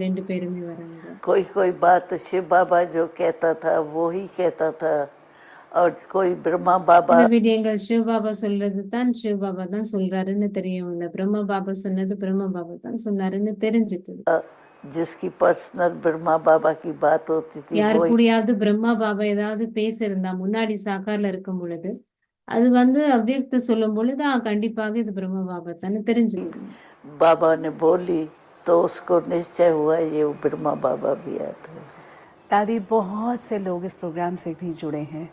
2 பேருமே வராங்க. कोई कोई बात शिव बाबा जो कहता था वो ही कहता था, और कोई ब्रह्मा बाबा இந்த விடயங்கள் சிவ பாபா சொல்றது தான் சிவ பாபா தான் சொல்றாருன்னு தெரியும், இல்ல பிரம்ம பாபா சொன்னது பிரம்ம பாபா தான் சொன்னாருன்னு தெரிஞ்சிட்டு. जिसकी पर्सनल ब्रह्मा बाबा की बात होती थी யாரு वो கூடயாவது பிரம்மா பாபா ஏதாவது பேசியிருந்தா முன்னாடி சாக்கார்ல இருக்கும் பொழுது அது வந்து அவ்வியக்த சொல்லும் பொழுது கண்டிப்பாக இது பிரம்ம பாபா தானே தெரிஞ்சுது. बाबा ने बोली तो उसको निश्चय हुआ ये ब्रह्मा बाबा भी आते हैं। दादी, बहुत से लोग इस प्रोग्राम से भी जुड़े हैं।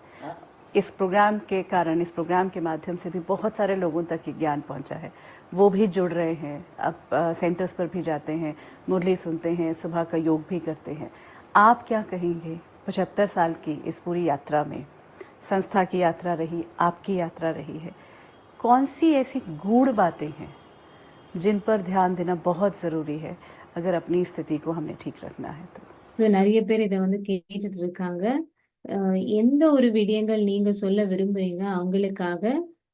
इस प्रोग्राम के कारण, इस प्रोग्राम के माध्यम से भी बहुत सारे लोगों तक ये ज्ञान पहुंचा है। वो भी जुड़ रहे हैं, अब सेंटर्स पर भी जाते हैं, मुरली सुनते हैं, सुबह का योग भी करते हैं। आप क्या कहेंगे 75 साल की इस पूरी यात्रा में? संस्था की यात्रा रही, आपकी यात्रा रही है, कौन सी ऐसी गूढ़ बातें हैं जिन पर ध्यान देना बहुत ज़रूरी है अगर अपनी स्थिति को हमने ठीक रखना है तो? ஸோ நிறைய பேர் இதை வந்து கேட்டுட்டு இருக்காங்க. எந்த ஒரு விடயங்கள் நீங்க சொல்ல விரும்புறீங்க அவங்களுக்காக?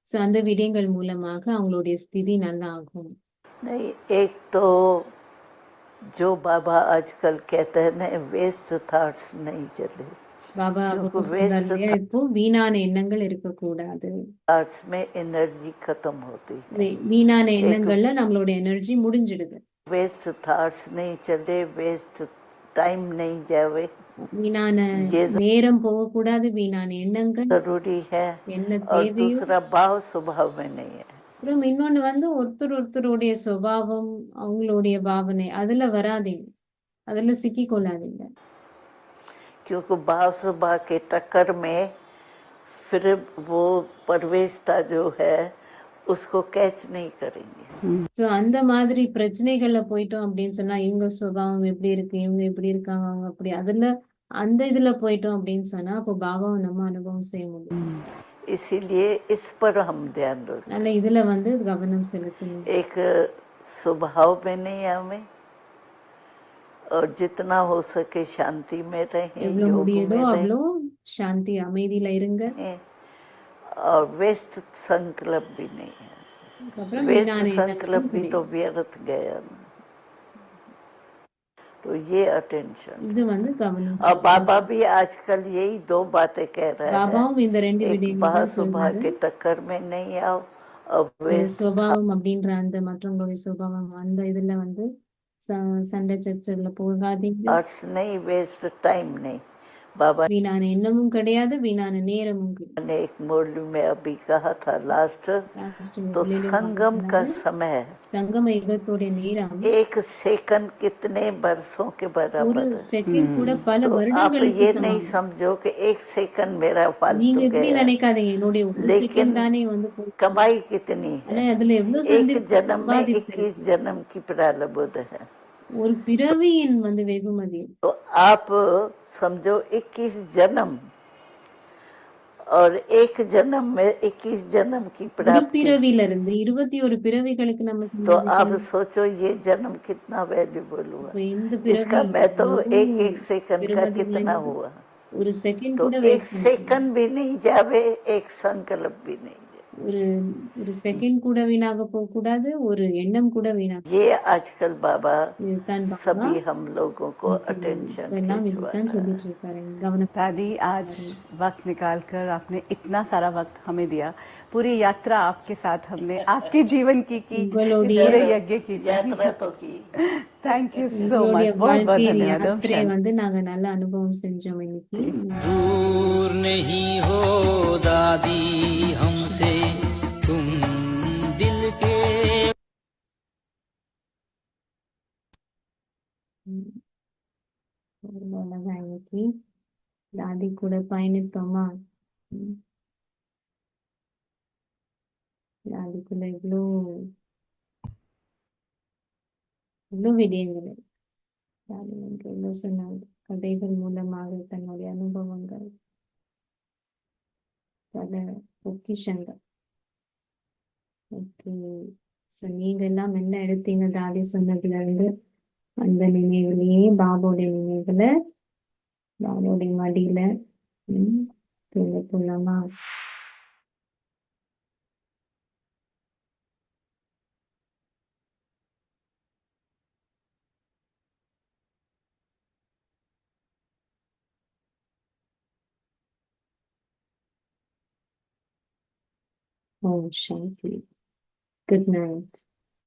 ஸோ அந்த விடயங்கள் மூலமாக அவங்களுடைய ஸ்திதி நல்லா ஆகும். नहीं, एक तो जो बाबा आजकल कहते हैं ना, वेस्ट थॉट्स नहीं चले, பாபா क्योंकि அப்போ சொல்றாரு वेस्ट இல்லையா, இப்போ வீணான எண்ணங்கள் இருக்கக்கூடாது. थॉट्स में एनर्जी खत्म होती है। வீணான एक எண்ணங்கள்ல நம்மளோட எனர்ஜி முடிஞ்சிடுது. वेस्ट थॉट्स नहीं चले, वेस्ट टाइम नहीं जावे, வீணான ये நேரம் போகக்கூடாது, வீணான எண்ணங்கள் जरूरी है। என்ன और தேவையோ. दूसरा भाव स्वभाव में नहीं है। அப்புறம் இன்னொன்னு வந்து ஒருத்தருடைய சுபாவம், அவங்களுடைய பாவனை அதுல வராதீங்க, அதுல சிக்கி கொள்ளாதீங்க. क्योंकि भाव स्वभाव के टक्कर में फिर वो परवेशता जो है उसको कैच नहीं करेंगे। ஸோ அந்த மாதிரி பிரச்சனைகள்ல போயிட்டோம் அப்படின்னு சொன்னா, இவங்க சுபாவம் எப்படி இருக்கு, இவங்க எப்படி இருக்காங்க, அவங்க அப்படி அந்த இதுல போயிட்டோம் அப்படின்னு சொன்னா அப்போ பாபாவை நம்ம அனுபவம் செய்ய முடியும். इसीलिए इस पर हम ध्यान रखें। அதனால இதுல வந்து கவனம் செலுத்தணும். एक स्वभाव में नहीं आवे, और जितना हो सके शांति में रहें, எவ்வளவு योग முடியுதோ में அவ்வளோ சாந்தி அமைதியில இருங்க. रहें, और वेस्ट संकल्प भी नहीं है। அப்புறம் वेस्ट வீணான संकल्प எண்ணங்களும் भी तो கிடையாது. व्यर्थ गया ना। तो ये अटेंशन। இது வந்து கவனம். और बाबा भी आजकल यही दो बातें कह रहे हैं। பாபாவும் இந்த ரெண்டு एक விடயங்கள் बाहर தான் स्वभाव சொல்றாரு. के टक्कर में नहीं आओ, और ஒரு वेस्ट சுபாவம் அப்படின்ற அந்த மற்றவங்களுடைய சுபாவம் அந்த இதுல வந்து சண்டை சச்சரவுல போகாதீங்க. थॉट्स नहीं, वेस्ट टाइम नहीं। बाबा வீணான எண்ணமும் கிடையாது, வீணான நேரமும் கிடையாது. ने एक मुरली में अभी कहा था लास्ट, Last तो முரளியில संगम का சொன்னாரு, समय है, சங்கம யுகத்தோட நேரம் 1 सेकंड कितने वर्षों के ஒரு बराबर है। செகண்ட் கூட பல तो आप வருடங்களுக்கு ये नहीं சமம். समझो कि 1 सेकंड मेरा நீங்க फालतू எப்படி गया। நினைக்காதீங்க, என்னுடைய ஒரு लेकिन செகண்ட் தானே வந்து போச்சு. कमाई कितनी ஆனா है? அதுல எவ்வளவு एक जन्म में சம்பாதிப்பு 21 जन्म की प्रारब्ध है। ஒரு பிறவியின் வந்து வெகுமதி. तो आप समझो 21 जन्म, और एक जन्म में 21 जन्म की ஒரு प्राप्ति। பிறவில இருந்து 21 பிறவிகளுக்கு நம்ம तो आप சம்பாதிக்கணும். सोचो ये जन्म कितना वैल्यूबल हुआ। இப்ப இந்த பிறவி इसका मैं तो எவ்வளவு 1 सेकंड का பெருமதி कितना வாய்ந்தது. हुआ। ஒரு செகண்ட் तो கூட 1 வேஸ்ட் பண்ண सेकंड भी नहीं जावे, एक संकल्प भी नहीं जावे। ஒரு ஒரு செகண்ட் கூட வீணாக போக கூடாது, ஒரு எண்ணம் கூட வீணாக. ये आजकल बाबा இதுதான் பாபா सभी हम लोगों को இன்னைக்கு अटेंशन எல்லாம் खिंचवा இதுதான் रहा है। சொல்லிட்டு இருக்காரு. கவனம். दादी, आज वक्त निकाल कर आपने इतना सारा वक्त हमें दिया। पूरी यात्रा आपके साथ हमने आपके जीवन की इस உங்களுடைய पूरे यज्ञ की। यात्रा तो की। थैंक यू सो உங்களுடைய मच, बहुत बहुत வாழ்க்கையில் धन्यवाद। ओम யாத்திரை शांति। வந்து நாங்க நல்ல அனுபவம் செஞ்சோம் இன்னைக்கு. दूर नहीं हो दादी हमसे तुम दिल के। அவ்வளவுதான் இன்னைக்கு தாதி கூட பயணித்தோமா. ம். தாதிக்குள்ள இவ்வளோ இவ்வளோ விடயங்கள் இருக்கு. தாதி வந்து எவ்வளோ சொன்னாங்க, கதைகள் மூலமாக தன்னுடைய அனுபவங்கள், பல பொக்கிஷங்கள். ஓகே, ஸோ நீங்க எல்லாம் என்ன எடுத்தீங்க தாதி சொன்னதுல இருந்து? அந்த நினைவுலயே பாபோடைய நினைவுல, பாபோடைய மடியில தூங்க போலாமா? ஓம் சாந்தி. Good night.